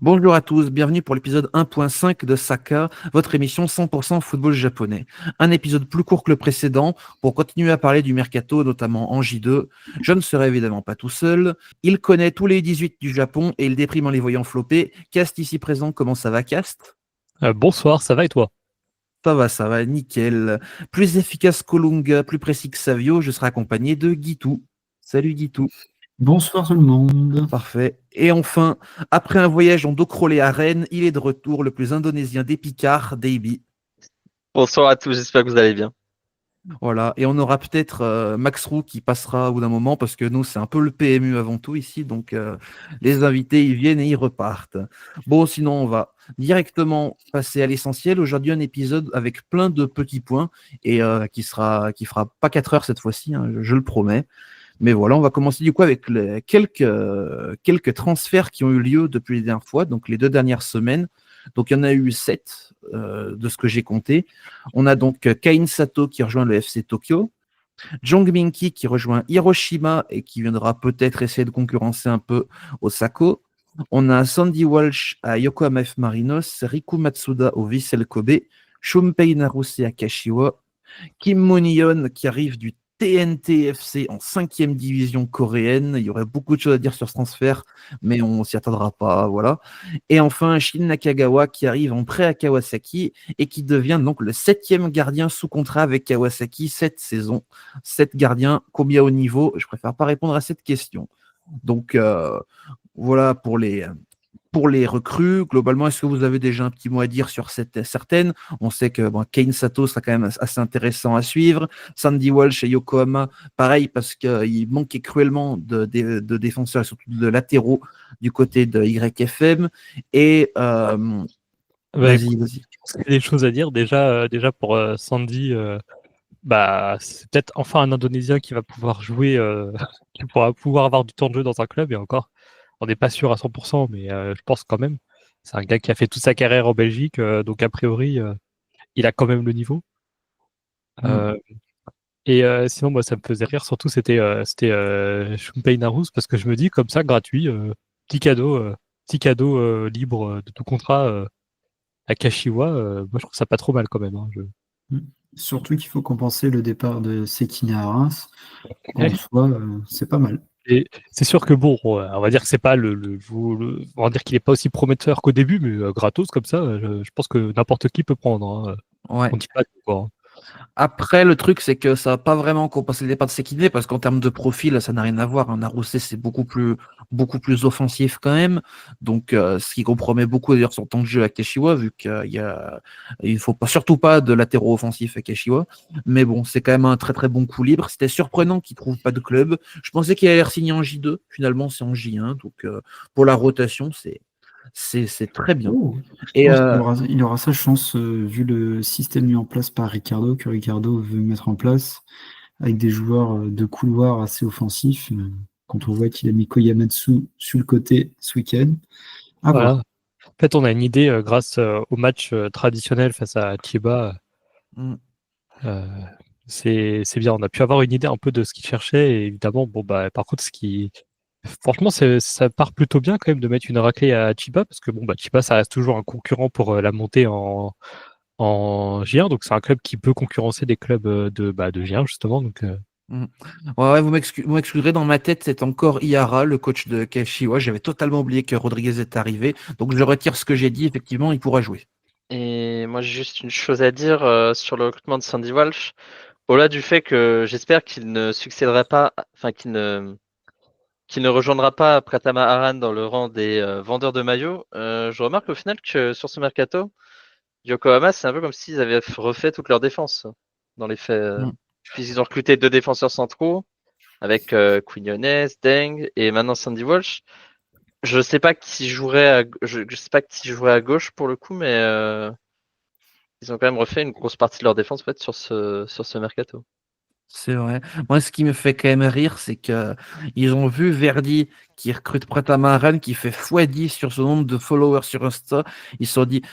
Bonjour à tous, bienvenue pour l'épisode 1.5 de Saka, votre émission 100% football japonais. Un épisode plus court que le précédent pour continuer à parler du mercato, notamment en J2. Je ne serai évidemment pas tout seul. Il connaît tous les 18 du Japon et il déprime en les voyant flopper. Cast ici présent, comment ça va Cast? Bonsoir, ça va et toi? Ça va, nickel. Plus efficace qu'Olunga, plus précis que Savio, je serai accompagné de Guitou. Salut Guitou. Bonsoir tout le monde. Parfait. Et enfin, après un voyage en dos crawlé à Rennes, il est de retour, le plus indonésien des Picards, Davey. Bonsoir à tous, j'espère que vous allez bien. Voilà. Et on aura peut-être Max Roux qui passera au bout d'un moment parce que nous, c'est un peu le PMU avant tout ici. Donc, les invités, ils viennent et ils repartent. Bon, sinon, on va directement passer à l'essentiel. Aujourd'hui, un épisode avec plein de petits points et qui fera pas 4 heures cette fois-ci, hein, je le promets. Mais voilà, on va commencer du coup avec quelques transferts qui ont eu lieu depuis les dernières fois, donc les 2 dernières semaines. Donc il y en a eu 7 de ce que j'ai compté. On a donc Kain Sato qui rejoint le FC Tokyo, Jong Minki qui rejoint Hiroshima et qui viendra peut-être essayer de concurrencer un peu Osako. On a Sandy Walsh à Yokohama F Marinos, Riku Matsuda au Vissel Kobe, Shumpei Naruse à Kashiwa, Kim Moon-yeon qui arrive du TNT FC en 5e division coréenne. Il y aurait beaucoup de choses à dire sur ce transfert, mais on s'y attendra pas. Voilà. Et enfin, Shin Nakagawa qui arrive en prêt à Kawasaki et qui devient donc le 7e gardien sous contrat avec Kawasaki cette saison. 7 gardiens, combien au niveau? Je préfère pas répondre à cette question. Donc, voilà pour les recrues. Globalement, est-ce que vous avez déjà un petit mot à dire sur certaines? On sait que Kain Sato sera quand même assez intéressant à suivre. Sandy Walsh et Yokohama, pareil, parce qu'il manquait cruellement de défenseurs et surtout de latéraux du côté de YFM. Et vas-y. Il y a des choses à dire. Déjà pour Sandy, c'est peut-être enfin un Indonésien qui va pouvoir jouer, qui pourra pouvoir avoir du temps de jeu dans un club. Et encore, on n'est pas sûr à 100%, mais je pense quand même. C'est un gars qui a fait toute sa carrière en Belgique, donc a priori, il a quand même le niveau. Et sinon, moi, ça me faisait rire. Surtout, c'était Shumpei Narus, parce que je me dis, comme ça, gratuit, petit cadeau libre de tout contrat à Kashiwa. Moi, je trouve ça pas trop mal quand même. Surtout qu'il faut compenser le départ de Sekine à Reims. En soi, c'est pas mal. Et c'est sûr que bon, on va dire que c'est pas on va dire qu'il est pas aussi prometteur qu'au début, mais gratos comme ça, je pense que n'importe qui peut prendre. Hein. Ouais. On dit pas quoi. Après, le truc, c'est que ça va pas vraiment compenser le départ de Sekine parce qu'en termes de profil, ça n'a rien à voir. Un Naruse, c'est beaucoup plus offensif quand même. Donc, ce qui compromet beaucoup d'ailleurs son temps de jeu à Kashiwa, vu il faut pas, surtout pas de latéraux offensifs à Kashiwa. Mais bon, c'est quand même un très très bon coup libre. C'était surprenant qu'il trouve pas de club. Je pensais qu'il allait signer en J2. Finalement, c'est en J1. Donc, pour la rotation, c'est très bien. Et il aura sa chance, vu le système mis en place par Ricardo, que Ricardo veut mettre en place, avec des joueurs de couloir assez offensifs. Quand on voit qu'il a mis Koyamatsu sur le côté ce week-end. Voilà. En fait, on a une idée grâce au match traditionnel face à Chiba. C'est bien. On a pu avoir une idée un peu de ce qu'il cherchait. Et évidemment, par contre, franchement, ça part plutôt bien quand même de mettre une raclée à Chiba, parce que Chiba, ça reste toujours un concurrent pour la montée en J1, donc c'est un club qui peut concurrencer des clubs de J1 justement. Donc, Ouais, vous m'excuserez, dans ma tête, c'est encore Iara, le coach de Kashiwa. J'avais totalement oublié que Rodriguez est arrivé, donc je retire ce que j'ai dit. Effectivement, il pourra jouer. Et moi, j'ai juste une chose à dire sur le recrutement de Sandy Walsh. Au-delà du fait que j'espère qu'il ne succédera pas, enfin qu'il ne rejoindra pas Pratama Aran dans le rang des vendeurs de maillots. Je remarque au final que sur ce mercato, Yokohama, c'est un peu comme s'ils avaient refait toute leur défense dans les faits. Puisqu'ils ont recruté 2 défenseurs centraux avec Quinones, Deng et maintenant Sandy Walsh. Je sais pas qui jouerait je sais pas qui jouerait à gauche pour le coup, mais ils ont quand même refait une grosse partie de leur défense en fait, sur ce mercato. C'est vrai. Moi, ce qui me fait quand même rire, c'est que ils ont vu Verdi qui recrute Pratama Aran, qui fait x10 sur son nombre de followers sur Insta. Ils se sont dit,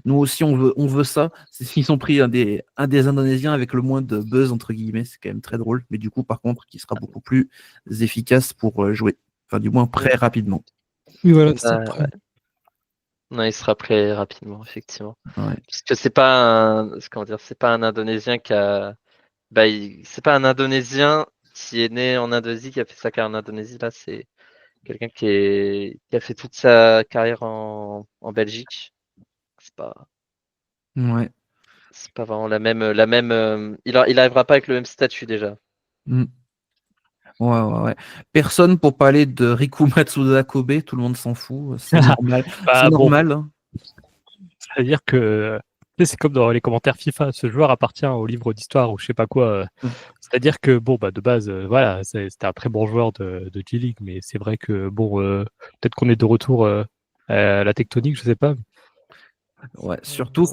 nous aussi, on veut ça. Ils ont pris un des Indonésiens avec le moins de buzz, entre guillemets. C'est quand même très drôle. Mais du coup, par contre, qui sera beaucoup plus efficace pour jouer. Enfin, du moins, très rapidement. oui, voilà, Ouais. Non, il sera prêt rapidement, effectivement. Ouais. Parce que c'est pas c'est pas un Indonésien c'est pas un Indonésien qui est né en Indonésie, qui a fait sa carrière en Indonésie. Là, c'est quelqu'un qui a fait toute sa carrière en Belgique. C'est pas, Ouais. c'est pas vraiment la même. Il arrivera pas avec le même statut déjà. Mm. Ouais. Personne pour parler de Riku Matsuda Kobe, tout le monde s'en fout, c'est normal. C'est Bah, bon, normal. Hein. c'est-à-dire que tu sais, c'est comme dans les commentaires FIFA, ce joueur appartient au livre d'histoire ou je sais pas quoi. Mm. C'est-à-dire que bon, bah de base, voilà, c'était un très bon joueur de G-League, mais c'est vrai que bon, peut-être qu'on est de retour à la tectonique, je sais pas. Ouais, surtout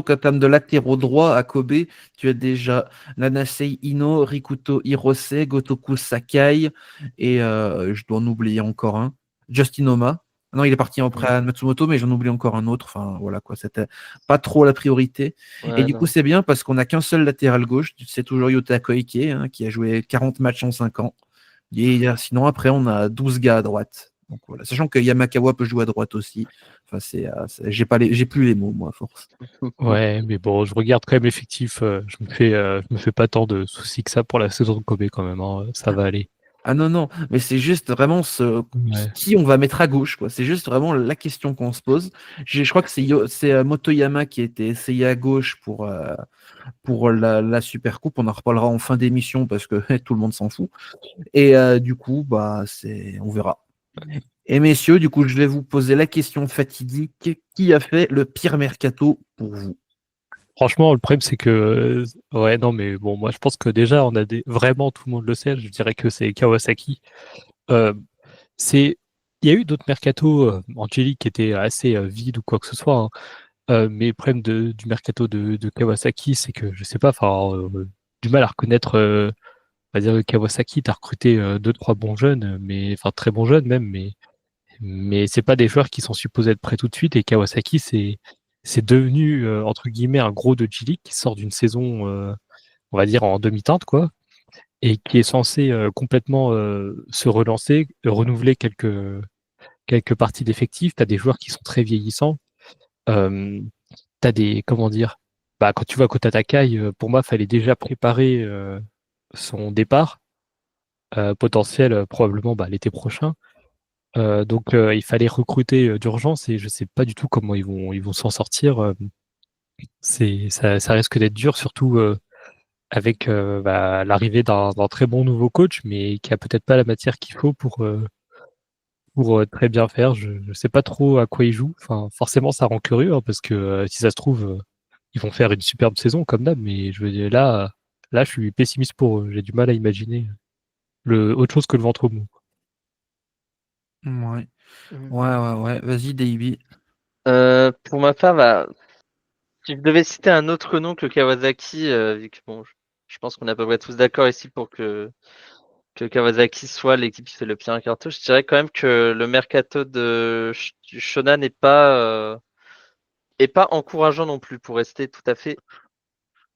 qu'en termes de latéraux droit à Kobe, tu as déjà Nanasei Ino, Rikuto Hirose, Gotoku Sakai et je dois en oublier encore un, Justin Oma. Non, il est parti après à Matsumoto, mais j'en oublie encore un autre. Enfin, voilà quoi, c'était pas trop la priorité. Et Ouais, du coup, non. c'est bien parce qu'on n'a qu'un seul latéral gauche, c'est toujours Yota Koike, hein, qui a joué 40 matchs en 5 ans. Et sinon, après, on a 12 gars à droite. Donc voilà, sachant que Yamakawa peut jouer à droite aussi. Enfin, j'ai plus les mots, moi, à force. Ouais, mais bon, je regarde quand même l'effectif. Je me fais pas tant de soucis que ça pour la saison de Kobe quand même. Hein, ça va aller. Ah non, mais c'est juste vraiment Ouais. qui on va mettre à gauche, quoi. C'est juste vraiment la question qu'on se pose. Je crois que c'est Motoyama qui a été essayé à gauche pour la Super Coupe. On en reparlera en fin d'émission parce que tout le monde s'en fout. Et du coup, bah, on verra. Et messieurs, du coup, je vais vous poser la question fatidique. Qui a fait le pire mercato pour vous? Franchement, le problème, c'est que, ouais, non, mais bon, moi, je pense que déjà, vraiment, tout le monde le sait, je dirais que c'est Kawasaki. Euh, c'est, il y a eu d'autres mercatos en J-League qui étaient assez vides ou quoi que ce soit, hein. Mais le problème du mercato de Kawasaki, c'est que, je sais pas, enfin, du mal à reconnaître, on va dire, que Kawasaki, t'as recruté deux, trois bons jeunes, mais, enfin, très bons jeunes même, mais c'est pas des joueurs qui sont supposés être prêts tout de suite. Et Kawasaki, c'est devenu entre guillemets un gros de G-League qui sort d'une saison, on va dire en demi-teinte quoi, et qui est censé complètement se relancer, renouveler quelques parties d'effectifs. T'as des joueurs qui sont très vieillissants. Euh, T'as des comment dire, bah quand tu vois Kota Takai, pour moi, fallait déjà préparer son départ potentiel probablement bah, l'été prochain. Donc il fallait recruter d'urgence et je sais pas du tout comment ils vont s'en sortir. Ça risque d'être dur, surtout avec bah, l'arrivée d'un très bon nouveau coach, mais qui a peut-être pas la matière qu'il faut pour très bien faire. Je sais pas trop à quoi il joue. Enfin, forcément, ça rend curieux hein, parce que si ça se trouve, ils vont faire une superbe saison comme d'hab. Mais je veux dire là, je suis pessimiste pour eux. J'ai du mal à imaginer autre chose que le ventre mou. Ouais. Mhm. Ouais. Vas-y, Davey. Pour ma part, si je devais citer un autre nom que Kawasaki, vu que bon, je pense qu'on est à peu près tous d'accord ici pour que Kawasaki soit l'équipe qui fait le pire mercato, je dirais quand même que le mercato du Shonan est pas encourageant non plus pour rester tout à fait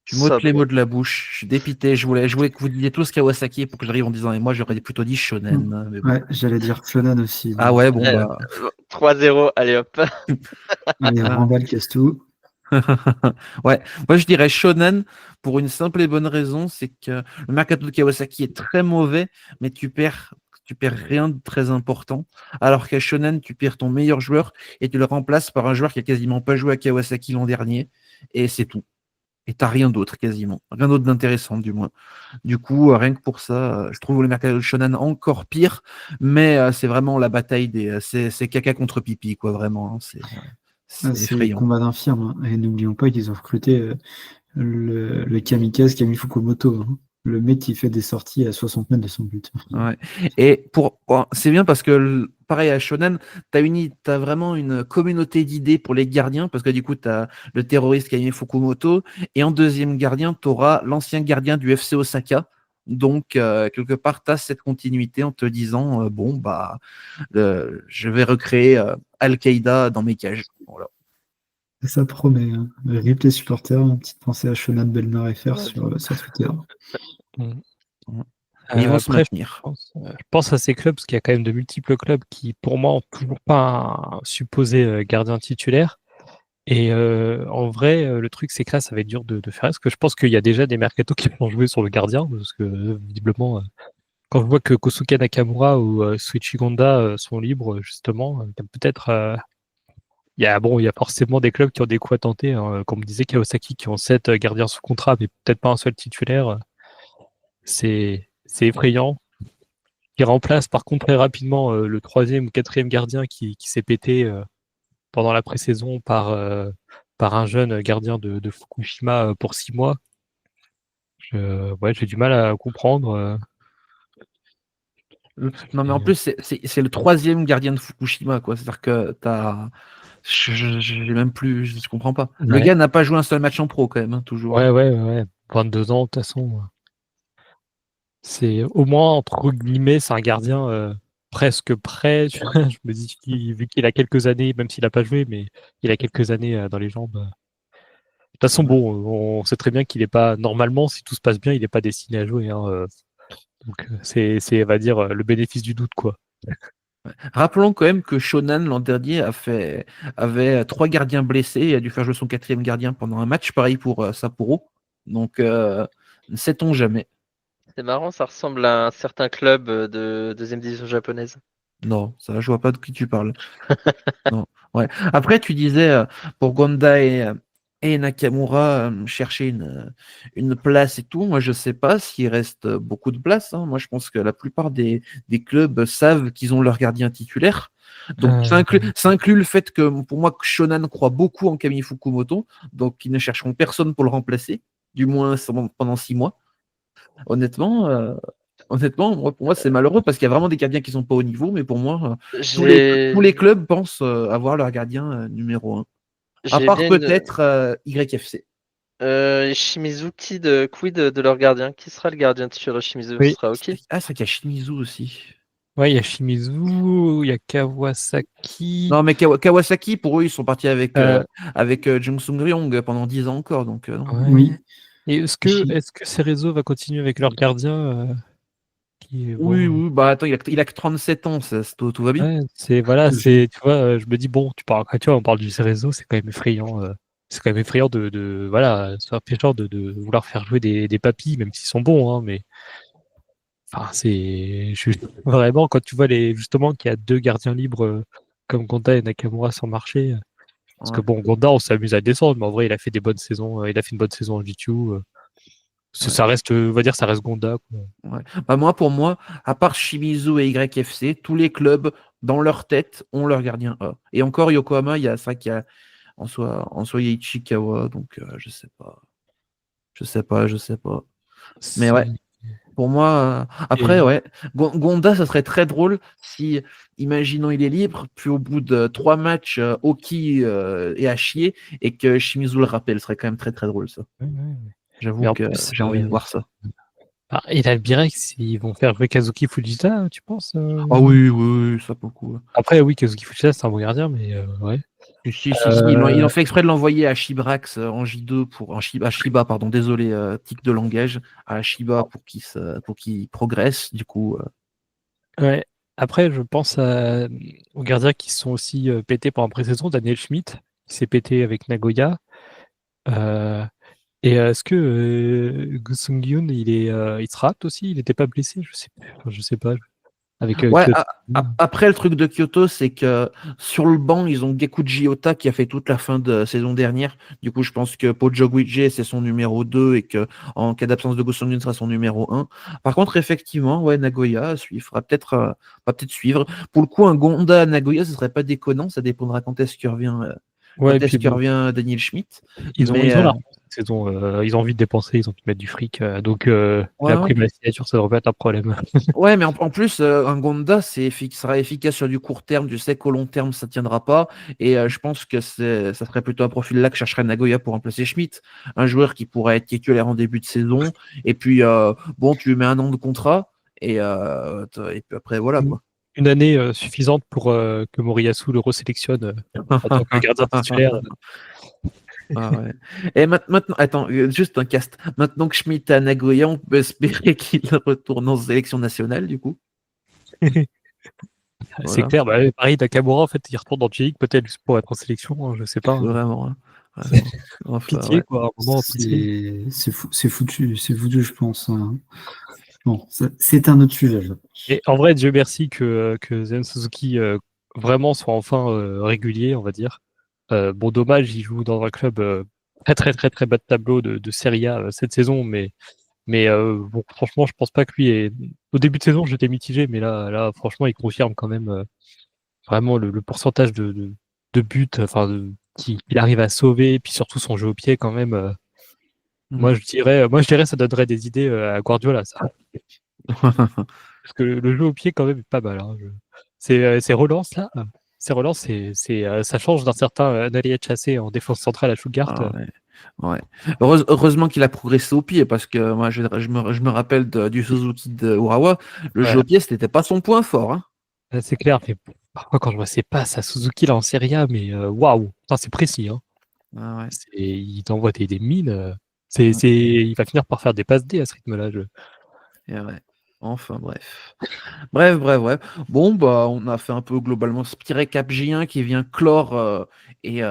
Tu m'ôtes les sobre. mots de la bouche. Je suis dépité. Je voulais que vous disiez tous Kawasaki pour que j'arrive en disant, et moi, j'aurais plutôt dit Shonen. Hein, mais bon. Ouais, j'allais dire Shonan aussi. Ah Donc, ouais, bon, Ouais, bah. 3-0, allez hop. allez, Ah. remballe, casse tout. Ouais, moi je dirais Shonen pour une simple et bonne raison, c'est que le mercato de Kawasaki est très mauvais, mais tu perds rien de très important. Alors qu'à Shonen, tu perds ton meilleur joueur et tu le remplaces par un joueur qui a quasiment pas joué à Kawasaki l'an dernier, et c'est tout. Et t'as rien d'autre quasiment, rien d'autre d'intéressant du moins. Du coup, rien que pour ça, je trouve le mercato de Shonen encore pire, mais c'est vraiment la bataille c'est caca contre pipi quoi, vraiment. Hein, c'est C'est effrayant. combat d'infirmes. Hein. Et n'oublions pas qu'ils ont recruté le kamikaze Kami Fukumoto. Hein. Le mec qui fait des sorties à 60 mètres de son but. Ouais. Et c'est bien parce que, pareil à Shonen, t'as vraiment une communauté d'idées pour les gardiens, parce que du coup, t'as le terroriste Kaime Fukumoto, et en deuxième gardien, t'auras l'ancien gardien du FC Osaka. Donc, quelque part, t'as cette continuité en te disant, bon, bah, je vais recréer Al-Qaïda dans mes cages. Voilà. Ça promet. Hein. Rip les supporters, une petite pensée à Shonan Belmar FR Ouais. sur Twitter. Mm. Et ils vont se Après, maintenir. je pense à ces clubs, parce qu'il y a quand même de multiples clubs qui, pour moi, ont toujours pas un supposé gardien titulaire. Et en vrai, le truc, c'est que là, ça va être dur de faire. Parce que je pense qu'il y a déjà des mercatos qui vont jouer sur le gardien, parce que visiblement, quand je vois que Kosuke Nakamura ou Suichi Gonda sont libres, justement, il y a peut-être. Il y a forcément des clubs qui ont des coups à tenter, hein. Comme on disait, Kawasaki qui ont 7 gardiens sous contrat, mais peut-être pas un seul titulaire. C'est effrayant. Qui remplace par contre très rapidement le troisième ou quatrième gardien qui s'est pété pendant la pré-saison par un jeune gardien de Fukushima pour 6 mois. Ouais, j'ai du mal à comprendre. Non, mais en plus, c'est le troisième gardien de Fukushima, quoi. C'est-à-dire que t'as. J'ai même plus. Je comprends pas. Le Ouais. gars n'a pas joué un seul match en pro, quand même, hein, toujours. Ouais. 22 ans, de toute façon. C'est au moins, entre guillemets, c'est un gardien presque prêt. Tu vois. Je me dis, vu qu'il a quelques années, même s'il n'a pas joué, mais il a quelques années dans les jambes. De toute façon, bon, on sait très bien qu'il n'est pas, normalement, si tout se passe bien, il n'est pas destiné à jouer, hein. Donc, on va dire, le bénéfice du doute, quoi. Rappelons quand même que Shonan l'an dernier avait 3 gardiens blessés et a dû faire jouer son 4e gardien pendant un match. Pareil pour Sapporo. Donc, ne sait-on jamais. C'est marrant, ça ressemble à un certain club de deuxième division japonaise. Non, ça, je vois pas de qui tu parles. Non. Ouais. Après, tu disais pour Gonda et Nakamura chercher une place et tout. Moi, je sais pas s'il reste beaucoup de place, hein. Moi, je pense que la plupart des clubs savent qu'ils ont leur gardien titulaire. Donc, ça inclut le fait que, pour moi, que Shonan croit beaucoup en Kami Fukumoto, donc ils ne chercheront personne pour le remplacer, du moins pendant 6 mois. Honnêtement, pour moi, c'est malheureux parce qu'il y a vraiment des gardiens qui sont pas au niveau, mais pour moi, tous les clubs pensent avoir leur gardien numéro 1. À J'ai part bien peut-être YFC. Shimizuki de Quid de leur gardien. Qui sera le gardien titulaire de Shimizu? Ce Oui. sera Oki. Ah, c'est vrai qu'il y a Shimizu aussi. Ouais, il y a Shimizu, il y a Kawasaki. Non, mais Kawasaki, pour eux, ils sont partis avec, Euh, Jung Sung Ryong pendant 10 ans encore. Donc, non. ouais. Oui. Et est-ce que Cerezo va continuer avec leur gardien Oui, bah attends, il a que 37 ans, tout va bien. ouais, voilà, tu vois, je me dis bon, tu vois, on parle du Cerezo, c'est quand même effrayant. C'est quand même effrayant voilà, c'est empêchant de vouloir faire jouer des papis, même s'ils sont bons, hein, mais enfin, vraiment quand tu vois justement qu'il y a 2 gardiens libres comme Gonda et Nakamura sur le marché. Parce que Ouais. bon, Gonda, on s'amuse à le descendre, mais en vrai, il a fait des bonnes saisons. Il a fait une bonne saison en G2. Ça reste, on va dire, ça reste Gonda, quoi. Ouais. Bah pour moi, à part Shimizu et YFC, tous les clubs, dans leur tête, ont leur gardien A. Et encore, Yokohama, il y a ça qui a en soi il y a Ichikawa, donc je sais pas. Je sais pas. Mais ouais, pour moi, après, ouais, Gonda, ça serait très drôle si, imaginons il est libre, puis au bout de 3 matchs, Oki est à chier et que Shimizu le rappelle, ce serait quand même très très drôle ça. Ouais. J'avoue Mais en que plus, j'ai envie de voir ça. et l'Albirex, ils vont faire jouer Kazuki Fujita, tu penses Ah oui, ça beaucoup. Après, oui, Kazuki Fujita, c'est un bon gardien, mais ouais. Si, ils ont fait exprès de l'envoyer à Shibrax en J2 à Shiba, pardon, désolé, tic de langage, à Shiba pour qu'il progresse, du coup. Ouais. Après, je pense aux gardiens qui se sont aussi pétés pendant la pré-saison, Daniel Schmidt, qui s'est pété avec Nagoya. Et est-ce que Gu Sung-hyun, il sera apte aussi? Il n'était pas blessé? Je sais pas. Avec Ouais, Kyoto. après le truc de Kyoto, c'est que sur le banc, ils ont Gekuji Ota qui a fait toute la fin de saison dernière. Du coup, je pense que Pojo Guije, c'est son numéro 2 et que en cas d'absence de Go Sung-hyun, sera son numéro 1. Par contre, effectivement, ouais, Nagoya, il va peut-être suivre. Pour le coup, un Gonda à Nagoya, ce serait pas déconnant. Ça dépendra quand est-ce qu'il revient, Ouais, et puis bon, Daniel Schmidt. ils ont Mais, la saison, ils ont envie de dépenser, ils ont envie de mettre du fric. Donc la ouais. prime à la signature, ça devrait pas être un problème. Ouais, mais en plus, un Gonda, sera efficace sur du court terme. Tu sais qu'au long terme, ça tiendra pas. Et je pense que ça serait plutôt un profil là que chercherait Nagoya pour remplacer Schmidt. Un joueur qui pourrait être titulaire en début de saison. Et puis, bon, tu lui mets 1 an de contrat. Et puis après, voilà, quoi. Une année suffisante pour que Moriyasu le resélectionne en tant que gardien titulaire. Ah ouais. Et maintenant, attends, juste un cast. Maintenant que Schmitt est à Nagoya, on peut espérer qu'il retourne en sélection nationale, du coup. C'est Voilà. clair, bah, pareil, Nakamura, en fait, il retourne dans J-League, peut-être juste pour être en sélection, hein, je sais pas. Hein. Vraiment, hein. Vraiment. Enfin, Pitié, ouais. quoi, à un moment, pitié. C'est foutu, je pense. Hein. Bon, c'est un autre sujet. Et en vrai, Dieu merci que Zen Suzuki vraiment soit enfin régulier, on va dire. Bon, dommage, il joue dans un club très très très très bas de tableau de Serie A cette saison, mais bon, franchement, je pense pas que lui est. Au début de saison, j'étais mitigé, mais là, franchement, il confirme quand même vraiment le pourcentage de buts, enfin, qu'il arrive à sauver, et puis surtout son jeu au pied quand même. Mm. Moi, je dirais, ça donnerait des idées à Guardiola, ça. Parce que le jeu au pied, quand même, est pas mal. Hein. Ces relances, là, ça change d'un certain Nallier Chassé en défense centrale à Stuttgart. Ah ouais. Ouais. Heureusement qu'il a progressé au pied, parce que moi, je me rappelle du Suzuki de Urawa, le jeu Ouais, au pied, c'était pas son point fort. Hein. c'est clair. Mais parfois, quand je vois ses passes à Suzuki là en Serie A, mais waouh, putain, c'est précis. Hein. Ah ouais. Il t'envoie des mines. Ouais. Il va finir par faire des passes D à ce rythme-là. Et ouais. Enfin, bref. Bref. Bon, bah, on a fait un peu globalement ce petit récap J1 qui vient clore et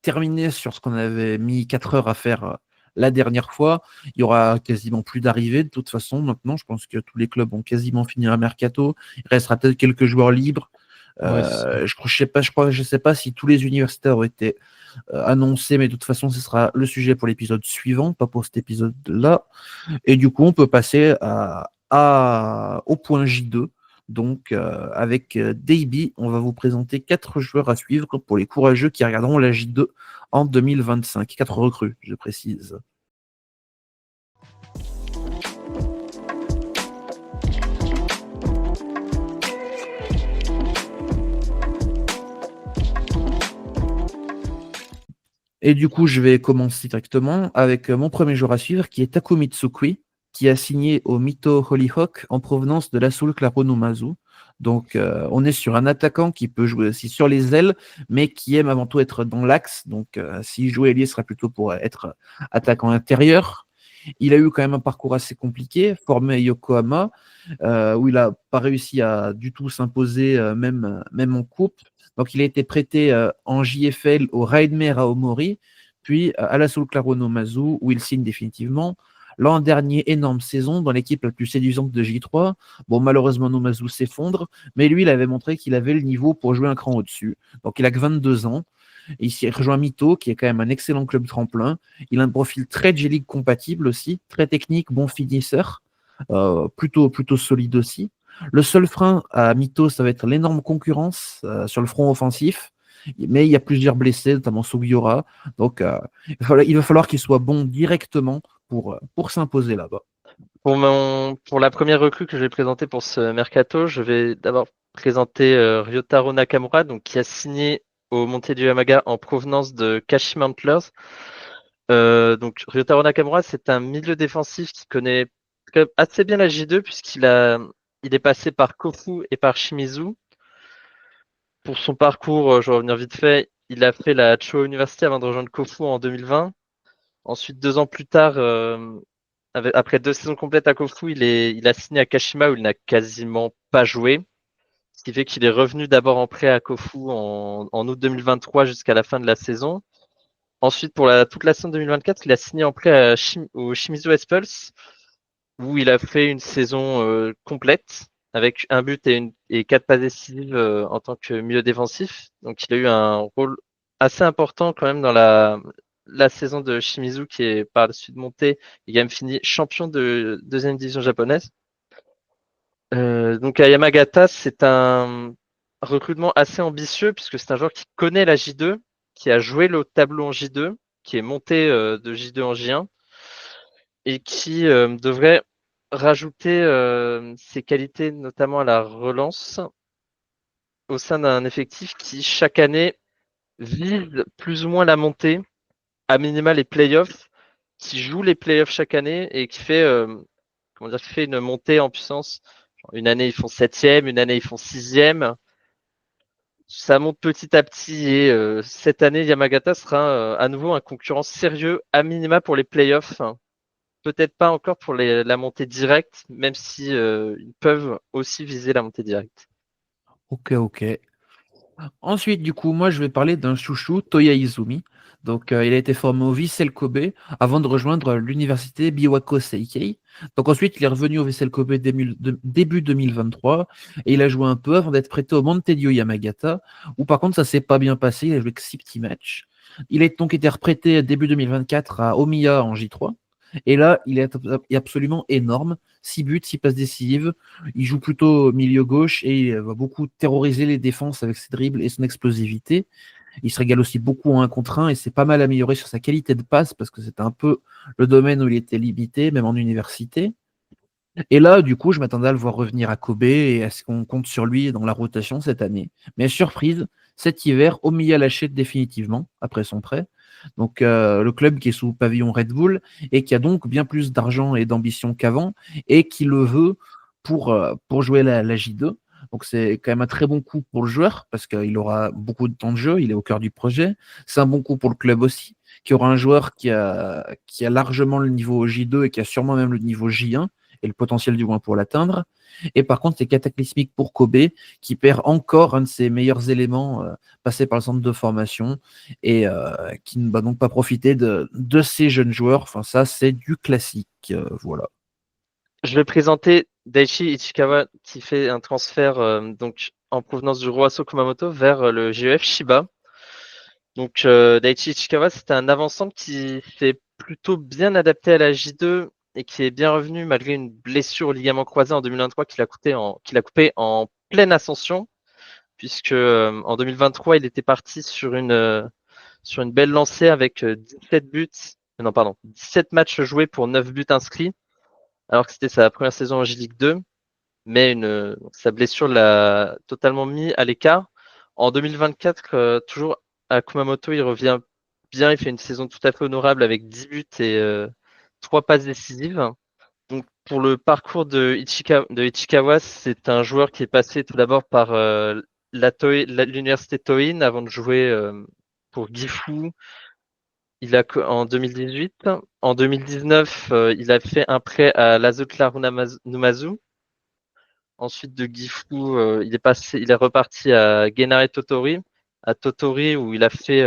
terminer sur ce qu'on avait mis 4 heures à faire la dernière fois. Il y aura quasiment plus d'arrivées de toute façon. Maintenant, je pense que tous les clubs ont quasiment fini leur mercato. Il restera peut-être quelques joueurs libres. Ouais, c'est ça. Je sais pas si tous les universitaires ont été annoncés, mais de toute façon, ce sera le sujet pour l'épisode suivant, pas pour cet épisode-là. Et du coup, on peut passer au point J2. Donc, avec Davey, on va vous présenter 4 joueurs à suivre pour les courageux qui regarderont la J2 en 2025. 4 recrues, je précise. Et du coup, je vais commencer directement avec mon premier joueur à suivre, qui est Takumi Tsukui, qui a signé au Mito Hollyhock en provenance de l'Assul Claro Numazu. Donc, on est sur un attaquant qui peut jouer aussi sur les ailes, mais qui aime avant tout être dans l'axe. Donc, s'il joue ailier, ce sera plutôt pour être attaquant intérieur. Il a eu quand même un parcours assez compliqué, formé à Yokohama, où il n'a pas réussi à du tout s'imposer, même en coupe. Donc, il a été prêté en JFL au Raidmer Aomori, puis à l'Assul Claro Numazu, où il signe définitivement. L'an dernier, énorme saison dans l'équipe la plus séduisante de J3. Bon, malheureusement, Numazu s'effondre, mais lui, il avait montré qu'il avait le niveau pour jouer un cran au-dessus. Donc, il a que 22 ans. Il s'y rejoint Mito, qui est quand même un excellent club tremplin. Il a un profil très J-League compatible aussi, très technique, bon finisseur, plutôt solide aussi. Le seul frein à Mito, ça va être l'énorme concurrence sur le front offensif. Mais il y a plusieurs blessés, notamment Sugiura. Donc, il va falloir qu'il soit bon directement pour s'imposer là-bas. Pour la première recrue que je vais présenter pour ce mercato, je vais d'abord présenter Ryotaro Nakamura, donc, qui a signé au Monte du Yamaga en provenance de Kashima Antlers. Donc Ryotaro Nakamura, c'est un milieu défensif qui connaît quand même assez bien la J2 il est passé par Kofu et par Shimizu. Pour son parcours, je vais revenir vite fait, il a fait la Chuo University avant de rejoindre Kofu en 2020. Ensuite, 2 ans plus tard, après 2 saisons complètes à Kofu, il a signé à Kashima où il n'a quasiment pas joué. Ce qui fait qu'il est revenu d'abord en prêt à Kofu en août 2023 jusqu'à la fin de la saison. Ensuite, pour toute la saison 2024, il a signé en prêt au Shimizu S-Pulse, où il a fait une saison complète, avec un but et 4 passes décisives en tant que milieu défensif. Donc il a eu un rôle assez important quand même dans la saison de Shimizu, qui est par la suite montée et qui a même fini champion de deuxième division japonaise. Donc à Yamagata, c'est un recrutement assez ambitieux, puisque c'est un joueur qui connaît la J2, qui a joué le tableau en J2, qui est monté de J2 en J1, et qui devrait rajouter ses qualités, notamment à la relance, au sein d'un effectif qui, chaque année, vise plus ou moins la montée, à minima les playoffs, qui joue les playoffs chaque année et qui fait, qui fait une montée en puissance. Une année, ils font 7e, une année, ils font 6e. ça monte petit à petit et cette année, Yamagata sera à nouveau un concurrent sérieux à minima pour les playoffs. Peut-être pas encore pour la montée directe, même si ils peuvent aussi viser la montée directe. Ok. Ensuite, du coup, moi, je vais parler d'un chouchou, Toya Izumi. Donc, il a été formé au Vissel Kobe avant de rejoindre l'université Biwako Seikei. Donc, ensuite, il est revenu au Vissel Kobe début 2023 et il a joué un peu avant d'être prêté au Montedio Yamagata, où par contre, ça s'est pas bien passé. Il a joué que 6 petits matchs. Il a donc été reprêté début 2024 à Omiya en J3. Et là, il est absolument énorme. 6 buts, 6 passes décisives. Il joue plutôt milieu gauche et il va beaucoup terroriser les défenses avec ses dribbles et son explosivité. Il se régale aussi beaucoup en 1 contre 1 et c'est pas mal amélioré sur sa qualité de passe parce que c'était un peu le domaine où il était limité, même en université. Et là, du coup, je m'attendais à le voir revenir à Kobe et à ce qu'on compte sur lui dans la rotation cette année. Mais surprise, cet hiver, Omiya lâché définitivement après son prêt. Donc le club qui est sous pavillon Red Bull et qui a donc bien plus d'argent et d'ambition qu'avant et qui le veut pour jouer la J2. Donc c'est quand même un très bon coup pour le joueur parce qu'il aura beaucoup de temps de jeu, il est au cœur du projet. C'est un bon coup pour le club aussi, qui aura un joueur qui a largement le niveau J2 et qui a sûrement même le niveau J1 et le potentiel du moins pour l'atteindre. Et par contre, c'est cataclysmique pour Kobe, qui perd encore un de ses meilleurs éléments passés par le centre de formation et qui ne va donc pas profiter de ces jeunes joueurs. Enfin, ça, c'est du classique. Voilà. Je vais présenter Daichi Ichikawa qui fait un transfert donc en provenance du Roasso Kumamoto vers le GEF Shiba. Donc Daichi Ichikawa, c'était un avant-centre qui s'est plutôt bien adapté à la J2 et qui est bien revenu malgré une blessure au ligament croisé en 2023 qu'il a coupé en pleine ascension, puisque en 2023, il était parti sur une belle lancée avec 17 buts, non pardon, 17 matchs joués pour 9 buts inscrits, alors que c'était sa première saison en J-League 2, mais sa blessure l'a totalement mis à l'écart. En 2024, toujours à Kumamoto, il revient bien, il fait une saison tout à fait honorable avec 10 buts et 3 passes décisives. Donc pour le parcours de Ichikawa, c'est un joueur qui est passé tout d'abord par l'université Toin avant de jouer pour Gifu. En 2018. En 2019, il a fait un prêt à l'Azukla Numazu. Ensuite de Gifu, il est reparti à Genare Totori, où il a fait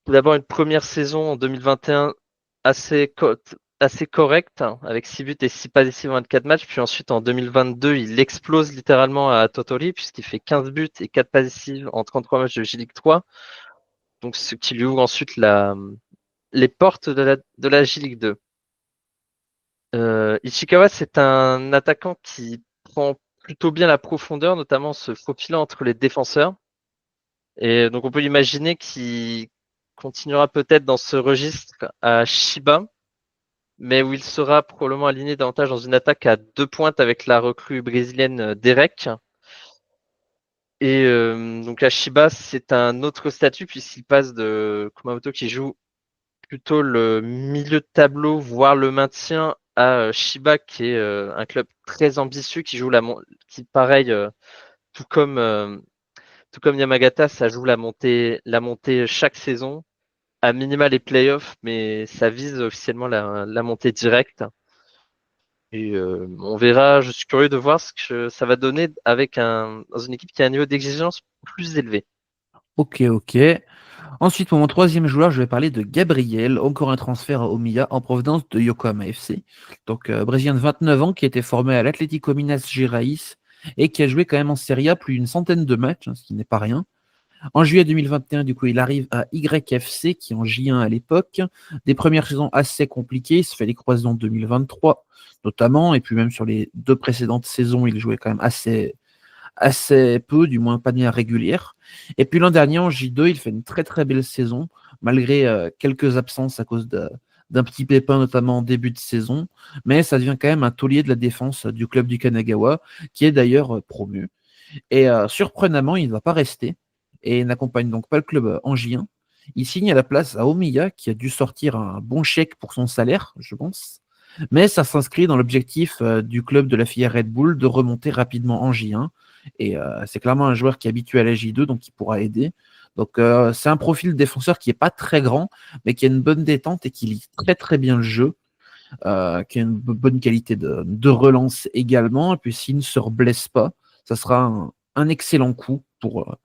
tout d'abord une première saison en 2021 assez correcte, avec 6 buts et 6 passes décisives en 24 matchs. Puis ensuite, en 2022, il explose littéralement à Totori, puisqu'il fait 15 buts et 4 passes décisives en 33 matchs de J-League 3. Donc, ce qui lui ouvre ensuite les portes de la J-League 2. Ichikawa, c'est un attaquant qui prend plutôt bien la profondeur, notamment en se faufilant entre les défenseurs. Et donc, on peut imaginer qu'il continuera peut-être dans ce registre à Shiba, mais où il sera probablement aligné davantage dans une attaque à 2 pointes avec la recrue brésilienne Derek. Et donc à Shiba, c'est un autre statut puisqu'il passe de Kumamoto qui joue plutôt le milieu de tableau, voire le maintien, à Shiba qui est un club très ambitieux qui joue qui pareil, tout comme Yamagata, ça joue la montée chaque saison, à minima les playoffs, mais ça vise officiellement la montée directe. Et on verra, je suis curieux de voir ce que ça va donner dans une équipe qui a un niveau d'exigence plus élevé. Ok. Ensuite, pour mon troisième joueur, je vais parler de Gabriel, encore un transfert à Omiya en provenance de Yokohama FC. Donc, brésilien de 29 ans qui a été formé à l'Atlético Minas Gerais et qui a joué quand même en Serie A plus d'une centaine de matchs, ce qui n'est pas rien. En juillet 2021, du coup, il arrive à YFC, qui est en J1 à l'époque. Des premières saisons assez compliquées. Il se fait les croisés en 2023, notamment. Et puis même sur les 2 précédentes saisons, il jouait quand même assez peu, du moins pas de manière régulière. Et puis l'an dernier, en J2, il fait une très très belle saison, malgré quelques absences à cause d'un petit pépin, notamment en début de saison. Mais ça devient quand même un taulier de la défense du club du Kanagawa, qui est d'ailleurs promu. Et surprenamment, il ne va pas rester et n'accompagne donc pas le club en J1. Il signe à la place à Omiya, qui a dû sortir un bon chèque pour son salaire, je pense. Mais ça s'inscrit dans l'objectif du club de la filière Red Bull de remonter rapidement en J1. Et c'est clairement un joueur qui est habitué à la J2, donc qui pourra aider. Donc c'est un profil défenseur qui n'est pas très grand, mais qui a une bonne détente et qui lit très très bien le jeu, qui a une bonne qualité de relance également. Et puis s'il ne se blesse pas, ça sera un excellent coup pour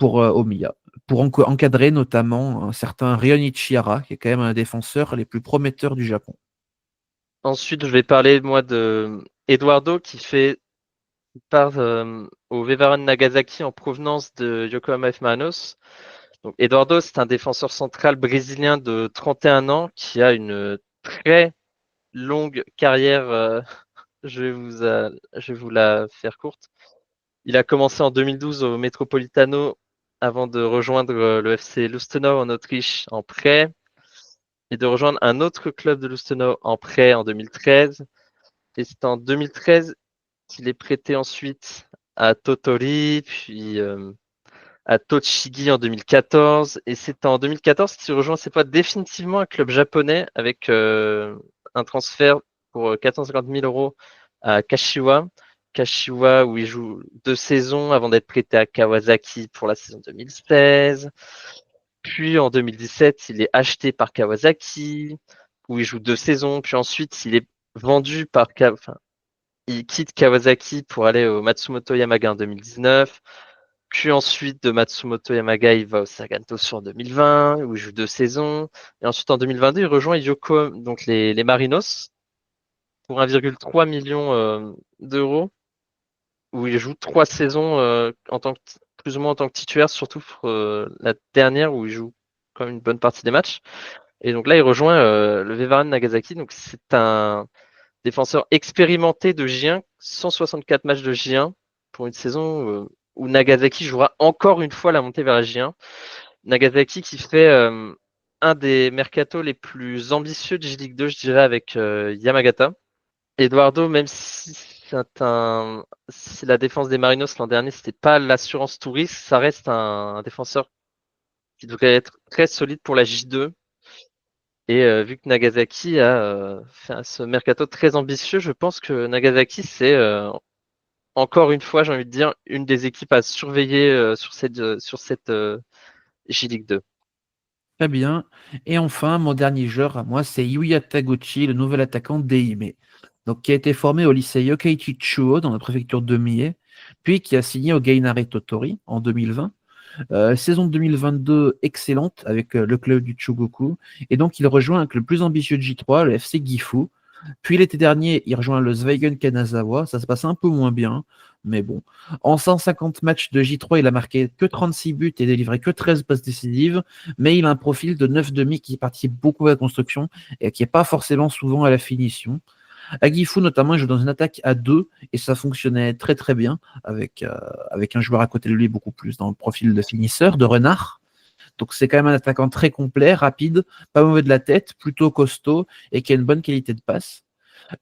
Omiya, pour encadrer notamment un certain Rion Ichihara, qui est quand même un défenseur les plus prometteurs du Japon. Ensuite, je vais parler moi de Eduardo qui part au Vivaren Nagasaki en provenance de Yokohama F. Marinos. Donc, Eduardo, c'est un défenseur central brésilien de 31 ans qui a une très longue carrière. Je vais vous la faire courte. Il a commencé en 2012 au Metropolitano avant de rejoindre le FC Lustenau en Autriche en prêt et de rejoindre un autre club de Lustenau en prêt en 2013. Et c'est en 2013 qu'il est prêté ensuite à Totori, puis à Tochigi en 2014. Et c'est en 2014 qu'il rejoint cette fois définitivement un club japonais avec un transfert pour 450 000 euros à Kashiwa. Kashiwa où il joue 2 saisons avant d'être prêté à Kawasaki pour la saison 2016. Puis en 2017, il est acheté par Kawasaki où il joue 2 saisons. Puis ensuite, il est vendu par il quitte Kawasaki pour aller au Matsumoto Yamaga en 2019. Puis ensuite, de Matsumoto Yamaga, il va au Sagantoso en 2020, où il joue 2 saisons. Et ensuite, en 2022, il rejoint Yokohama, donc les Marinos, pour 1,3 million d'euros, où il joue 3 saisons plus ou moins en tant que titulaire, surtout pour la dernière, où il joue quand même une bonne partie des matchs. Et donc là, il rejoint le Vivaren Nagasaki. Donc c'est un défenseur expérimenté de J1, 164 matchs de J1 pour une saison où Nagasaki jouera encore une fois la montée vers la J1. Nagasaki qui fait un des mercatos les plus ambitieux de J-League 2, je dirais, avec Yamagata. Eduardo, même si si la défense des Marinos l'an dernier, c'était pas l'assurance touriste, ça reste un défenseur qui devrait être très solide pour la J2. Et vu que Nagasaki a fait ce mercato très ambitieux, je pense que Nagasaki, c'est encore une fois, j'ai envie de dire, une des équipes à surveiller sur cette J-League 2. Très bien. Et enfin, mon dernier joueur à moi, c'est Yuya Taguchi, le nouvel attaquant d'Eime. Donc, qui a été formé au lycée Yokkaichi Chuo dans la préfecture de Mie, puis qui a signé au Gainare Totori en 2020. Saison 2022 excellente avec le club du Chugoku. Et donc, il rejoint un club plus ambitieux de J3, le FC Gifu. Puis l'été dernier, il rejoint le Zweigen Kanazawa. Ça se passe un peu moins bien, mais bon. En 150 matchs de J3, il a marqué que 36 buts et délivré que 13 passes décisives. Mais il a un profil de 9,5 qui participe beaucoup à la construction et qui n'est pas forcément souvent à la finition. À Gifu, notamment, il joue dans une attaque à 2 et ça fonctionnait très très bien avec un joueur à côté de lui beaucoup plus dans le profil de finisseur, de renard. Donc c'est quand même un attaquant très complet, rapide, pas mauvais de la tête, plutôt costaud et qui a une bonne qualité de passe.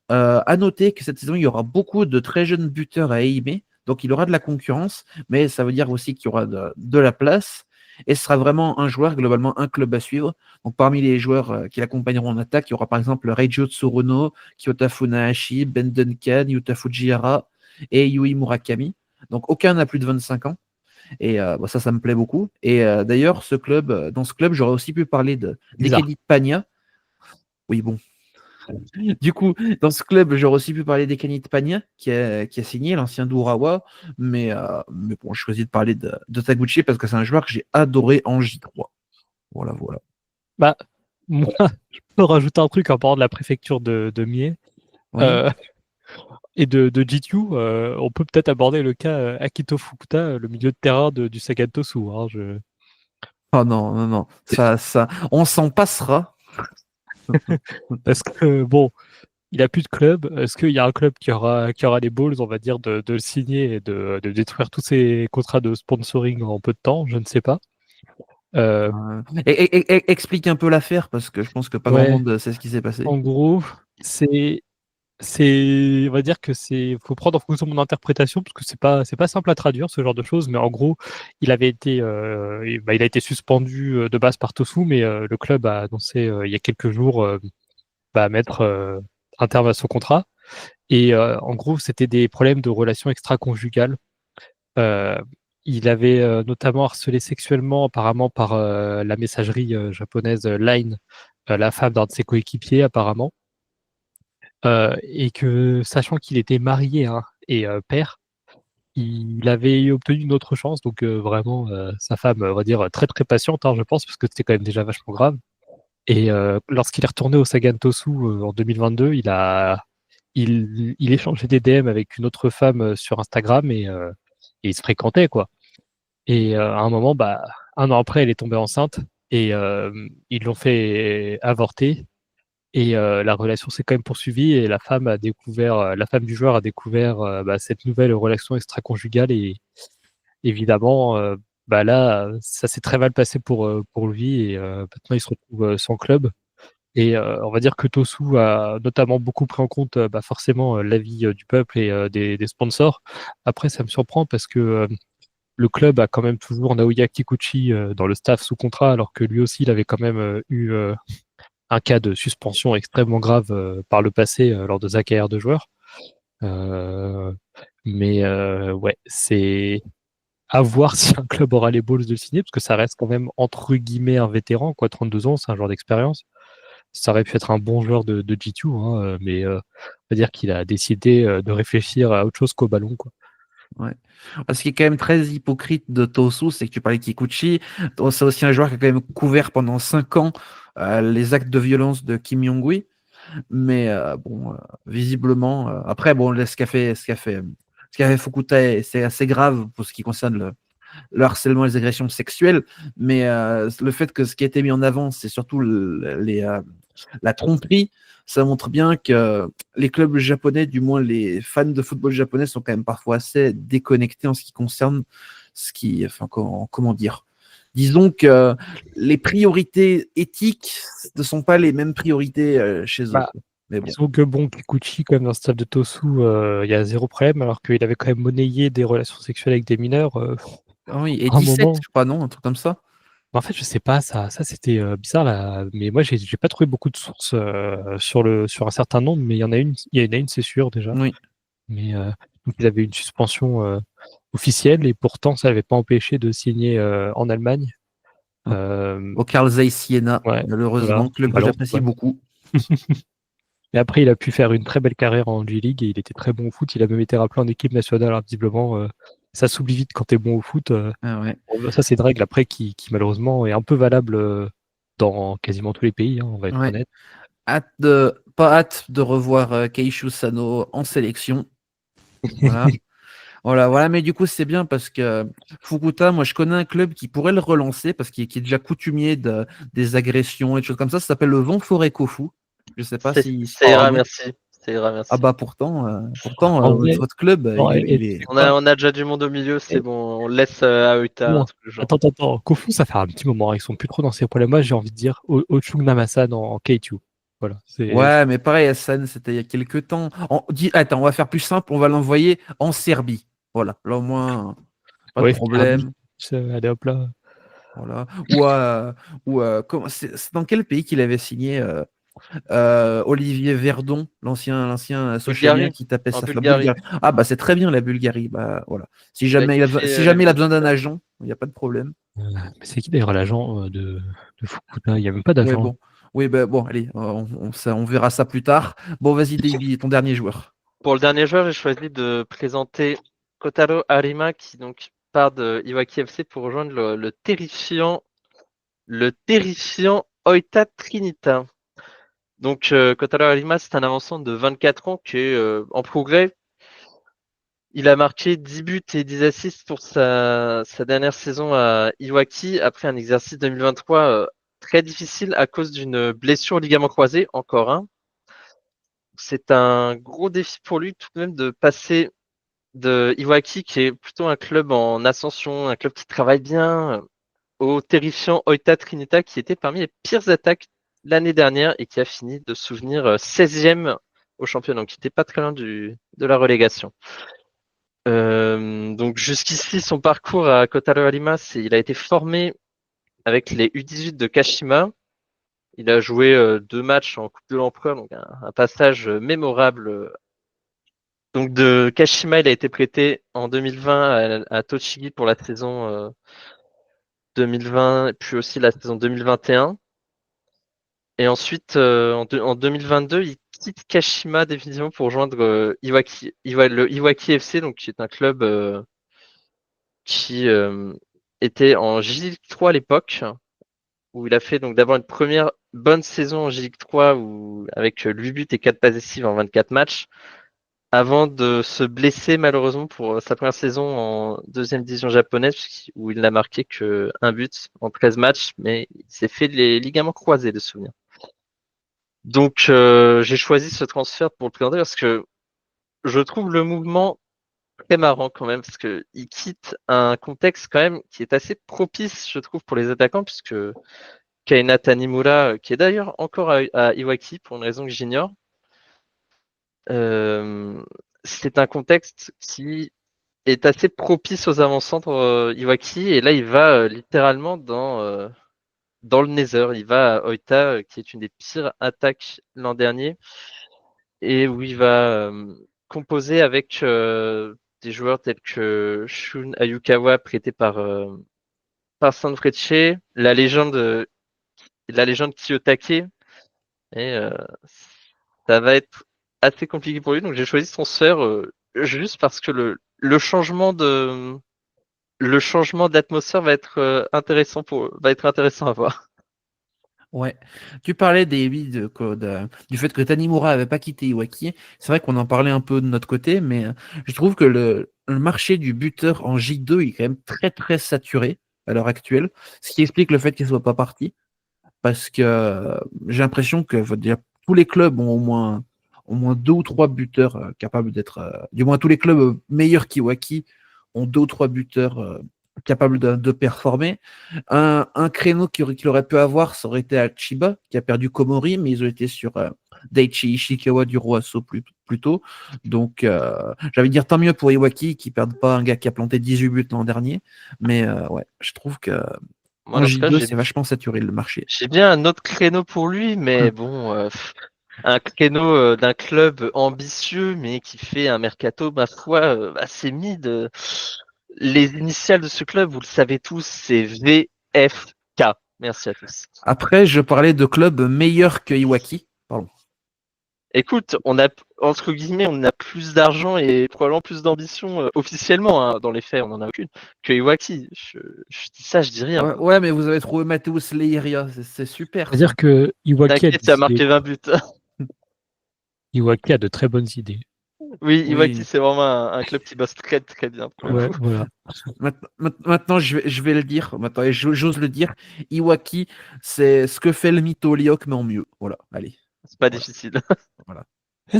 À noter que cette saison, il y aura beaucoup de très jeunes buteurs à Eime, donc il aura de la concurrence, mais ça veut dire aussi qu'il y aura de la place. Et ce sera vraiment un joueur, globalement un club à suivre. Donc parmi les joueurs qui l'accompagneront en attaque, il y aura par exemple Reiju Tsuruno, Kyota Funahashi, Ben Duncan, Yuta Fujihara et Yui Murakami. Donc aucun n'a plus de 25 ans. Et ça me plaît beaucoup. Et d'ailleurs, dans ce club, j'aurais aussi pu parler d'Ekeni Pagna. Oui, bon. Du coup, dans ce club, j'aurais aussi pu parler d'Ekeni Pagna, qui a signé, l'ancien d'Urawa. Mais bon, je choisis de parler de Taguchi parce que c'est un joueur que j'ai adoré en J3. Voilà. Bah, moi, je peux rajouter un truc en parlant de la préfecture de Mie. Oui. Et de Jityu, on peut peut-être aborder le cas Akito Fukuta, le milieu de terrain du Sagan Tosu. Hein, Oh non. Ça, on s'en passera. Parce que, bon, il a plus de club. Est-ce qu'il y a un club qui aura les balls, on va dire, de le signer et de détruire tous ses contrats de sponsoring en peu de temps? Je ne sais pas. Explique un peu l'affaire parce que je pense que pas grand monde sait ce qui s'est passé. En gros, on va dire que faut prendre en fonction de mon interprétation parce que c'est pas simple à traduire ce genre de choses, mais en gros, il a été suspendu de base par Tosu, mais le club a annoncé il y a quelques jours mettre un terme à son contrat. Et en gros, c'était des problèmes de relations extra-conjugales. Il avait notamment harcelé sexuellement apparemment par la messagerie japonaise Line, la femme d'un de ses coéquipiers apparemment. Et que, sachant qu'il était marié hein, et père, il avait obtenu une autre chance. Donc vraiment, sa femme, on va dire, très très patiente, hein, je pense, parce que c'était quand même déjà vachement grave. Et lorsqu'il est retourné au Sagan Tosu en 2022, il échangeait des DM avec une autre femme sur Instagram et ils se fréquentaient, quoi. Et à un moment, bah, un an après, elle est tombée enceinte et ils l'ont fait avorter. Et la relation s'est quand même poursuivie et la femme du joueur a découvert bah, cette nouvelle relation extra-conjugale et évidemment, bah là, ça s'est très mal passé pour lui et maintenant il se retrouve sans club. Et on va dire que Tosu a notamment beaucoup pris en compte bah, forcément l'avis du peuple et des sponsors. Après, ça me surprend parce que le club a quand même toujours Naoya Kikuchi dans le staff sous contrat, alors que lui aussi, il avait quand même eu un cas de suspension extrêmement grave par le passé lors de sa carrière de joueur. Euh, mais ouais, c'est à voir si un club aura les balls de le signer, parce que ça reste quand même entre guillemets un vétéran, quoi, 32 ans, c'est un joueur d'expérience. Ça aurait pu être un bon joueur de G2, hein, mais on va dire qu'il a décidé de réfléchir à autre chose qu'au ballon, quoi. Ouais. Ce qui est quand même très hypocrite de Tosu, c'est que tu parlais de Kikuchi. C'est aussi un joueur qui a quand même couvert pendant 5 ans les actes de violence de Kim Jong-un. Mais bon, visiblement, après, bon, ce qu'a fait Fukuta, c'est assez grave pour ce qui concerne le harcèlement et les agressions sexuelles. Mais le fait que ce qui a été mis en avant, c'est surtout la tromperie. Ça montre bien que les clubs japonais, du moins les fans de football japonais, sont quand même parfois assez déconnectés en ce qui concerne enfin, comment dire. Disons que les priorités éthiques ne sont pas les mêmes priorités chez eux. Bah, Mais bon. disons que bon, Kikuchi, quand même, dans le staff de Tosu, il y a zéro problème, alors qu'il avait quand même monnayé des relations sexuelles avec des mineurs. Ah oui, et À un 17, moment, je crois, non? Un truc comme ça? en fait, je sais pas, ça c'était bizarre là, mais moi j'ai pas trouvé beaucoup de sources sur un certain nombre, mais il y en a une, c'est sûr déjà. Oui. Mais donc ils avaient une suspension officielle et pourtant ça n'avait pas empêché de signer en Allemagne. Au Carl Zeiss Siena, Ouais, voilà, malheureusement, club que Valence, j'apprécie ouais. beaucoup. Et après, il a pu faire une très belle carrière en G-League et il était très bon au foot. Il a même été rappelé en équipe nationale, alors, visiblement. Ça s'oublie vite quand tu es bon au foot. Ah ouais. Bon, ça, c'est une règle après qui malheureusement est un peu valable dans quasiment tous les pays, hein, on va être Ouais. honnête. Pas hâte de revoir Keishu Sano en sélection. Voilà. Voilà, mais du coup, c'est bien parce que Fukuta, moi, je connais un club qui pourrait le relancer parce qu'il qui est déjà coutumier des agressions et des choses comme ça. Ça s'appelle le Vent Forêt Kofu. Je sais pas si Ça ira, parle. merci. Ça ira, merci. Ah bah pourtant, En vrai, votre club, non, il est. On a déjà du monde au milieu, c'est bon. On laisse Aoita, un bon, truc du genre. attends. Kofu, ça fait un petit moment. Ils sont plus trop dans ces problèmes-là, j'ai envie de dire. Ochung Namasan en K2. Voilà. Ouais, mais pareil, Hassan, c'était il y a quelques temps. Attends, on va faire plus simple, on va l'envoyer en Serbie. Voilà, là au moins, pas de Ouais, problème. allez hop là. Voilà. C'est dans quel pays qu'il avait signé Olivier Verdon, l'ancien Sochelien Bulgarie. qui tapait En sa flamme. Bulgarie. Bulgarie. Ah bah c'est très bien la Bulgarie. Bah voilà. Si Bah, jamais qui si fait jamais il a les besoin d'un Bulgares. agent, il n'y a pas de problème. Mais c'est qui d'ailleurs l'agent de Fukuda? Il n'y a même pas Ouais, d'agent. bon. Oui, bah, bon, allez, on verra ça plus tard. Bon, vas-y, Davy, ton dernier joueur. Pour le dernier joueur, j'ai choisi de présenter Kotaro Arima qui donc part de Iwaki FC pour rejoindre le terrifiant Oita Trinita. Donc Kotaro Arima, c'est un avançant de 24 ans qui est en progrès. Il a marqué 10 buts et 10 assists pour sa dernière saison à Iwaki après un exercice 2023 très difficile à cause d'une blessure au ligament croisé, encore un. C'est un gros défi pour lui tout de même de passer de Iwaki, qui est plutôt un club en ascension, un club qui travaille bien, au terrifiant Oita Trinita, qui était parmi les pires attaques l'année dernière et qui a fini de souvenir 16e au championnat, donc qui n'était pas très loin de la relégation. Donc jusqu'ici, son parcours à Kotaro Arima, il a été formé avec les U18 de Kashima. Il a joué 2 matchs en Coupe de l'Empereur, donc un passage mémorable. Donc de Kashima, il a été prêté en 2020 à Tochigi pour la saison 2020, puis aussi la saison 2021. Et ensuite, en 2022, il quitte Kashima définitivement pour rejoindre le Iwaki FC, donc qui est un club qui était en J-League 3 à l'époque, où il a fait donc d'abord une première bonne saison en J-League 3 avec 8 buts et 4 passes décisives en 24 matchs, avant de se blesser malheureusement pour sa première saison en deuxième division japonaise, où il n'a marqué que un but en 13 matchs, mais il s'est fait les ligaments croisés de souvenir. Donc j'ai choisi ce transfert pour le présenter parce que je trouve le mouvement très marrant quand même, parce que il quitte un contexte quand même qui est assez propice, je trouve, pour les attaquants, puisque Kaina Tanimura, qui est d'ailleurs encore à Iwaki pour une raison que j'ignore, c'est un contexte qui est assez propice aux avant-centres Iwaki, et là il va littéralement dans le Nether. Il va à Oita, qui est une des pires attaques l'an dernier, et où il va composer avec des joueurs tels que Shun Ayukawa, prêté par Sanfrecce, la légende Kiyotake, et ça va être assez compliqué pour lui. Donc j'ai choisi son sœur juste parce que le changement d'atmosphère va être intéressant à voir. Ouais. Tu parlais du fait que Tanimura avait pas quitté Iwaki. C'est vrai qu'on en parlait un peu de notre côté, mais je trouve que le marché du buteur en J2 est quand même très très saturé à l'heure actuelle, ce qui explique le fait qu'il soit pas parti, parce que j'ai l'impression que tous les clubs ont au moins 2 ou 3 buteurs capables d'être, du moins tous les clubs meilleurs qu'Iwaki ont 2 ou 3 buteurs capables de performer. Un créneau qu'il aurait pu avoir, ça aurait été à Chiba, qui a perdu Komori, mais ils ont été sur Daichi Ishikawa du Roasso plus tôt. Donc, j'allais dire tant mieux pour Iwaki, qui ne perdent pas un gars qui a planté 18 buts l'an dernier. Mais ouais, je trouve que Moi, en dans ce cas, J2, c'est vachement saturé le marché. j'ai bien un autre créneau pour lui, mais bon, un créneau d'un club ambitieux, mais qui fait un mercato, ma foi, assez mid. Les initiales de ce club, vous le savez tous, c'est VFK. Merci à tous. Après, je parlais de clubs meilleurs que Iwaki. Pardon. Écoute, entre guillemets, on a plus d'argent et probablement plus d'ambition officiellement, hein. Dans les faits, on n'en a aucune, que Iwaki. Je dis ça, je dis rien. Ouais, mais vous avez trouvé Mateusz Leiria, c'est super. C'est-à-dire que Iwaki T'inquiète, il a marqué 20 buts. Iwaki a de très bonnes idées. Oui, Iwaki, Oui. c'est vraiment un club qui bosse très très bien. Pour le Ouais, coup. voilà. Maintenant, je vais le dire. Maintenant, et j'ose le dire. Iwaki, c'est ce que fait le mytho Lyok, mais en mieux. Voilà, allez. C'est pas Voilà. difficile.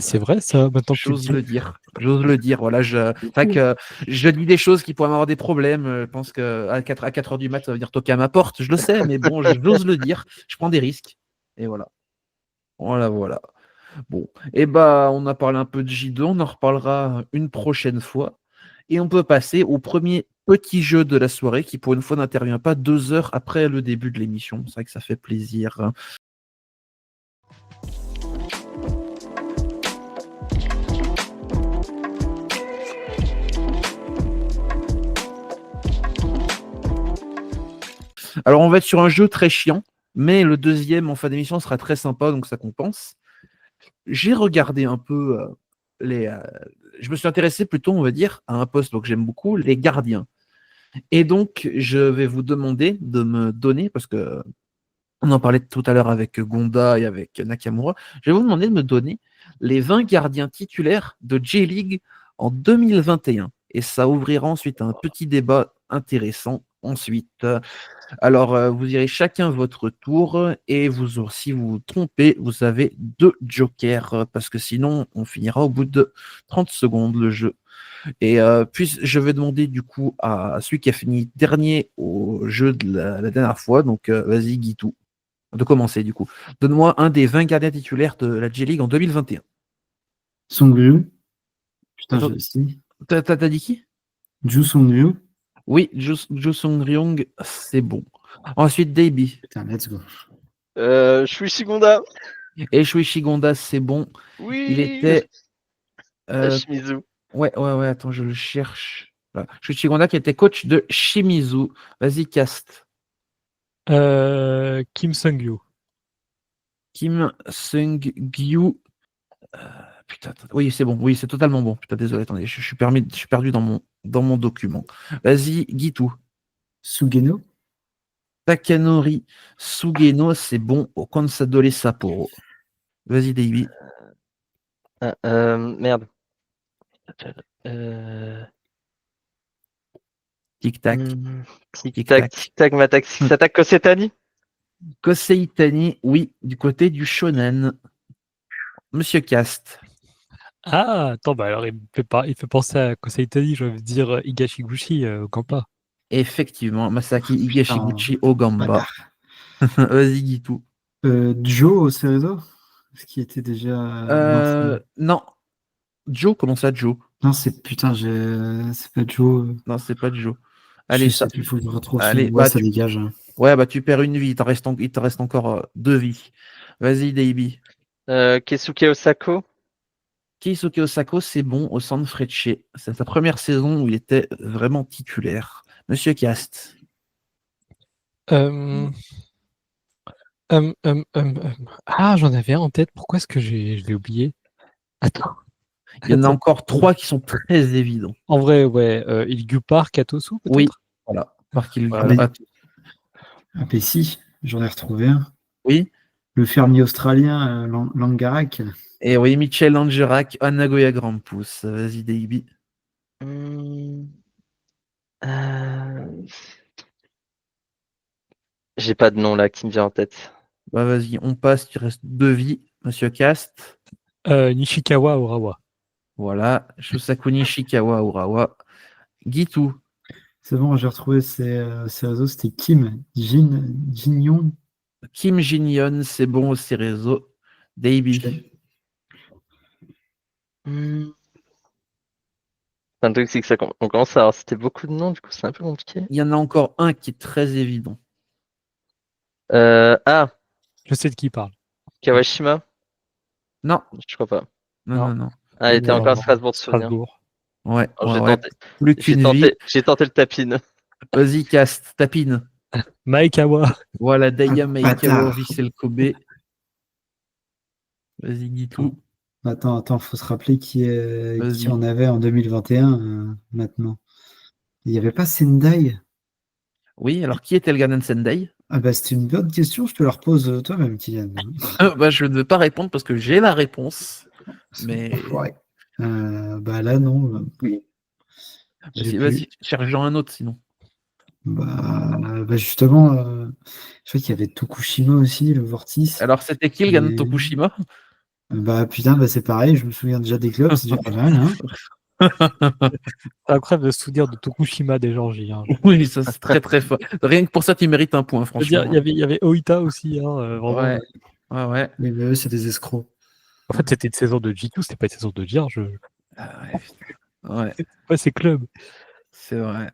C'est vrai ça, maintenant que tu le J'ose dis. le dire. J'ose le dire. Voilà, c'est vrai que je dis des choses qui pourraient m'avoir des problèmes. Je pense qu'à 4 heures du mat, ça va venir toquer à ma porte. Je le sais, mais bon, j'ose le dire. Je prends des risques. Et voilà. Voilà. Bon, et on a parlé un peu de J2, on en reparlera une prochaine fois. Et on peut passer au premier petit jeu de la soirée qui, pour une fois, n'intervient pas 2 heures après le début de l'émission. C'est vrai que ça fait plaisir. Alors, on va être sur un jeu très chiant, mais le deuxième en fin d'émission sera très sympa, donc ça compense. J'ai regardé un peu je me suis intéressé plutôt, on va dire, à un poste que j'aime beaucoup, les gardiens. Et donc, je vais vous demander de me donner, parce que on en parlait tout à l'heure avec Gonda et avec Nakamura, je vais vous demander de me donner les 20 gardiens titulaires de J-League en 2021. Et ça ouvrira ensuite un petit débat intéressant. Ensuite, alors vous irez chacun votre tour et si vous vous trompez, vous avez 2 jokers parce que sinon on finira au bout de 30 secondes le jeu. Et puis je vais demander du coup à celui qui a fini dernier au jeu de la dernière fois, donc vas-y Guitou, de commencer du coup. Donne-moi un des 20 gardiens titulaires de la J-League en 2021. Songryu. Putain, Attends, j'ai aussi. T'as dit qui? Ju Songryu. Oui, Jo Sung-ryong, c'est bon. Ensuite, Davey. Putain, let's go. Shui Shigonda. Et Shuichi Gonda, c'est bon. Oui. Il était. Shimizu. Ouais, attends, je le cherche. Voilà. Shuichi Gonda qui était coach de Shimizu. Vas-y, cast. Kim Sung-yu. Kim Sung-gyu. Putain, oui, c'est bon. Oui, c'est totalement bon. Putain, désolé, attendez, je suis perdu dans mon document. Vas-y, Gitu. Sugeno. Takanori Sugeno, c'est bon au Consadole Sapporo. Vas-y, Davey. Merde. Tic-tac. Tic-tac, tic-tac, Matak, Six-Attack, Kosetani. Kosei Itani, oui, du côté du shonen. Monsieur Cast. Ah, attends, bah alors il fait penser à Kosei Itani, je veux dire Higashiguchi au Kampa. Effectivement, Masaki Higashiguchi Putain, au Gamba. Vas-y, Gitu. Joe au Cerezo, ce qui était déjà. Non. Joe, comment ça, Joe? Non, c'est putain, c'est pas Joe. Non, c'est pas Joe. Je Allez, sais plus, faut que je retrouve son. Allez, Ouais, bah, ça dégage. ouais, bah tu perds une vie, il te reste encore 2 vies. Vas-y, Davey. Keisuke Osako. Keisuke Osako, c'est bon au Sanfrecce. C'est sa première saison où il était vraiment titulaire. Monsieur Cast. Ah, j'en avais un en tête, pourquoi est-ce que je l'ai oublié? Attends. Il y en a encore 3 qui sont très évidents. En vrai, ouais, Ilgupar, Katosu, peut-être? Oui, voilà. Par qu'il Voilà. Ah, mais si, j'en ai retrouvé un. Oui. Le fermier australien, Langarak. Et oui, Michel Angerac, Anagoya Grampus. Vas-y, Davey. J'ai pas de nom là qui me vient en tête. Bah vas-y, on passe, tu restes 2 vies. Monsieur Cast. Nishikawa Urawa. Voilà. Shusaku Nishikawa Urawa. Gitu. C'est bon, j'ai retrouvé ses réseaux, c'était Kim Jin-Young. Kim Jin-yeon, c'est bon au Cerezo. Davey. Le truc, c'est que on commence à avoir cité beaucoup de noms, du coup, c'est un peu compliqué. Il y en a encore un qui est très évident. Je sais de qui il parle. Kawashima? Non. Je crois pas. Non. Ah, il était encore à Non. Strasbourg de souvenir. Strasbourg. Ouais, Alors, j'ai ouais. tenté. Plus qu'une vie. J'ai tenté le tapine. Vas-y, Cast, tapine. Maekawa. Voilà, Daya Ah, Maekawa, bâtard. Vissel Kobe. Vas-y, Gitu. Attends, faut se rappeler qui Vas-y. en avait en 2021 maintenant. Il n'y avait pas Sendai? Oui, alors qui était le Ganon Sendai? Ah bah c'est une bonne question, je te la repose toi-même, Kylian. Bah, je ne veux pas répondre parce que j'ai la réponse. Mais. Ouais. Bah là, non. Vas-y, cherche-en un autre sinon. Bah justement, je crois qu'il y avait Tokushima aussi, le Vortis. Alors, c'était qui le Ganon Tokushima? Bah putain, bah c'est pareil, je me souviens déjà des clubs, c'est déjà pas mal, hein. C'est incroyable de se souvenir de Tokushima des Georgies. Hein. Oui, ça c'est très très fort. Rien que pour ça, tu mérites un point, Je veux dire, franchement. il y avait Oita aussi. Hein, vraiment. Ouais. Mais eux, c'est des escrocs. En fait, c'était une saison de G2, c'était pas une saison de George. Ouais. C'était pas ces clubs. C'est vrai.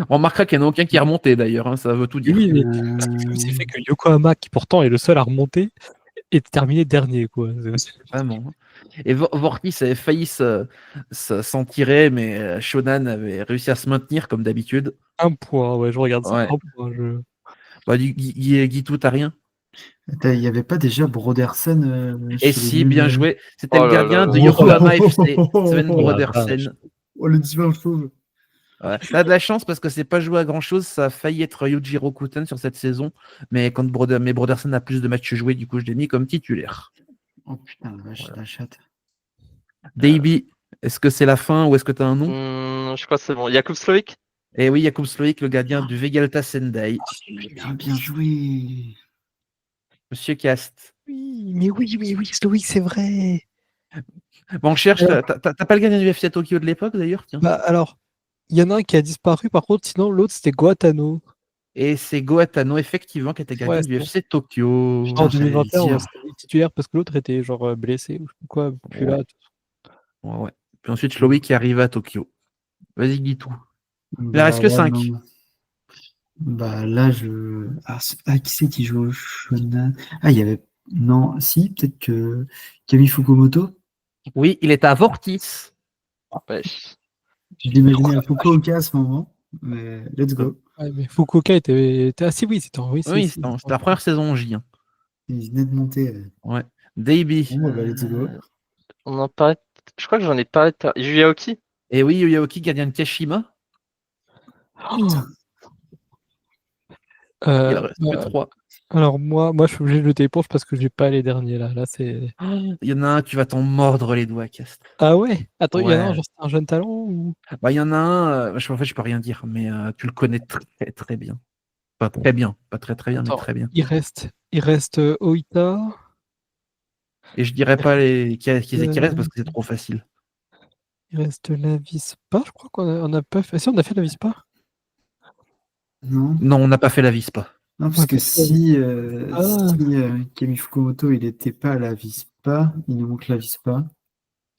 On remarquera qu'il n'y en a aucun qui est remonté d'ailleurs, hein, ça veut tout dire. Oui, mais c'est fait que Yokohama, qui pourtant est le seul à remonter, est terminé dernier. Quoi. Vraiment. Et Vortis avait failli s'en tirer, mais Shonan avait réussi à se maintenir comme d'habitude. Un point, ouais, je regarde ça. Ouais. Un point, Bah, Guitou, t'as rien? Il n'y avait pas déjà Brodersen Et chez si, les bien Nuls joué. C'était Oh le là gardien là de là. Yokohama FC, Sven Oh Brodersen. Oh, le divin fauve. Ouais. T'as de la chance parce que c'est pas joué à grand chose. Ça a failli être Yujiro Kuten sur cette saison. Mais quand Brodersen a plus de matchs joués, du coup, je l'ai mis comme titulaire. Oh putain, la vache, la chatte. Davey, est-ce que c'est la fin ou est-ce que tu as un nom? Je crois que c'est bon. Jakub Sloik? Eh oui, Jakub Sloik, le gardien du Vegalta Sendai. Bien joué. Monsieur Cast. Oui, mais oui, Sloïc, c'est vrai. Bon, on cherche. T'as pas le gardien du FC Tokyo de l'époque d'ailleurs? Tiens. Bah alors, il y en a un qui a disparu, par contre, sinon l'autre c'était Guatano. Et c'est Goatano, effectivement, qui était gardien Ouais, du c'est FC Tokyo. En j'allais 2021, dire. c'était titulaire parce que l'autre était genre blessé ou je sais pas quoi, plus là. Ouais. Puis ensuite, Sloik qui arrive à Tokyo. Vas-y, dis tout. Il en Bah, reste que ouais, 5. non. Bah là, qui c'est qui joue au Shonan? Ah, il y avait. Non, si, peut-être que Kami Fukumoto. Oui, il est à Vortis. Ouais. Je l'imaginais à Fukuoka à ce moment, mais let's go. Ouais, mais Fukuoka était assez, oui, c'était oui, Oui, si, c'était la première saison en J. Hein. Il venait de monter. Ouais. Davey. Bon, bah, let's go. On en parlait. Je crois que j'en ai parlé. Yu Yaoki. Et oui, Yaoki, gardien de Kashima. Oh, Il en reste que bah, 3. alors moi, je suis obligé de jeter l'éponge parce que j'ai pas les derniers là. Là, c'est. Il y en a un, tu vas t'en mordre les doigts, Cast. Ah ouais? Attends, il y en a un, Ouais. genre c'est un jeune talent ou. Bah, il y en a un, en fait, je peux rien dire, mais tu le connais très très bien. Pas très bien, pas très très bien, mais Attends, très bien. il reste Oita. Et je dirais pas qui restent parce euh, que c'est trop facile. il reste la Vispa, je crois qu'on a pas fait. Ah, si, on a fait la Vispa. Non, Non, on n'a pas fait la Vispa. non, On parce a que pas fait la Vispa. Ah, si Kami Fukumoto, il n'était pas à la Vispa, il nous manque la Vispa.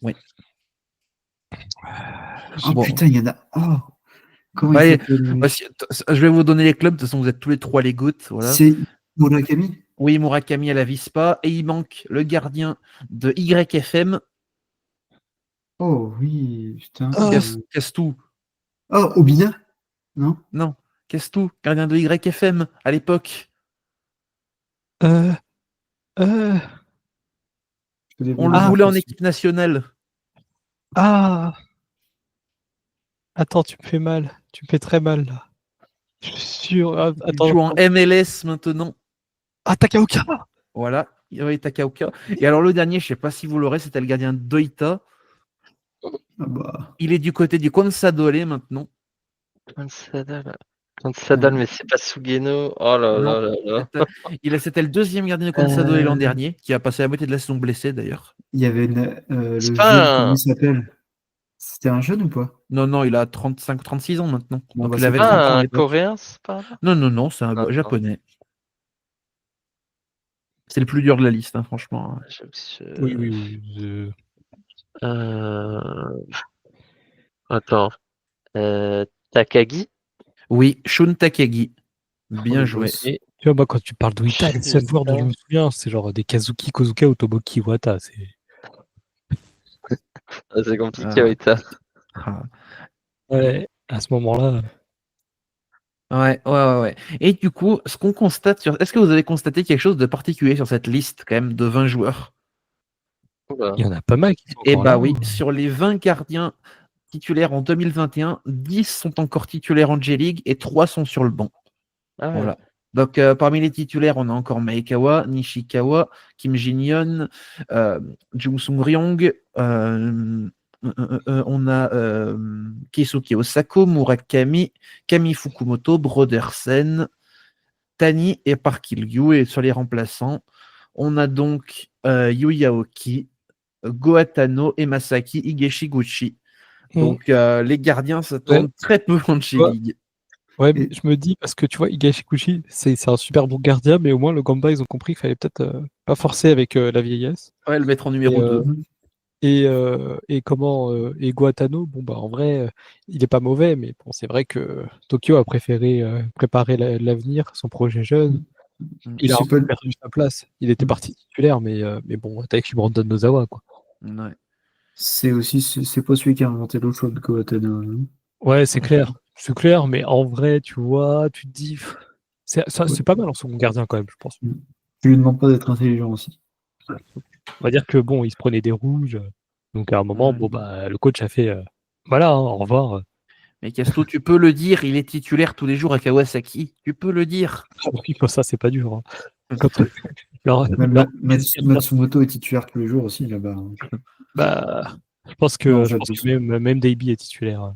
Oui. Oh Bon. putain, il y en a. Oh, comment Bah, il allez, s'appelle? je vais vous donner les clubs, de toute façon vous êtes tous les trois les gouttes. Voilà. C'est Murakami? Oui, Murakami à la Vispa, et il manque le gardien de YFM, Oh oui, putain. ah, Castou. Oh, Obina? Non? Non, Castou, gardien de YFM à l'époque. euh, euh, Je connais On pas le le nom, voulait en perso. équipe nationale. ah, attends, tu me fais mal. Tu me fais très mal là. Je suis sûr. Ah, Il attends, joue en attends. MLS maintenant. Ah, Takaoka! Voilà, oui, Takaoka. Et alors le dernier, je sais pas si vous l'aurez, c'était le gardien d'Oita. Ah bah. Il est du côté du Consadole maintenant. Sadal, mais c'est pas Sugeno. Oh là Non. là là là. C'était le deuxième gardien de Consadole l'an Euh, dernier, qui a passé la moitié de la saison blessé d'ailleurs. il y avait C'est le jeune, comment pas un, il s'appelle? C'était un jeune ou pas? Non, non, il a 35-36 ans maintenant. Bon, Donc bah, il c'est avait pas 30 ans grave. à pas un l'époque. Coréen, c'est pas un. Non, non, non, c'est un Non, non. japonais. C'est le plus dur de la liste, hein, franchement. Oui, oui, oui. Euh, Attends. Takagi? Oui, Shun Takagi. Oh, Bien le joué. boss. Et tu vois, moi, quand tu parles d'Oita, les Je seuls sais joueurs dont je pas. me souviens, c'est genre des Kazuki, Kozuka ou Tomoki Iwata. C'est compliqué, Ah, Oita. ah. Ouais, à ce moment-là. Ouais, ouais, ouais, ouais. Et du coup, ce qu'on constate est-ce que vous avez constaté quelque chose de particulier sur cette liste, quand même, de 20 joueurs? Oula. Il y en a pas mal qui sont Eh encore là. bah oui, sur les 20 gardiens titulaires en 2021, 10 sont encore titulaires en J-League et 3 sont sur le banc. Ah ouais. Voilà. Donc, parmi les titulaires, on a encore Maekawa, Nishikawa, Kim Jin-yeon, Jung Sung-ryong, on a Keisuke Osako, Murakami, Kami Fukumoto, Brodersen, Tani et Park Il-gyu. Et sur les remplaçants, on a donc Yu Yaoki, Goatano et Masaki Higeshiguchi. Donc, les gardiens, ça Ouais, tourne très peu en J-League. ouais, mais Et- je me dis, parce que tu vois, Higashikuchi, c'est un super bon gardien, mais au moins le Gamba, ils ont compris qu'il fallait peut-être pas forcer avec la vieillesse. Ouais, le mettre en Et, numéro 2. et Guatano, bon, bah en vrai, il est pas mauvais, mais bon, c'est vrai que Tokyo a préféré préparer l'avenir, son projet jeune. Il a un C'est pas... peu perdu sa place. Il était parti titulaire, mais bon, Taichi Brandon Nozawa, quoi. Ouais. c'est pas celui qui a inventé l'eau chaude, Koatano, hein. Ouais, c'est clair. C'est clair, mais en vrai, tu vois, tu te dis, Ouais. c'est pas mal en second gardien quand même, je pense. Je lui demande pas d'être intelligent aussi. On va dire que bon, il se prenait des rouges. Donc à un moment, Ouais. bon bah le coach a fait voilà, hein, au revoir. Mais Casto, tu peux le dire, il est titulaire tous les jours à Kawasaki. Tu peux le dire. Ah oui, bon, ça c'est pas dur, hein. Quand, leur- Même leur- Matsumoto est titulaire tous les jours aussi là-bas, hein. bah, Non, je pense que j'abuse. même Davey est titulaire.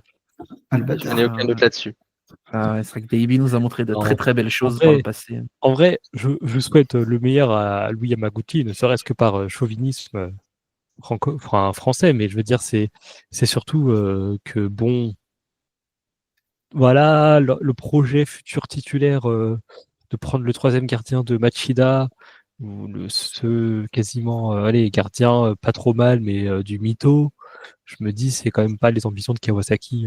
Ah, le Je n'ai bâtard. aucun doute là-dessus. Ah ouais, c'est vrai que Davey nous a montré de très Non. très belles En choses par le vrai, passé. en vrai, je souhaite le meilleur à Louis Yamaguchi, ne serait-ce que par chauvinisme enfin, français, mais je veux dire, c'est surtout que bon, voilà, le projet futur titulaire de prendre le troisième gardien de Machida, ou ce quasiment, allez, gardien pas trop mal, mais du Mito, je me dis, c'est quand même pas les ambitions de Kawasaki.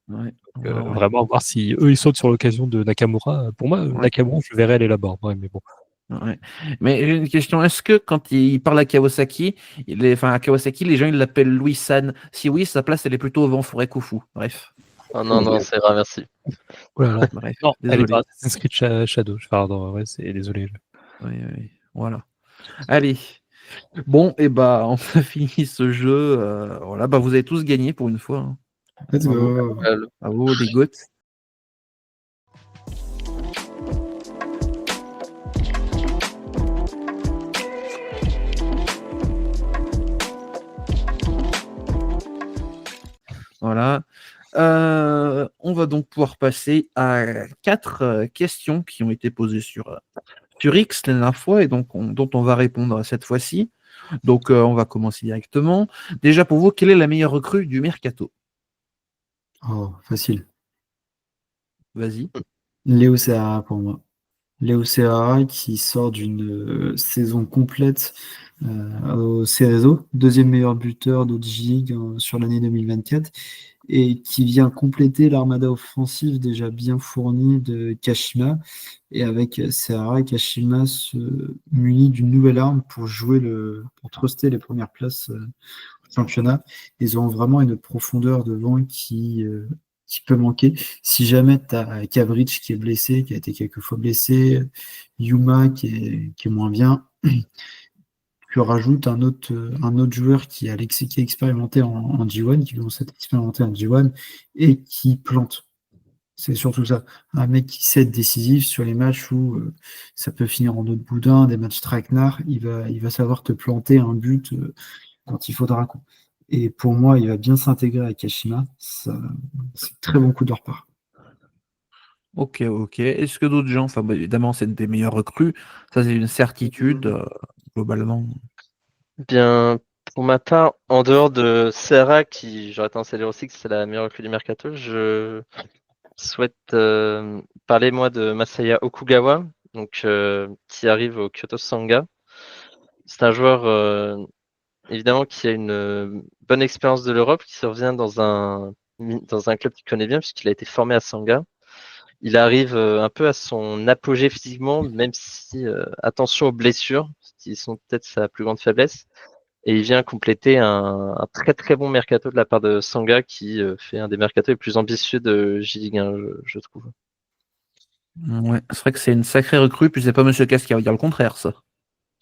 Ouais. Vraiment voir si eux ils sautent sur l'occasion de Nakamura. Pour moi, Ouais. Nakamura, je verrais aller là-bas. Ouais, mais bon. Ouais. Mais j'ai une question, est-ce que quand il parle à Kawasaki, à Kawasaki, les gens ils l'appellent Louis-san? Si oui, sa place elle est plutôt au vent forêt Kofu. Bref. Oh non, non, c'est rare, merci. Oh là là. Bref, Non, elle est désolé. pas Assassin's Creed Shadow. Pardon, ouais, c'est désolé. Oui, oui, voilà. Allez. Bon, et bah on a fini ce jeu. Voilà, bah vous avez tous gagné pour une fois. Hein. Let's Bravo. go. Bravo les goths. Voilà. On va donc pouvoir passer à 4 questions qui ont été posées sur X la dernière fois et donc dont on va répondre cette fois-ci. Donc on va commencer directement. Déjà pour vous, quelle est la meilleure recrue du mercato? Oh, facile. Vas-y. Léo Serra pour moi. Léo Serra qui sort d'une saison complète au Cerezo, deuxième meilleur buteur de G-League sur l'année 2024, et qui vient compléter l'armada offensive déjà bien fournie de Kashima. Et avec Serra, Kashima se munit d'une nouvelle arme pour pour truster les premières places au championnat. Ils ont vraiment une profondeur devant qui peut manquer. Si jamais tu as Kavric qui est blessé, qui a été quelques fois blessé, Yuma qui est moins bien, tu rajoutes un autre joueur qui est expérimenté en G1, qui commence à être expérimenté en G1 et qui plante. C'est surtout ça. Un mec qui sait être décisif sur les matchs où ça peut finir en autre boudin, des matchs traquenards, il va savoir te planter un but quand il faudra. Et pour moi, il va bien s'intégrer à Kashima. C'est un très bon coup de leur part. Ok, ok. Est-ce que d'autres gens, évidemment, c'est une des meilleures recrues, ça c'est une certitude, globalement. Bien, pour ma part, en dehors de Serra, qui j'aurais tendance à dire aussi que c'est la meilleure recrue du mercato, je souhaite parler moi de Masaya Okugawa, donc qui arrive au Kyoto Sanga. C'est un joueur évidemment qui a une bonne expérience de l'Europe, qui se revient dans un club qu'il connaît bien puisqu'il a été formé à Sanga. Il arrive un peu à son apogée physiquement, même si attention aux blessures, qui sont peut-être sa plus grande faiblesse. Et il vient compléter un très très bon mercato de la part de Sanga qui fait un des mercatos les plus ambitieux de J-League 1, je trouve. Ouais, c'est vrai que c'est une sacrée recrue, puis c'est pas Monsieur Cass qui va dire le contraire, ça.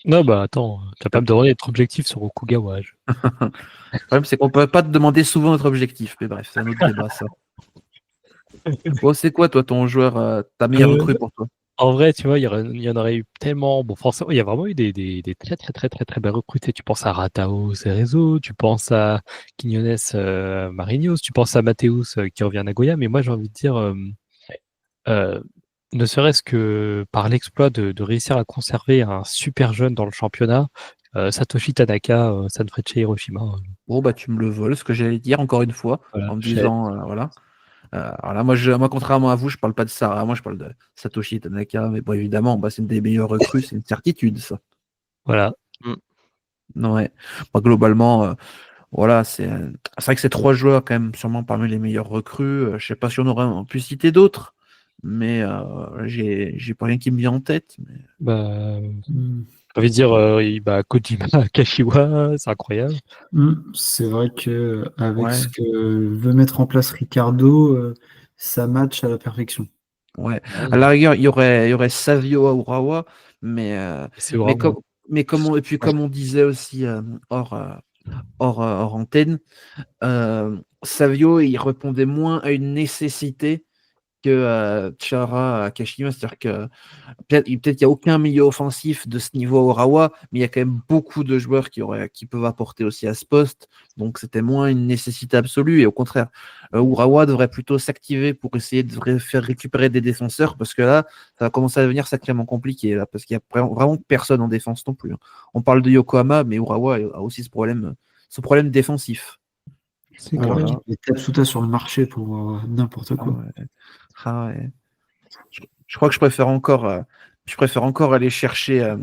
Non, bah attends, tu vas pas me demander d'être objectif sur Okugawa. Le problème, c'est qu'on peut pas te demander souvent notre objectif, mais bref, c'est un autre débat, ça. Bon, c'est quoi, toi, ton joueur, ta meilleure recrue pour toi? En vrai, tu vois, il y en aurait eu tellement. Bon, forcément, il y a vraiment eu des très, très, très, très, très belles recrues. Tu sais, tu penses à Ratao Cerezo, tu penses à Quiñones Marinos, tu penses à Mateus qui revient à Nagoya. Mais moi, j'ai envie de dire, euh, ne serait-ce que par l'exploit de réussir à conserver un super jeune dans le championnat, Satoshi Tanaka, Sanfrecce Hiroshima. Bon, bah, tu me le voles, ce que j'allais dire, encore une fois, Voilà, en me disant, voilà. Alors là, moi, contrairement à vous, je parle pas de Sarah, moi, je parle de Satoshi Tanaka, mais bon, évidemment, bah, c'est une des meilleures recrues, c'est une certitude, ça. Voilà. Ouais. Bah, globalement, voilà, c'est vrai que c'est 3 joueurs, quand même, sûrement parmi les meilleurs recrues. Je sais pas si on aurait pu citer d'autres, mais j'ai pas rien qui me vient en tête. Mais... Bah, j'ai envie de dire, bah, Kojima, Kashiwa, c'est incroyable. C'est vrai que avec Ouais. ce que veut mettre en place Ricardo, ça match à la perfection. Ouais. Ouais, À la rigueur, il y aurait Savio à Urawa, mais, c'est mais, vraiment. et puis comme on disait aussi hors antenne, Savio, il répondait moins à une nécessité que Chara Kashima. C'est-à-dire que peut-être qu'il n'y a aucun milieu offensif de ce niveau à Urawa, mais il y a quand même beaucoup de joueurs qui peuvent apporter aussi à ce poste. Donc c'était moins une nécessité absolue. Et au contraire, Urawa devrait plutôt s'activer pour essayer de faire récupérer des défenseurs, parce que là, ça va commencer à devenir sacrément compliqué, là, parce qu'il n'y a vraiment personne en défense non plus. Hein. On parle de Yokohama, mais Urawa a aussi ce problème défensif. C'est Alors Voilà. qu'il y a Tatsuta sur le marché pour n'importe quoi. Ouais. Ouais. Je crois que je préfère encore aller chercher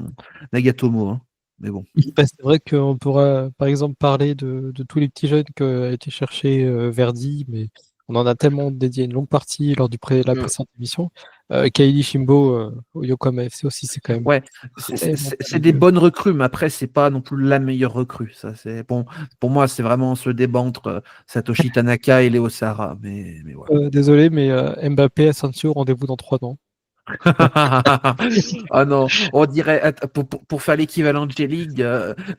Nagatomo. Hein. Mais bon. Bah, c'est vrai qu'on pourra, par exemple, parler de tous les petits jeunes qui ont été cherchés Verdi, mais on en a tellement dédié une longue partie lors la précédente émission. Kaili Shimbo au Yokohama FC aussi, c'est quand même. Ouais, c'est des bonnes recrues, mais après, c'est pas non plus la meilleure recrue. Ça, c'est bon. Pour moi, c'est vraiment ce débat entre Satoshi Tanaka et Léo Sara. Mais voilà. Désolé, mais Mbappé, Asensio, rendez-vous dans 3 ans. Ah non, on dirait pour faire l'équivalent de J-League,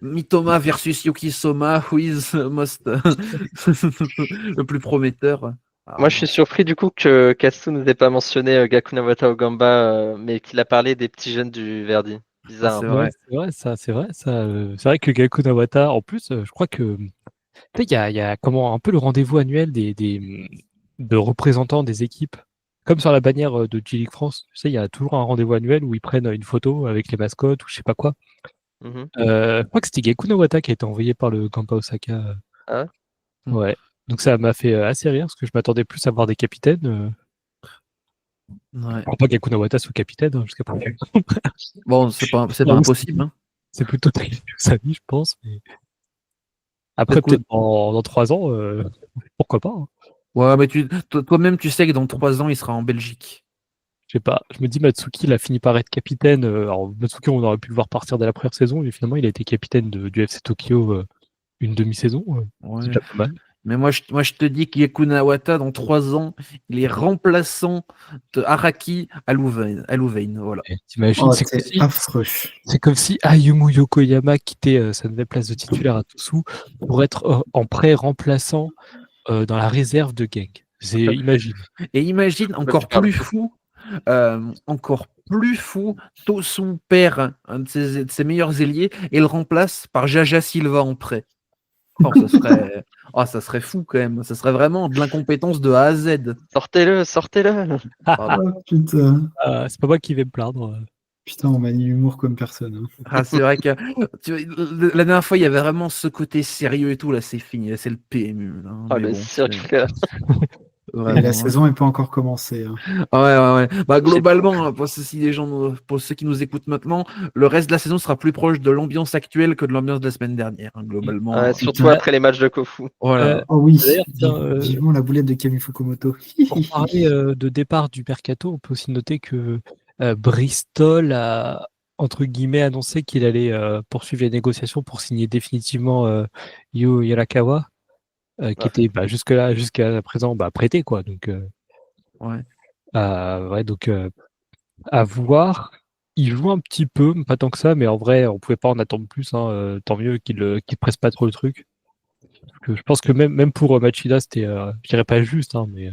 Mitoma versus Yuki Soma, who is most le plus prometteur. Ah, Moi, je suis surpris du coup que Kastu ne nous ait pas mentionné Gaku Nawata Ogamba, mais qu'il a parlé des petits jeunes du Verdi. Bizarre. c'est Hein. vrai. C'est vrai. C'est vrai que Gaku Nawata, en plus, je crois que tu sais, il y a comment un peu le rendez-vous annuel de représentants des équipes. Comme sur la bannière de J-League France, tu sais, il y a toujours un rendez-vous annuel où ils prennent une photo avec les mascottes ou je sais pas quoi. Mhm. Je crois que c'était Gaku Nawata qui a été envoyé par le Gamba Osaka. Ah ouais Ouais. Donc ça m'a fait assez rire parce que je m'attendais plus à voir des capitaines. Ouais. Alors pas Gaku Nawata soit capitaine jusqu'à présent. Bon, c'est pas Non, impossible. Hein. C'est plutôt sa vie, je pense. Mais... Après, Écoute, peut-être dans 3 ans, pourquoi pas. Hein. ouais, mais toi-même, tu sais que dans 3 ans, il sera en Belgique. Je sais pas. Je me dis Matsuki, il a fini par être capitaine. Alors Matsuki, on aurait pu le voir partir dès la première saison, mais finalement, il a été capitaine du FC Tokyo une demi-saison. Ouais. C'est déjà pas mal. Mais moi, je te dis qu'Yaku Nawata, dans 3 ans, il est remplaçant de Araki à Louvain. Voilà. T'imagines, Oh, c'est comme c'est si, affreux. c'est comme si Ayumu Yokoyama quittait sa nouvelle place de titulaire à Tosu pour être en prêt remplaçant dans la réserve de Genk. Imagine. Et imagine, encore plus fou, Tosun perd un de ses meilleurs ailiers et le remplace par Jaja Silva en prêt. Oh, ça serait fou quand même. Ça serait vraiment de l'incompétence de A à Z. Sortez-le, sortez-le. Ah, Oh, putain. C'est pas moi qui vais me plaindre. Putain, on manie l'humour comme personne. Hein. Ah, c'est vrai que la dernière fois, il y avait vraiment ce côté sérieux et tout. Là, c'est fini. Là, c'est le PMU. Là. Oh, Mais le bon, cirque. Et vraiment, la hein. saison n'est pas encore commencée. Hein. Ouais. Bah, globalement, hein, pour ceux qui nous écoutent maintenant, le reste de la saison sera plus proche de l'ambiance actuelle que de l'ambiance de la semaine dernière. Hein, globalement. Ouais, surtout après les matchs de Kofu. Voilà. Oh oui, D'ailleurs, tiens, vivement la boulette de Camille Fukumoto. pour parler de départ du mercato, on peut aussi noter que Bristol a entre guillemets annoncé qu'il allait poursuivre les négociations pour signer définitivement Yu Yarakawa, qui était jusqu'à présent prêté quoi. Donc Ouais. donc à voir. Il joue un petit peu, pas tant que ça, mais en vrai, on pouvait pas en attendre plus. Hein, tant mieux qu'il presse pas trop le truc. Parce que je pense que même pour Machida, c'était, je dirais pas juste, hein, mais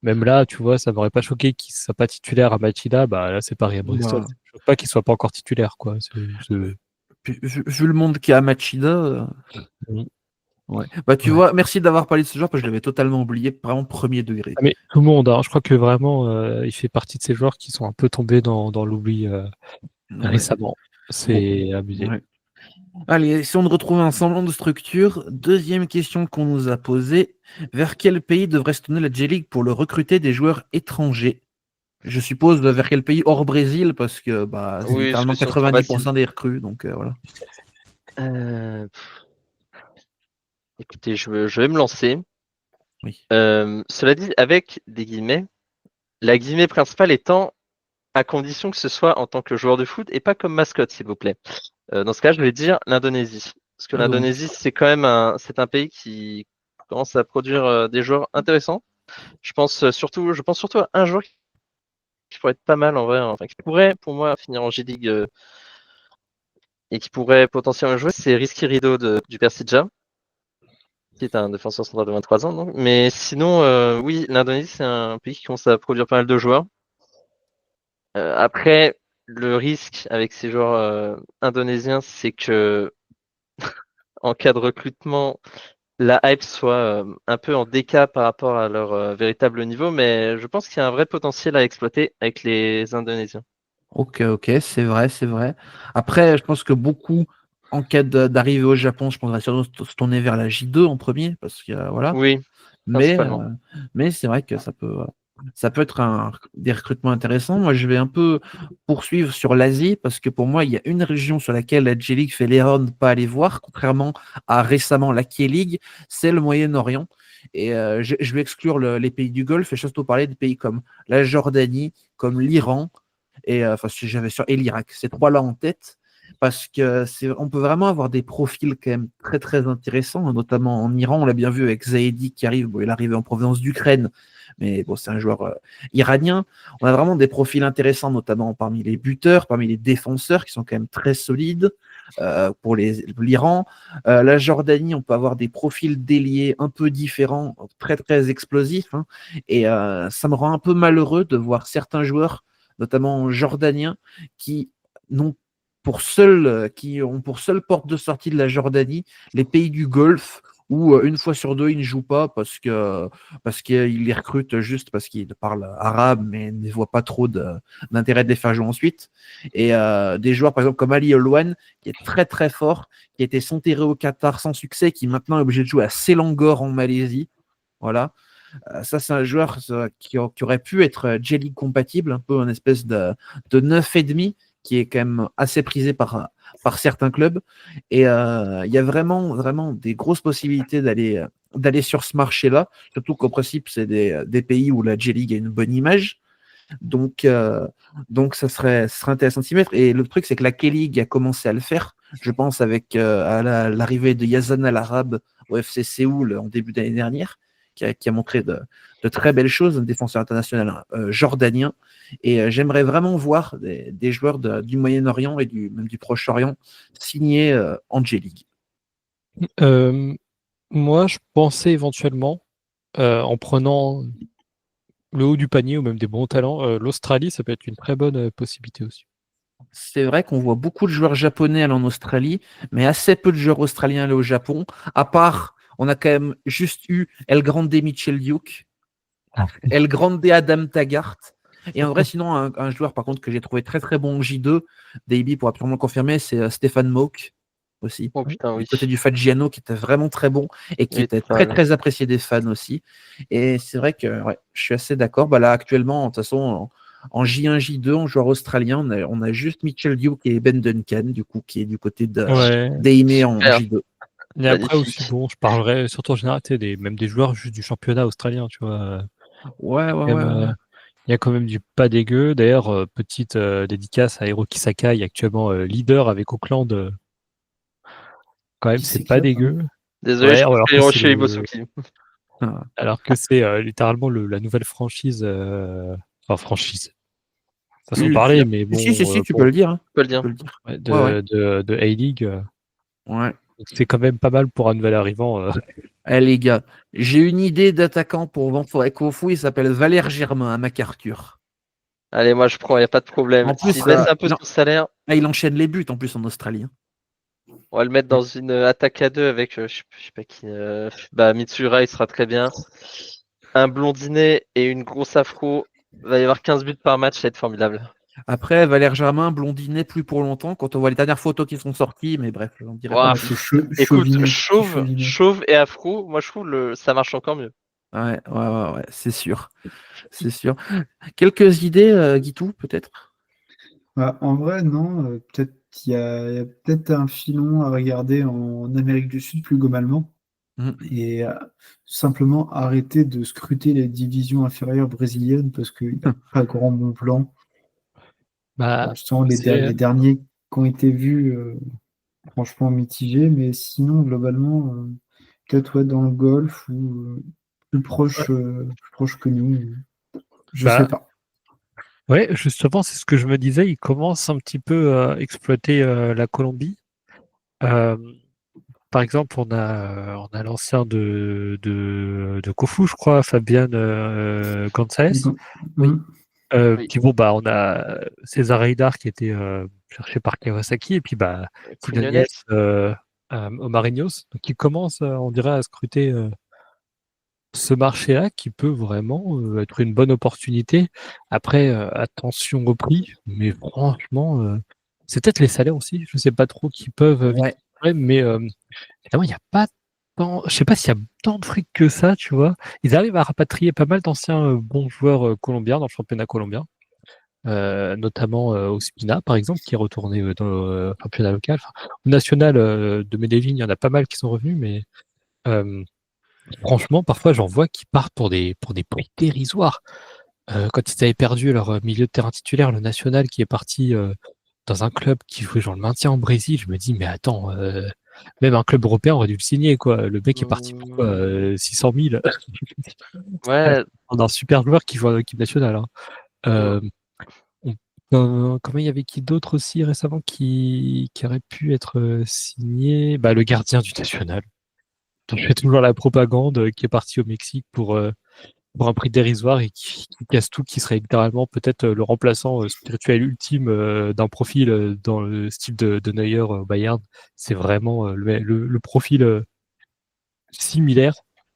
même là, tu vois, ça m'aurait pas choqué qu'il soit pas titulaire à Machida. Bah là, c'est pareil à Bristol. Bah, Ça me choque pas qu'il soit pas encore titulaire, quoi. puis, vu le monde qu'il y a à Machida. Oui. Ouais. Bah, tu Ouais. vois, merci d'avoir parlé de ce joueur parce que je l'avais totalement oublié, vraiment premier degré. Ah, mais tout le monde, hein, je crois que vraiment, il fait partie de ces joueurs qui sont un peu tombés dans l'oubli Ouais. récemment. C'est abusé. Ouais. Allez, essayons de retrouver un semblant de structure. Deuxième question qu'on nous a posée. Vers quel pays devrait se tourner la J-League pour le recruter des joueurs étrangers? Je suppose vers quel pays hors Brésil, parce que c'est Oui, littéralement solution trop 90% des recrues. Donc voilà. Écoutez, je vais me lancer. Oui. Cela dit, avec des guillemets, la guillemets principale étant à condition que ce soit en tant que joueur de foot et pas comme mascotte, s'il vous plaît. Dans ce cas, je vais dire l'Indonésie. Parce que Ah, donc. l'Indonésie, c'est quand même c'est un pays qui commence à produire des joueurs intéressants. Je pense surtout à un joueur qui pourrait être pas mal en vrai, hein. Enfin, qui pourrait, pour moi, finir en G-League et qui pourrait potentiellement jouer, c'est Rizky Rido du Persija, qui est un défenseur central de 23 ans. Donc. Mais sinon, oui, l'Indonésie, c'est un pays qui commence à produire pas mal de joueurs. Après, le risque avec ces joueurs indonésiens, c'est que en cas de recrutement, la hype soit un peu en décalage par rapport à leur véritable niveau, mais je pense qu'il y a un vrai potentiel à exploiter avec les Indonésiens. Ok, c'est vrai, c'est vrai. Après, je pense que beaucoup, en cas d'arrivée au Japon, je pense surtout se tourner vers la J2 en premier, parce que voilà. Oui, Mais, principalement. mais c'est vrai que ça peut être des recrutements intéressants. Moi, je vais un peu poursuivre sur l'Asie, parce que pour moi, il y a une région sur laquelle la J-League fait l'erreur de ne pas aller voir, contrairement à récemment la K-League, c'est le Moyen-Orient. Et je vais exclure les pays du Golfe et je vais surtout parler des pays comme la Jordanie, comme l'Iran, et si j'avais sur et l'Irak. Ces trois-là en tête, parce que on peut vraiment avoir des profils quand même très très intéressants, hein, notamment en Iran. On l'a bien vu avec Zahedi qui arrive. Bon, il est arrivé en provenance d'Ukraine, mais bon, c'est un joueur iranien. On a vraiment des profils intéressants, notamment parmi les buteurs, parmi les défenseurs qui sont quand même très solides pour l'Iran. La Jordanie, on peut avoir des profils d'ailiers un peu différents, très très explosifs, hein, et ça me rend un peu malheureux de voir certains joueurs, notamment jordaniens, qui n'ont qui ont pour seule porte de sortie de la Jordanie les pays du Golfe, où une fois sur deux, ils ne jouent pas parce qu'ils les recrutent juste parce qu'ils parlent arabe, mais ne voient pas trop d'intérêt de les faire jouer ensuite. Et des joueurs, par exemple, comme Ali Olwan, qui est très très fort, qui a été enterré au Qatar sans succès, qui maintenant est obligé de jouer à Selangor en Malaisie. Voilà. Ça, c'est un joueur qui aurait pu être J-League compatible, un peu une espèce de 9,5, qui est quand même assez prisé par certains clubs. Et il y a vraiment, vraiment des grosses possibilités d'aller sur ce marché-là, surtout qu'au principe, c'est des pays où la J-League a une bonne image. Donc ça serait intéressant de s'y mettre. Et le truc, c'est que la K-League a commencé à le faire, je pense, avec à l'arrivée de Yazan Al-Arab au FC Séoul en début d'année dernière, qui a montré de très belles choses, un défenseur international jordanien. Et j'aimerais vraiment voir des joueurs du Moyen-Orient et même du Proche-Orient signer en J-League. Moi, je pensais éventuellement, en prenant le haut du panier ou même des bons talents, l'Australie, ça peut être une très bonne possibilité aussi. C'est vrai qu'on voit beaucoup de joueurs japonais aller en Australie, mais assez peu de joueurs australiens aller au Japon. À part, on a quand même juste eu El Grande Mitchell Duke, El Grande Adam Taggart. Et en vrai, sinon, un joueur par contre que j'ai trouvé très très bon en J2, Davey pourra absolument confirmer, c'est Stéphane Mouk aussi. Oh putain, oui. Du côté du Faggiano, qui était vraiment très bon et qui Oui, était t'as très raison. très apprécié des fans aussi. Et c'est vrai que ouais, je suis assez d'accord. Bah là, actuellement, de toute façon, en J1, J2, en joueur australien, on a juste Mitchell Duke et Ben Duncan, du coup, qui est du côté Ouais. d'Aimé en Super. J2. Et après aussi, Magnifique. bon, je parlerai surtout en général, tu sais, même des joueurs juste du championnat australien, tu vois. Ouais, ouais, Même, ouais. il y a quand même du pas dégueu. D'ailleurs, petite dédicace à Hiroki Sakai, actuellement leader avec Auckland. Quand même, Qui c'est c'est pas qu'il y a, pardon dégueu. Désolé, Ouais, je alors préfère que c'est Hiroshi Ibusuki. Ah. alors que c'est littéralement la nouvelle franchise, enfin franchise, façon de Oui, parler, mais si, bon, tu peux le dire. Hein. Tu peux le Tu dire. peux le dire. ouais, Ouais, ouais. de A-League. Ouais. Donc c'est quand même pas mal pour un nouvel arrivant. Allez, les gars, j'ai une idée d'attaquant pour Vanfort et Kofu, il s'appelle Valère Germain à MacArthur. Allez, moi je prends, y a pas de problème. En S'il plus, baisse un peu son salaire, il enchaîne les buts en plus en Australie. Hein. on va le mettre dans une attaque à deux avec, je sais pas qui. Bah, Mitsura, il sera très bien. Un blondinet et une grosse afro. Va y avoir 15 buts par match, ça va être formidable. Après, Valère Germain, blondinet plus pour longtemps quand on voit les dernières photos qui sont sorties, mais bref, j'en dirai pas Ouah, Ouais, plus. c'est écoute, chauvinet. chauve, Chauvinet. chauve et afro, moi je trouve ça marche encore mieux. Ouais, c'est sûr. C'est sûr. Quelques idées, Guitou, peut-être? Bah, en vrai, non. Peut-être il y a peut-être un filon à regarder en Amérique du Sud plus globalement. Mm. Et simplement arrêter de scruter les divisions inférieures brésiliennes parce qu'il n'y a pas grand bon plan. Pour Bah, l'instant, c'est les derniers qui ont été vus, franchement mitigés, mais sinon, globalement, peut-être ouais, dans le golf ou plus proche que nous. Je sais bah pas. ouais, justement, c'est ce que je me disais. Il commence un petit peu à exploiter la Colombie. Euh, Par exemple, on a l'ancien de Kofu, je crois, Fabian González. Oui. Oui. Puis bon, bah, on a César Reydar qui était cherché par Kawasaki, et puis bah, Quiñones Quiñones. au Marinos. Donc il commence, on dirait, à scruter ce marché-là qui peut vraiment être une bonne opportunité. Après, attention au prix, mais franchement, c'est peut-être les salaires aussi. Je sais pas trop qui peuvent vite, Ouais. mais évidemment, il n'y a pas tant, je sais pas s'il y a tant de fric que ça, tu vois. Ils arrivent à rapatrier pas mal d'anciens bons joueurs colombiens dans le championnat colombien, notamment Ospina, par exemple, qui est retourné dans le championnat local. Enfin, au national de Medellín, il y en a pas mal qui sont revenus, mais Franchement, parfois, j'en vois qui partent pour des prix dérisoires. Quand ils avaient perdu leur milieu de terrain titulaire, le national qui est parti dans un club qui jouait genre le maintien en Brésil, je me dis, mais attends, même un club européen aurait dû le signer, quoi. Le mec est parti pour quoi, 600 000 Ouais, on a un super joueur qui joue en équipe nationale. Hein. Euh, comment il y avait qui d'autre aussi récemment qui aurait pu être signé? Bah, le gardien du national. Je fais toujours la propagande qui est parti au Mexique pour un prix dérisoire et qui casse tout, qui serait littéralement peut-être le remplaçant spirituel ultime d'un profil dans le style de Neuer au Bayern. C'est vraiment le profil similaire.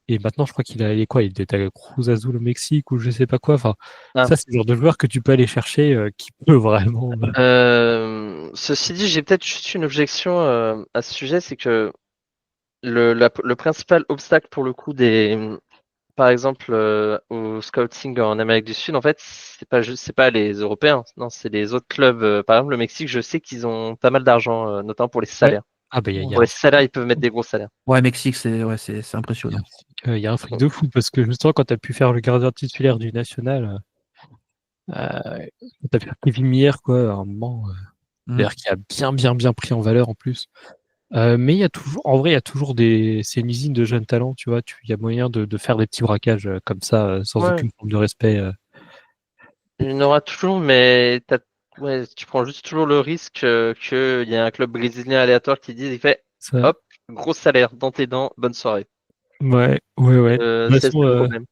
Et maintenant, je crois qu'il est quoi? Il est à Cruz Azul au Mexique ou je sais pas quoi. Enfin, Ah. ça, c'est le genre de joueur que tu peux aller chercher qui peut vraiment. Ceci dit, j'ai peut-être juste une objection à ce sujet, c'est que le principal obstacle pour le coup par exemple, au scouting en Amérique du Sud, en fait, c'est pas les Européens, non, c'est les autres clubs. Par exemple, le Mexique, je sais qu'ils ont pas mal d'argent, notamment pour les Ouais. salaires. Ah, bah, il y Pour les salaires, ils peuvent mettre des gros salaires. Ouais, Mexique, c'est impressionnant. il y a un truc de fou parce que justement, quand tu as pu faire le gardien titulaire du national, quand tu as pu faire Kevin Mier, quoi, à un moment. D'ailleurs, qui a bien pris en valeur en plus. Mais il y a toujours, en vrai, il y a toujours c'est une usine de jeunes talents, tu vois. Il y a moyen de faire des petits braquages comme ça, sans Ouais. aucune forme de respect. Il y en aura toujours, mais ouais, tu prends juste toujours le risque qu'il y ait un club brésilien aléatoire qui dise, il fait, Ça, hop, gros salaire dans tes dents, bonne soirée. ouais. De toute C'est façon, le problème.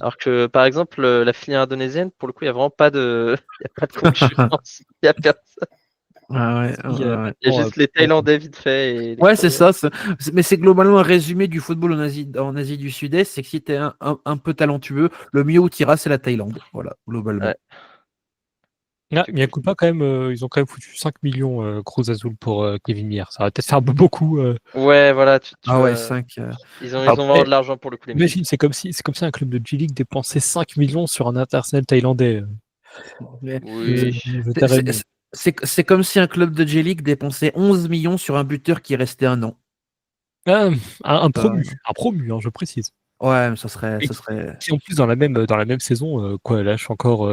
Alors que, par exemple, la filière indonésienne, pour le coup, il n'y a vraiment pas il y a pas de concurrence. Il y a personne. Ouais, il y a ouais. Il y a juste les Thaïlandais vite fait et les Ouais, c'est Coréens. ça. Mais c'est globalement un résumé du football en Asie du Sud-Est. C'est que si tu es un peu talentueux, le mieux où tu iras, c'est la Thaïlande. Voilà, globalement. Ouais. Ah, mais pas quand même, ils ont quand même foutu 5 millions Cruz Azul pour Kevin Mier. Ça va peut-être faire un peu beaucoup. Ouais, voilà, tu Ah ouais, vois, 5. ils ont Après, vraiment de l'argent pour le coup, les imagine, Mexicains. c'est comme si un club de G-League dépensait 5 millions sur un international thaïlandais. Oui. Je t'aurais mis. C'est comme si un club de J-League dépensait 11 millions sur un buteur qui restait un an. Ah, un Euh, promu, hein, je précise. ouais, mais Et ça serait. qui en plus dans la même saison, quoi, lâche encore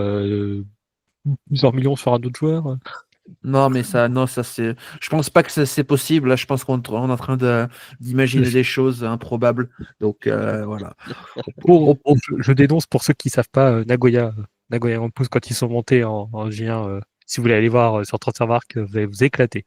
plusieurs millions sur un autre joueur. Non, mais non, ça c'est. Je pense pas que c'est possible. Là, je pense qu'on est en train d'imaginer des choses improbables. Donc voilà. Je dénonce pour ceux qui savent pas Nagoya Grampus quand ils sont montés en J1. Si vous voulez aller voir sur Transfermarkt, vous allez vous éclater.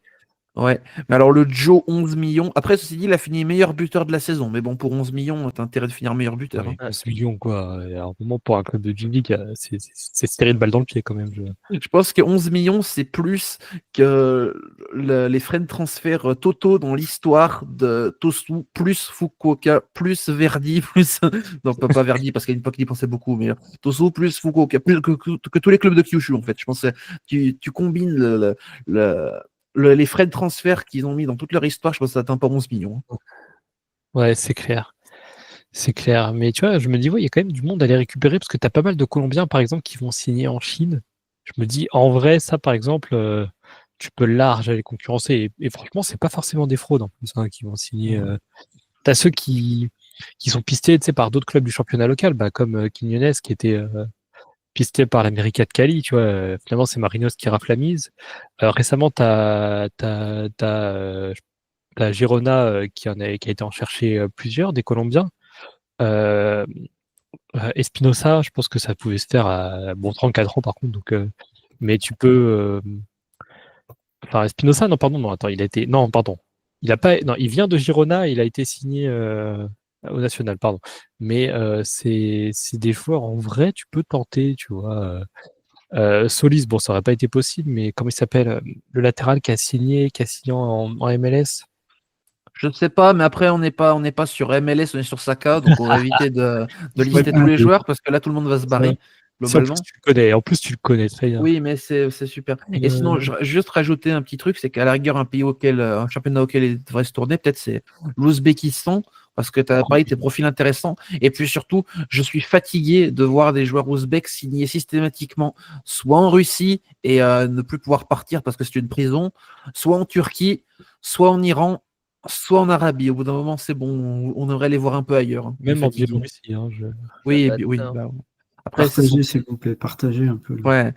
Ouais, mais alors le Joe 11 millions. Après, ceci dit, il a fini meilleur buteur de la saison. Mais bon, pour 11 millions, t'as intérêt de finir meilleur buteur. Ouais, Hein. 11 millions, quoi. Et à un moment, pour un club de G-League, c'est se tirer une balle dans le pied, quand même. Je pense que 11 millions, c'est plus que les frais de transfert totaux dans l'histoire de Tosu, plus Fukuoka, plus Verdi, plus. Non, pas Verdi, parce qu'à une époque, il y pensait beaucoup, mais Tosu, plus Fukuoka, plus que tous les clubs de Kyushu, en fait. Je pense que tu combines les frais de transfert qu'ils ont mis dans toute leur histoire, je pense que ça atteint pas 11 millions. Hein. Ouais, c'est clair. C'est clair. Mais tu vois, je me dis, ouais, il y a quand même du monde à les récupérer parce que tu as pas mal de Colombiens, par exemple, qui vont signer en Chine. Je me dis, en vrai, ça, par exemple, tu peux large aller concurrencer. Et franchement, c'est pas forcément des fraudes en plus qui vont signer. Tu as ceux qui sont pistés par d'autres clubs du championnat local, comme Quiñones qui était pisté par l'América de Cali. Tu vois, finalement, c'est Marinos qui rafle la mise. Récemment, tu as Girona qui a été en chercher plusieurs, des Colombiens. Espinosa, je pense que ça pouvait se faire à 34 ans par contre. Donc, mais tu peux. Enfin, Espinosa, non, pardon, non, attends, il a été. Non, pardon. Il a pas. Non, il vient de Girona, il a été signé au National, pardon. Mais c'est des joueurs en vrai, tu peux tenter, tu vois. Solis, bon, ça aurait pas été possible, mais comment il s'appelle le latéral qui a signé en MLS? Je ne sais pas, mais après, on n'est pas sur MLS, on est sur Saka, donc on va éviter de lister tous les joueurs parce que là, tout le monde va se barrer, Si en plus globalement. tu le connais, très bien. Oui, mais c'est super. Et sinon, juste rajouter un petit truc, c'est qu'à la rigueur, un championnat auquel il devrait se tourner, peut-être c'est l'Ouzbékistan, parce que tu as parlé de tes profils intéressants. Et puis surtout, je suis fatigué de voir des joueurs ouzbeks signés systématiquement, soit en Russie et ne plus pouvoir partir parce que c'est une prison, soit en Turquie, soit en Iran. soit en Arabie. Au bout d'un moment, c'est bon. On devrait les voir un peu ailleurs. Hein, Même en fatigués. Biélorussie. Hein, Oui, Bah, oui. tiens. Bah, après, c'est Partagez, s'il vous plaît, partagez un peu. Là.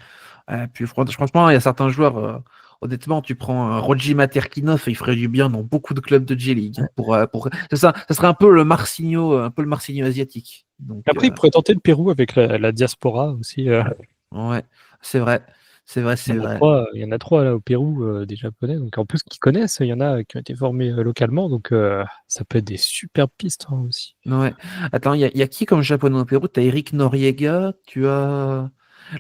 Ouais. Puis franchement, il y a certains joueurs, honnêtement, tu prends Roджima Terkinov et il ferait du bien dans beaucoup de clubs de J-League. C'est ça, ça serait un peu le Marcinho asiatique. Donc, Après, il pourrait tenter le Pérou avec la diaspora aussi. ouais, c'est vrai. C'est vrai, Il c'est y en a vrai. trois, il y en a trois là au Pérou, des Japonais. Donc en plus, qui connaissent, il y en a qui ont été formés localement. Donc ça peut être des superbes pistes hein, aussi. Ouais. Attends, il y a qui comme japonais au Pérou? T'as Eric Noriega, tu as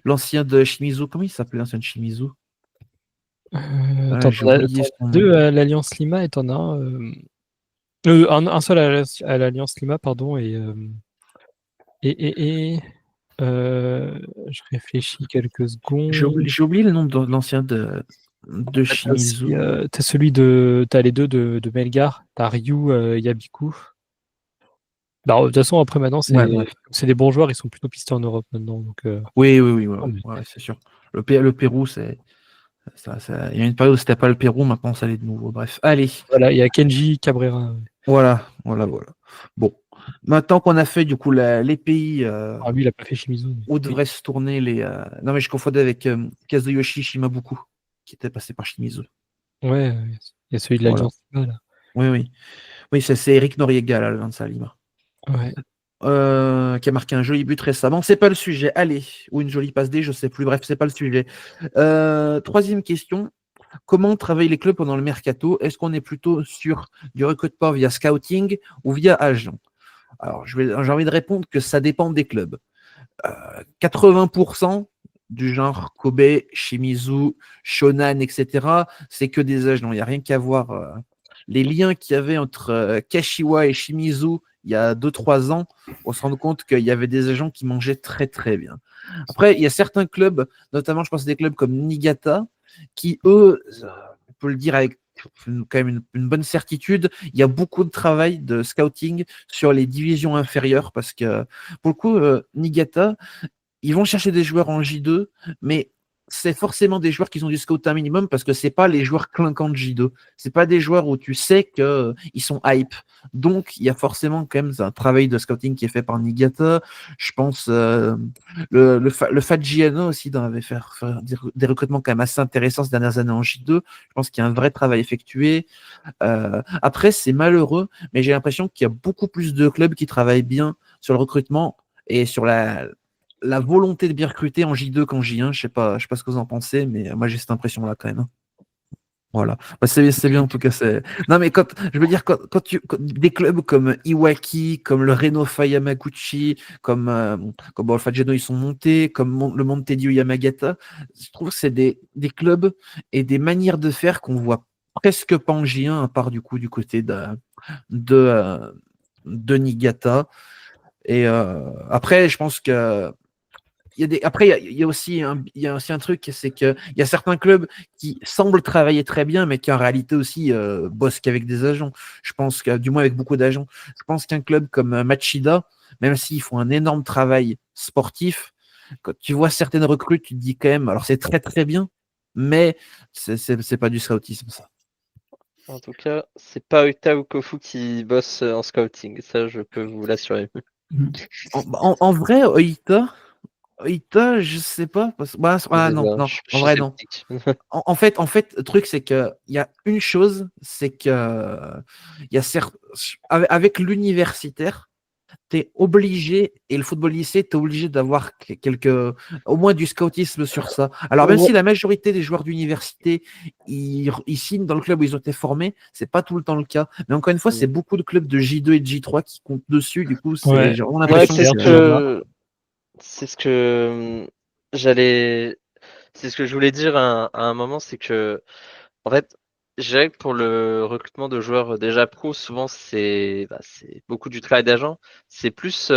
l'ancien de Shimizu. Comment il s'appelait l'ancien de Shimizu? T'en J'ai as oublié son nom. deux à l'Alliance Lima et t'en as un. Un seul à l'Alliance Lima, pardon. Et je réfléchis quelques secondes. J'ai oublié le nom de l'ancien de T'as aussi, Shimizu. t'as les deux de Melgar. T'as Ryu Yabiku. Bah, de toute façon, après maintenant, Ouais, bref. c'est des bons joueurs. Ils sont plutôt pistés en Europe maintenant. Donc, Oui, oui, oui, ouais, non, mais ouais, c'est sûr. Le Pérou, c'est il y a une période où c'était pas le Pérou, maintenant ça l'est de nouveau. Bref, allez, voilà, il y a Kenji Cabrera. voilà. Bon, maintenant qu'on a fait du coup les pays Ah, lui, il a pas fait Shimizu. Mais où oui. devraient se tourner les. Non, mais je confondais avec Kazuyoshi Shimabuku, qui était passé par Shimizu. Ouais, il y a celui de Voilà. l'Alliance Lima, là. Oui, oui. Oui, c'est Eric Noriega, là, le Lanza Lima. Ouais. Qui a marqué un joli but récemment. C'est pas le sujet. Allez, ou une jolie passe D, je sais plus. Bref, c'est pas le sujet. Troisième question. Comment travaillent les clubs pendant le mercato? Est-ce qu'on est plutôt sur du recrutement via scouting ou via agent? Alors, j'ai envie de répondre que ça dépend des clubs. 80% du genre Kobe, Shimizu, Shonan, etc., c'est que des agents. Il n'y a rien qu'à voir les liens qu'il y avait entre Kashiwa et Shimizu il y a 2-3 ans. On se rend compte qu'il y avait des agents qui mangeaient très très bien. Après, il y a certains clubs, notamment je pense à des clubs comme Niigata, qui eux, on peut le dire avec quand même une bonne certitude, il y a beaucoup de travail de scouting sur les divisions inférieures parce que pour le coup, Niigata, ils vont chercher des joueurs en J2, mais c'est forcément des joueurs qui ont du scout un minimum parce que c'est pas les joueurs clinquants de J2. C'est pas des joueurs où tu sais qu'ils sont hype. Donc, il y a forcément quand même un travail de scouting qui est fait par Niigata. Je pense le Fat JNO aussi avait faire des recrutements quand même assez intéressants ces dernières années en J2. Je pense qu'il y a un vrai travail effectué. Après, c'est malheureux, mais j'ai l'impression qu'il y a beaucoup plus de clubs qui travaillent bien sur le recrutement et sur la volonté de bien recruter en J2 qu'en J1. Je sais pas ce que vous en pensez, mais moi j'ai cette impression-là quand même. Voilà. Bah, c'est bien en tout cas. Non mais je veux dire quand des clubs comme Iwaki, comme le Renofa Yamaguchi, comme bon, Alpha Geno ils sont montés, comme le Montedio Yamagata, je trouve que c'est des clubs et des manières de faire qu'on voit presque pas en J1 à part du coup du côté de, euh, de Niigata. Et après, je pense que après, il y a aussi un truc, c'est qu'il y a certains clubs qui semblent travailler très bien, mais qui en réalité aussi bossent qu'avec des agents. Je pense que, du moins avec beaucoup d'agents, je pense qu'un club comme Machida, même s'ils font un énorme travail sportif, quand tu vois certaines recrues, tu te dis quand même, alors c'est très très bien, mais c'est pas du scoutisme, ça. En tout cas, c'est pas Uta ou Kofu qui bosse en scouting, ça je peux vous l'assurer. En vrai, Oita, je sais pas. Non, non, Je en suis vrai, non. sceptique. En fait, le truc, c'est qu'il y a une chose, c'est que il y a avec l'universitaire, tu es obligé, et le football lycée, tu es obligé d'avoir au moins du scoutisme sur ça. Alors, même Ouais. si la majorité des joueurs d'université, ils signent dans le club où ils ont été formés, c'est pas tout le temps le cas. Mais encore une fois, c'est beaucoup de clubs de J2 et de J3 qui comptent dessus. Du coup, Ouais. j'ai vraiment Ouais, l'impression c'est c'est ce que j'allais, c'est ce que je voulais dire à un moment, c'est que en fait, je dirais que pour le recrutement de joueurs déjà pro, souvent c'est beaucoup du travail d'agent. C'est plus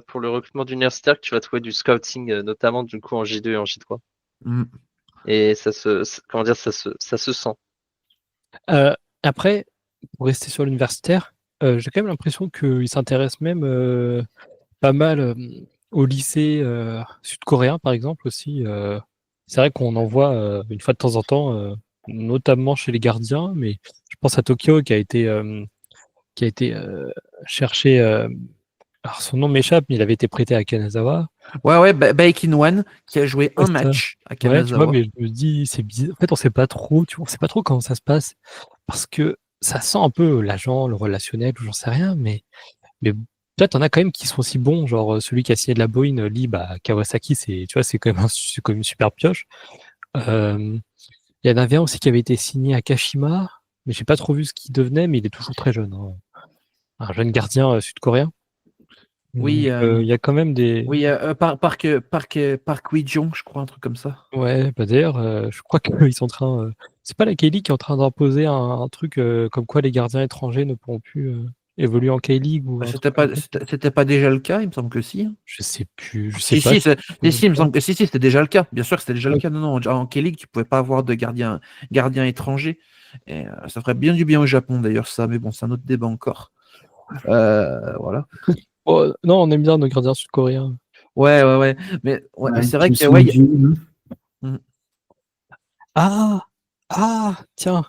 pour le recrutement d'universitaires que tu vas trouver du scouting, notamment du coup en J2 et en J3. Mm. Et comment dire, ça se sent. Après, pour rester sur l'universitaire, j'ai quand même l'impression qu'il s'intéresse même pas mal au lycée sud-coréen, par exemple, aussi. C'est vrai qu'on en voit une fois de temps en temps, notamment chez les gardiens, mais je pense à Tokyo qui a été cherché. Alors son nom m'échappe, mais il avait été prêté à Kanazawa. Ouais, Baikin One qui a joué Ouais, un c'est ça. match à Ouais, tu vois, Kanazawa. mais je me dis, c'est bizarre. En fait, on sait pas trop, tu vois, on sait pas trop comment ça se passe. Parce que ça sent un peu l'agent, le relationnel, ou j'en sais rien, mais peut-être on a quand même qui sont aussi bons, genre celui qui a signé de la Boeing, Lee, Kawasaki, c'est, tu vois, c'est quand même c'est comme une super pioche. Euh, Il y en avait un aussi qui avait été signé à Kashima, mais j'ai pas trop vu ce qu'il devenait, mais il est toujours très jeune, hein. Un jeune gardien sud-coréen. Oui, Donc, il y a quand même des. oui, Park Wi-jong, je crois, un truc comme ça. Ouais, bah d'ailleurs, je crois qu'ils sont en train. C'est pas la K-League qui est en train d'imposer un truc comme quoi les gardiens étrangers ne pourront plus évoluer en K-League ou un truc comme ça. C'était pas déjà le cas, il me semble que si. Je sais plus, je sais Si, pas. si, il me semble que si, c'était déjà le cas. Bien sûr que c'était déjà le Ouais. cas. Non, non, en K-League, tu pouvais pas avoir de gardien étranger. Et, ça ferait bien du bien au Japon d'ailleurs, ça, mais bon, c'est un autre débat encore. Voilà. Oh, non, on aime bien nos gardiens sud-coréens. Ouais. Mais Ouais, c'est vrai qui que sont ouais, vieux, hein. Ah, tiens.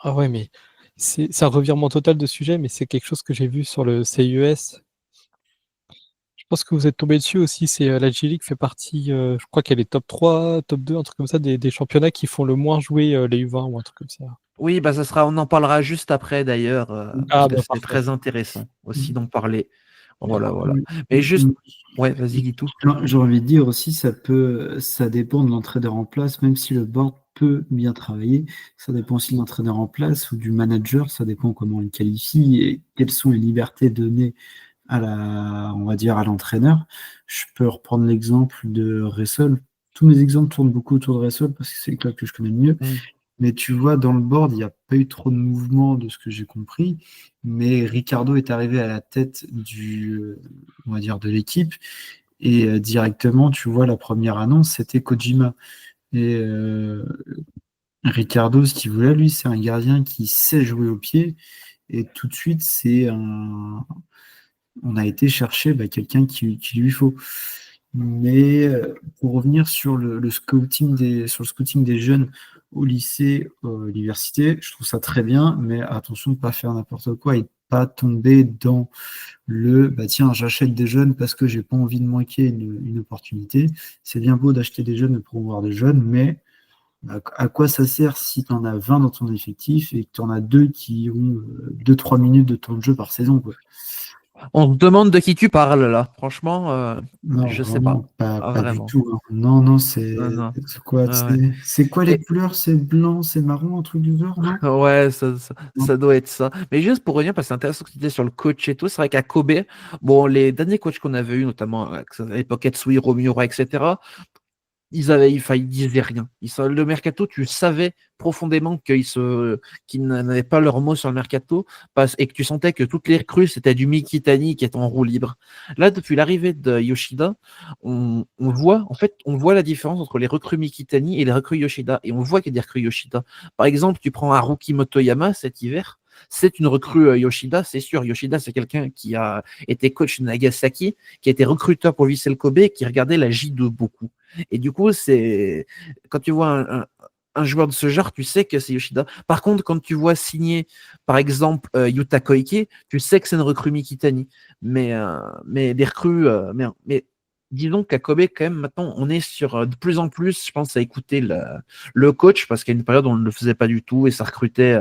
Ah ouais, mais c'est un revirement total de sujet, mais c'est quelque chose que j'ai vu sur le CIES. Je pense que vous êtes tombé dessus aussi. C'est la J-League fait partie, je crois qu'elle est top 3, top 2, un truc comme ça, des championnats qui font le moins jouer les U20 ou un truc comme ça. oui, bah on en parlera juste après d'ailleurs, parce Ah que bah c'est parfait. très intéressant aussi d'en parler. Voilà. Oui. Mais juste, ouais, vas-y, dis tout. J'ai envie de dire aussi, ça dépend de l'entraîneur en place, même si le board peut bien travailler, ça dépend aussi de l'entraîneur en place ou du manager, ça dépend comment il qualifie et quelles sont les libertés données on va dire, à l'entraîneur. Je peux reprendre l'exemple de Ressol. Tous mes exemples tournent beaucoup autour de Ressol parce que c'est le club que je connais le mieux. Mm. Mais tu vois, dans le board, il n'y a pas eu trop de mouvement de ce que j'ai compris. Mais Ricardo est arrivé à la tête on va dire, de l'équipe. Et directement, tu vois, la première annonce, c'était Kojima. Et Ricardo, ce qu'il voulait, lui, c'est un gardien qui sait jouer au pied. Et tout de suite, on a été chercher quelqu'un qui lui faut. Mais pour revenir sur le scouting sur le scouting des jeunes au lycée, à l'université, je trouve ça très bien, mais attention de ne pas faire n'importe quoi et de pas tomber dans tiens, j'achète des jeunes parce que j'ai pas envie de manquer une opportunité. C'est bien beau d'acheter des jeunes, de promouvoir des jeunes, mais à quoi ça sert si tu en as 20 dans ton effectif et que tu en as deux qui ont 2-3 minutes de temps de jeu par saison, quoi. On se demande de qui tu parles là. Franchement, Non, je sais pas. vraiment, pas du Vraiment. tout, hein. Non, non, Non. c'est quoi? Ouais. C'est quoi les Et- couleurs? C'est blanc, c'est marron, un truc du genre, non? Ouais, Non. ça doit être ça. Mais juste pour revenir, parce que c'est intéressant ce que tu disais sur le coach et tout, c'est vrai qu'à Kobe, bon, les derniers coachs qu'on avait eu, notamment à l'époque Etsui, Romiura, etc., ils disaient rien. Le mercato, tu savais profondément qu'ils n'avaient pas leur mot sur le mercato, et que tu sentais que toutes les recrues, c'était du Mikitani qui est en roue libre. Là, depuis l'arrivée de Yoshida, on voit la différence entre les recrues Mikitani et les recrues Yoshida. Et on voit qu'il y a des recrues Yoshida. Par exemple, tu prends Haruki Motoyama cet hiver. C'est une recrue Yoshida, c'est sûr. Yoshida, c'est quelqu'un qui a été coach de Nagasaki, qui a été recruteur pour Vissel Kobe, qui regardait la J2 beaucoup. Et du coup, quand tu vois un joueur de ce genre, tu sais que c'est Yoshida. Par contre, quand tu vois signer, par exemple, Yuta Koike, tu sais que c'est une recrue Mikitani. Mais des recrues, mais disons qu'à Kobe, quand même, maintenant, on est sur de plus en plus, je pense, à écouter le coach, parce qu'il y a une période où on ne le faisait pas du tout et ça recrutait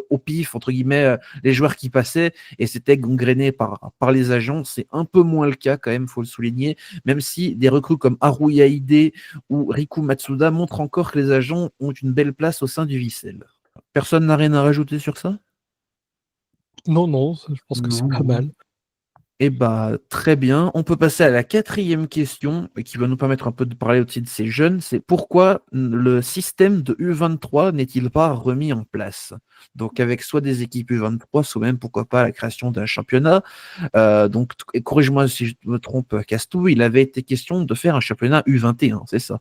au pif, entre guillemets, les joueurs qui passaient et c'était gangréné par les agents. C'est un peu moins le cas, quand même, faut le souligner, même si des recrues comme Haruya Ide ou Riku Matsuda montrent encore que les agents ont une belle place au sein du Vissel. Personne n'a rien à rajouter sur ça? Non, je pense que c'est Non, pas non. mal. Eh bah, très bien. On peut passer à la quatrième question qui va nous permettre un peu de parler aussi de ces jeunes. C'est pourquoi le système de U23 n'est-il pas remis en place? Donc, avec soit des équipes U23, soit même, pourquoi pas, la création d'un championnat. Donc, et corrige-moi si je me trompe, Castou, il avait été question de faire un championnat U21, c'est ça?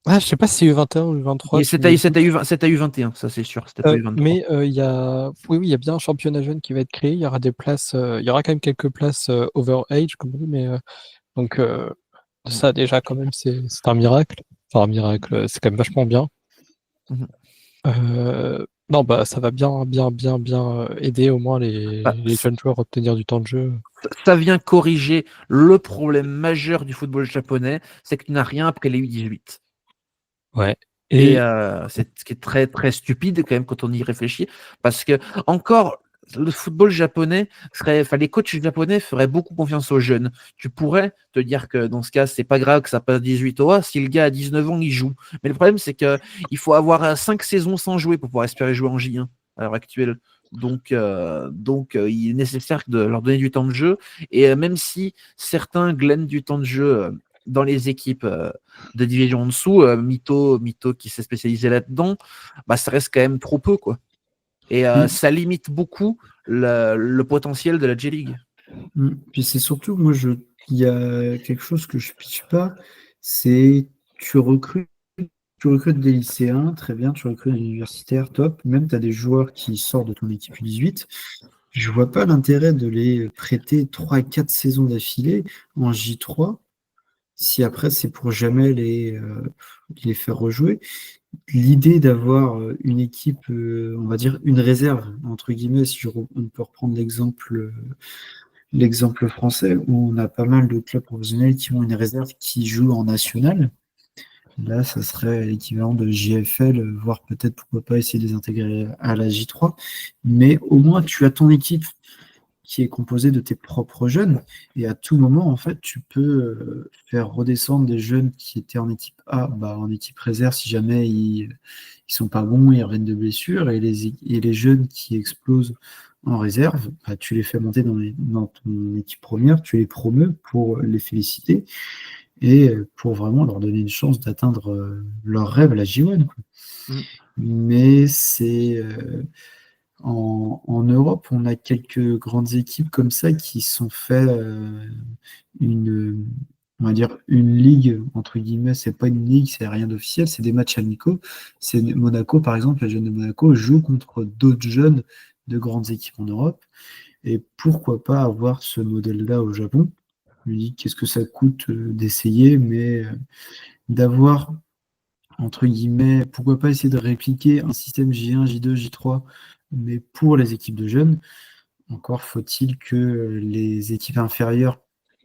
Ah, je sais pas si c'est U21 ou U23, Et tu me dis. c'était U21, ça c'est sûr, c'était pas U23. Mais il y a bien un championnat jeune qui va être créé. Il y aura des places, il y aura quand même quelques places overage, comme on dit, mais donc ça déjà quand même c'est un miracle. Enfin un miracle, c'est quand même vachement bien. Mhm. Non, bah ça va bien aider au moins Bah, les jeunes joueurs à obtenir du temps de jeu. ça vient corriger le problème majeur du football japonais, c'est que tu n'as rien après les U18. Ouais. Et Et c'est ce qui est très très stupide quand même quand on y réfléchit, parce que encore le football japonais enfin les coachs japonais feraient beaucoup confiance aux jeunes. Tu pourrais te dire que dans ce cas, c'est pas grave que ça passe 18 au A si le gars a 19 ans, il joue. Mais le problème, c'est que il faut avoir 5 saisons sans jouer pour pouvoir espérer jouer en J1 à l'heure actuelle. Il est nécessaire de leur donner du temps de jeu. Et même si certains glènent du temps de jeu dans les équipes de division en dessous, Mito qui s'est spécialisé là-dedans, bah, ça reste quand même trop peu, quoi. Et ça limite beaucoup le potentiel de la J-League. Puis c'est surtout, il y a quelque chose que je ne pitche pas, c'est tu recrutes, tu recrutes des lycéens, très bien, tu recrutes des universitaires, top. Même tu as des joueurs qui sortent de ton équipe U18. Je vois pas l'intérêt de les prêter 3 et 4 saisons d'affilée en J3 si après c'est pour jamais les faire rejouer. L'idée d'avoir une équipe, on va dire une réserve, entre guillemets, si on peut reprendre l'exemple français, où on a pas mal de clubs professionnels qui ont une réserve qui joue en national. Là, ça serait l'équivalent de JFL, voire peut-être pourquoi pas essayer de les intégrer à la J3. Mais au moins, tu as ton équipe qui est composée de tes propres jeunes. Et à tout moment, en fait, tu peux faire redescendre des jeunes qui étaient en équipe A, en équipe réserve si jamais ils sont pas bons, ils reviennent de blessures. Et les jeunes qui explosent en réserve, tu les fais monter dans ton équipe première, tu les promeus pour les féliciter et pour vraiment leur donner une chance d'atteindre leur rêve, la J1. Mais c'est en Europe, on a quelques grandes équipes comme ça qui sont fait on va dire une ligue, entre guillemets, c'est pas une ligue, c'est rien d'officiel, c'est des matchs amicaux. C'est Monaco, par exemple, les jeunes de Monaco jouent contre d'autres jeunes de grandes équipes en Europe. Et pourquoi pas avoir ce modèle-là au Japon? Je me dis, qu'est-ce que ça coûte d'essayer, mais d'avoir, entre guillemets, pourquoi pas essayer de répliquer un système J1, J2, J3, mais pour les équipes de jeunes. Encore faut-il que les équipes inférieures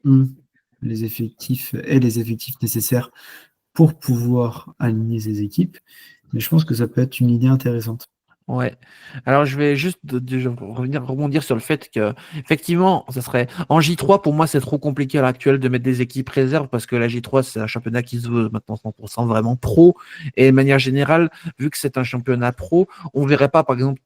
ont les effectifs nécessaires pour pouvoir aligner ces équipes. Mais je pense que ça peut être une idée intéressante. Ouais. Alors je vais juste rebondir sur le fait que effectivement, ça serait en J3 pour moi c'est trop compliqué à l'heure actuelle de mettre des équipes réserves parce que la J3 c'est un championnat qui se veut maintenant 100% vraiment pro et de manière générale, vu que c'est un championnat pro, on verrait pas par exemple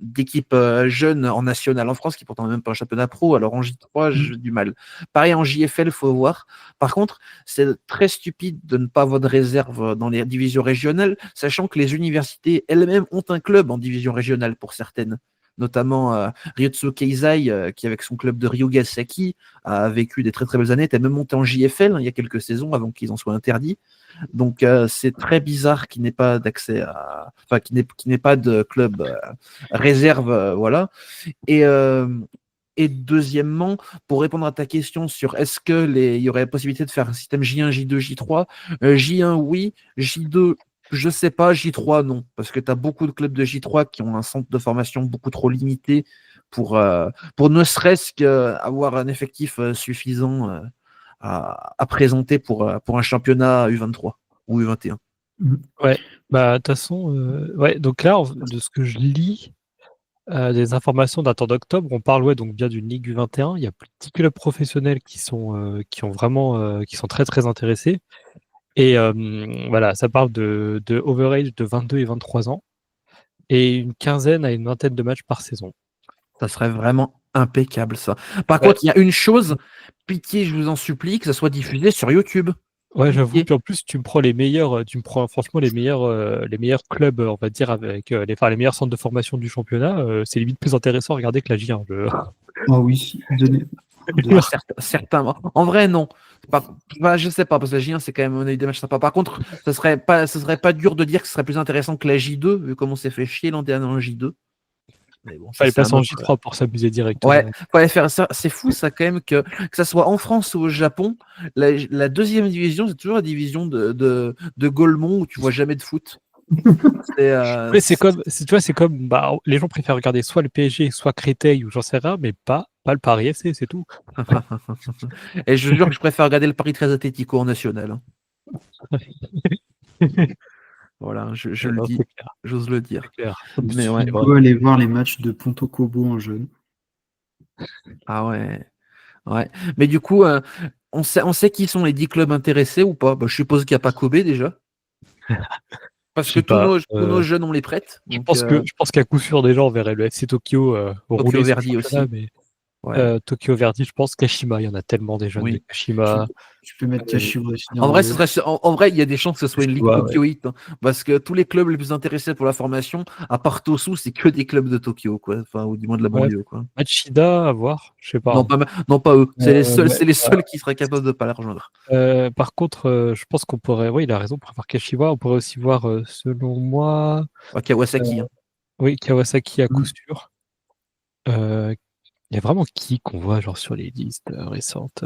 d'équipes jeunes en national en France qui pourtant même pas un championnat pro. Alors en J3 j'ai du mal. Pareil en JFL faut voir. Par contre, c'est très stupide de ne pas avoir de réserve dans les divisions régionales, sachant que les universités elles-mêmes ont un club en division régionale pour certaines. Notamment Ryotsu Keizai, qui avec son club de Ryugasaki a vécu des très très belles années, était même monté en JFL il y a quelques saisons avant qu'ils en soient interdits. Donc c'est très bizarre qu'il n'ait pas d'accès enfin qu'il n'ait pas de club réserve, voilà. Et deuxièmement, pour répondre à ta question sur est-ce qu'il y aurait la possibilité de faire un système J1, J2, J3, J1 oui, J2 je sais pas, J3 non, parce que tu as beaucoup de clubs de J3 qui ont un centre de formation beaucoup trop limité pour ne serait-ce qu'avoir un effectif suffisant à présenter pour un championnat U23 ou U21. Ouais, bah de toute façon, ouais, donc là, de ce que je lis, des informations datant d'octobre, on parle donc bien d'une Ligue U21. Il y a plus de 10 clubs professionnels qui sont qui sont très très intéressés. Et voilà, ça parle de overage de 22 et 23 ans et une quinzaine à une vingtaine de matchs par saison. Ça serait vraiment impeccable, ça. Par contre, il y a une chose, pitié, je vous en supplie, que ça soit diffusé sur YouTube. Ouais, j'avoue. Puis en plus, tu me prends franchement les meilleurs clubs, on va dire, avec les meilleurs centres de formation du championnat. C'est limite plus intéressant à regarder que la J1. Ah oui, Certains. En vrai, non. Je sais pas, parce que la J1, c'est quand même des matchs sympas. Par contre, ce serait pas dur de dire que ce serait plus intéressant que la J2, vu comment on s'est fait chier l'an dernier en J2. Mais bon, Fallait passer en J3 pour s'amuser directement. Ouais, fallait faire ça. C'est fou, ça, quand même, que ça soit en France ou au Japon, la deuxième division, c'est toujours la division de Golemont où tu vois jamais de foot. Ouais, tu vois, c'est comme, bah, les gens préfèrent regarder soit le PSG, soit Créteil ou j'en sais rien, mais pas le Paris FC, c'est tout. Et je jure que je préfère regarder le Paris très Atlético en national, hein. Voilà, je le Non, dis, c'est clair, j'ose le c'est dire. clair. Mais Tu ouais. dois aller voir les matchs de Ponto Kobo en jeune. Ah ouais. Ouais. Mais du coup, on sait qui sont les 10 clubs intéressés ou pas? Bah, je suppose qu'il n'y a pas Kobe déjà. Je Parce que sais pas. tous nos jeunes, on les prête. Donc, Je pense qu'à coup sûr, déjà, on verrait le FC Tokyo Tokyo rouler sur le Verdy championnat, aussi. mais Ouais. Tokyo Verdy, je pense, Kashima, il y en a tellement des jeunes de Oui. Kashima. Tu peux mettre Kashiwa aussi En dans vrai, le lot. en vrai, il y a des chances que ce soit une ligue Kashima, ouais. Tokyoite, hein, parce que tous les clubs les plus intéressés pour la formation, à part Tosu, c'est que des clubs de Tokyo, quoi. Enfin, ou du moins de la Ouais. banlieue, quoi. Machida, à voir, je sais pas. Non, non, pas eux. C'est Ouais, c'est les seuls qui seraient capables de pas la rejoindre. par contre, je pense qu'on pourrait, oui, il a raison, on pourrait voir Kashiwa, on pourrait aussi voir, selon moi, Ouais, Kawasaki, hein. oui, Kawasaki à coup Mm. sûr. Il y a vraiment qui qu'on voit genre sur les listes récentes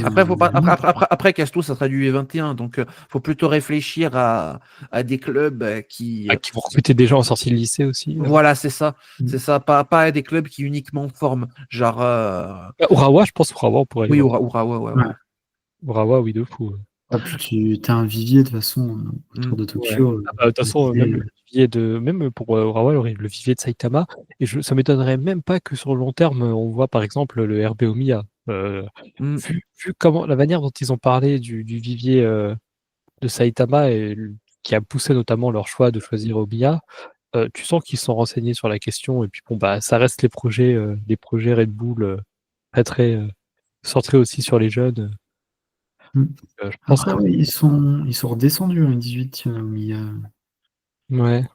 Après, faut pas, Oui. après Casto, ça sera du U21, donc faut plutôt réfléchir à des clubs qui vont recruter des gens en sortie de lycée aussi. voilà, c'est ça, Mm. pas à des clubs qui uniquement forment, genre, Urawa, je pense Urawa, on pourrait aller oui, voir. Urawa, ouais. Ouais. Urawa, oui, de fou. Ah, puis tu as un vivier de toute façon Mm. autour de Ouais. Tokyo. De toute façon, même le vivier même pour Urawa, le vivier de Saitama, et ça m'étonnerait même pas que sur le long terme, on voit par exemple le RB Omiya. Mm. Vu comment la manière dont ils ont parlé du vivier de Saitama et qui a poussé notamment leur choix de choisir Omiya, tu sens qu'ils sont renseignés sur la question et puis bon bah ça reste les projets Red Bull très centrés aussi sur les jeunes. Mm. Je pense Après, ouais, ils sont redescendus en 18, tiens, mais ouais,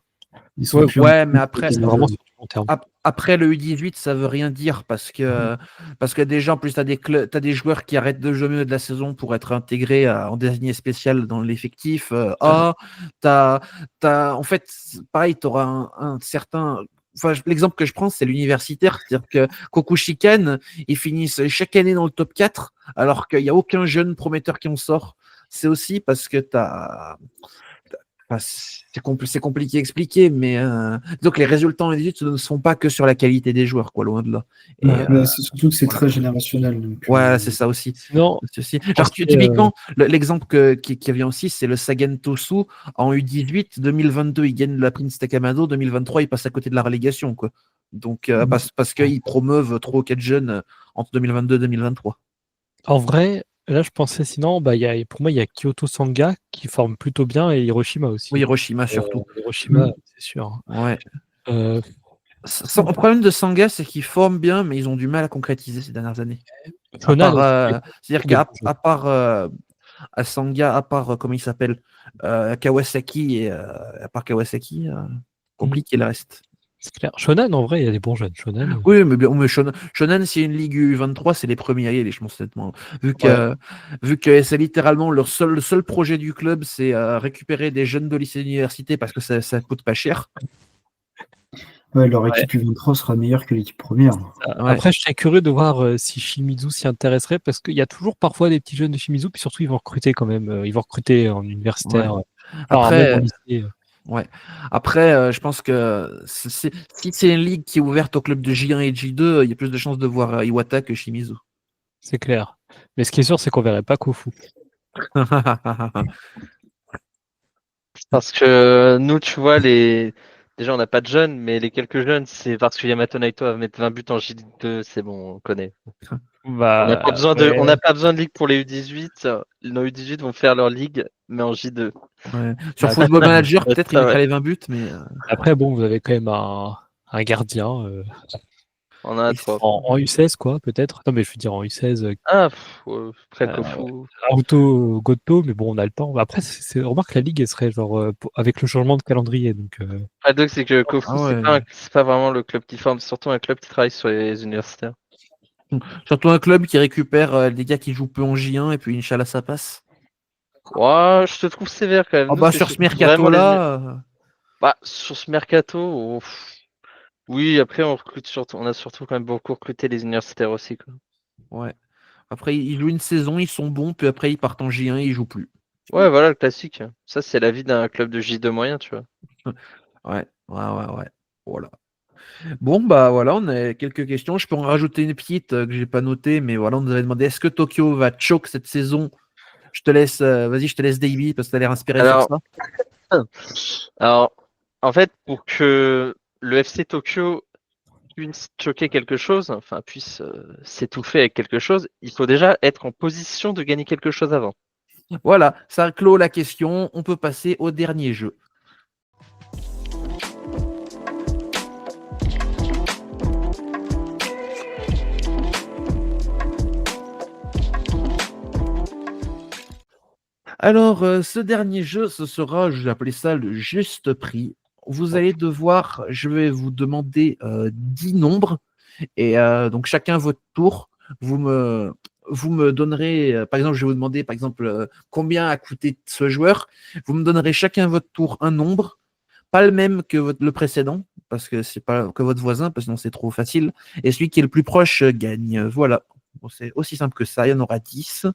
ils sont plus en Ouais, mais après, c'est vraiment sur du long terme. après le U18, ça veut rien dire parce que déjà, en plus, t'as des joueurs qui arrêtent de jouer au milieu de la saison pour être intégrés en désigné spécial dans l'effectif A. En fait, pareil, tu auras un certain. Enfin, l'exemple que je prends, c'est l'universitaire. C'est-à-dire que Kokushikan, ils finissent chaque année dans le top 4, alors qu'il n'y a aucun jeune prometteur qui en sort. C'est aussi parce que enfin, c'est compliqué à expliquer, mais donc les résultats en études ne sont pas que sur la qualité des joueurs, quoi, loin de là. Et c'est surtout que c'est voilà. très générationnel. Donc, Ouais, c'est ça aussi. Sinon, Genre, typiquement, l'exemple qui vient aussi, c'est le Sagan Tosu en U18, 2022, il gagne la Prince Takamado, 2023, il passe à côté de la relégation, quoi. Donc, parce qu'ils promeuvent 3 ou 4 jeunes entre 2022 et 2023. en vrai, là je pensais sinon, bah, pour moi il y a Kyoto Sanga qui forme plutôt bien et Hiroshima aussi. Oui, Hiroshima surtout. Hiroshima, c'est sûr. Ouais. Euh, Le problème de Sanga, c'est qu'ils forment bien, mais ils ont du mal à concrétiser ces dernières années. Shonan aussi, C'est-à-dire qu'à part à Sanga, à part comment il s'appelle Kawasaki et à part Kawasaki, compliqué le reste. c'est clair. Shonan, en vrai, il y a des bons jeunes. Shonan. Oui, mais Shonan, s'il y a une Ligue U23, c'est les premiers à y aller, je pense honnêtement. Vu que c'est littéralement le seul projet du club, c'est récupérer des jeunes de lycée d'université parce que ça coûte pas cher. Ouais, leur équipe U23 sera meilleure que l'équipe première. Ouais. Après, je serais curieux de voir si Shimizu s'y intéresserait parce qu'il y a toujours parfois des petits jeunes de Shimizu, puis surtout ils vont recruter quand même. Ils vont recruter en universitaire. Ouais. Alors, Après, même en lycée. Ouais. Après, je pense que si c'est une ligue qui est ouverte aux clubs de J1 et de J2, il y a plus de chances de voir Iwata que Shimizu. C'est clair. Mais ce qui est sûr, c'est qu'on verrait pas Kofu. Parce que nous, tu vois, déjà on n'a pas de jeunes, mais les quelques jeunes, c'est parce que Yamato Naito va mettre 20 buts en J2, c'est bon, on connaît. On n'a pas besoin on n'a pas besoin de ligue pour les U18. Nos U18 vont faire leur ligue, mais en J2. Ouais. Sur Football Manager, peut-être il mettrait les 20 buts, mais. Après, bon, vous avez quand même un gardien. On a 3. En U16, quoi, peut-être. Non, mais je veux dire en U16. Après Kofu. Auto Goto, mais bon, on a le temps. Après, remarque la ligue, elle serait genre avec le changement de calendrier. Donc, Le truc, c'est que Kofu, c'est pas vraiment le club qui forme, c'est surtout un club qui travaille sur les universitaires. Surtout un club qui récupère des gars qui jouent peu en J1 et puis Inch'Allah ça passe. Ouais, je te trouve sévère quand même. Nous, sur ce mercato-là. Sur ce mercato, oui, après on a surtout quand même beaucoup recruté les universitaires aussi, quoi. Ouais. Après, ils jouent une saison, ils sont bons, puis après ils partent en J1 et ils jouent plus. Ouais, voilà le classique. Ça, c'est la vie d'un club de J2 moyen, tu vois. Ouais. Voilà. Bon, bah voilà, on a quelques questions. Je peux en rajouter une petite que j'ai pas notée, mais voilà, on nous avait demandé est-ce que Tokyo va choke cette saison? Je te laisse, vas-y, je te laisse Davey parce que tu as l'air inspiré sur Alors, ça. alors, en fait, pour que le FC Tokyo puisse choquer quelque chose, enfin puisse s'étouffer avec quelque chose, il faut déjà être en position de gagner quelque chose avant. Voilà, ça clôt la question. On peut passer au dernier jeu. Alors, ce dernier jeu, ce sera, je vais appeler ça le juste prix. Vous allez devoir, je vais vous demander 10 nombres, et donc chacun votre tour, vous me, vous me donnerez, par exemple, je vais vous demander, par exemple, combien a coûté ce joueur. Vous me donnerez chacun votre tour un nombre, pas le même que le précédent, parce que c'est pas que votre voisin, parce que sinon c'est trop facile. Et celui qui est le plus proche gagne. Voilà. Bon, c'est aussi simple que ça. Il y en aura 10.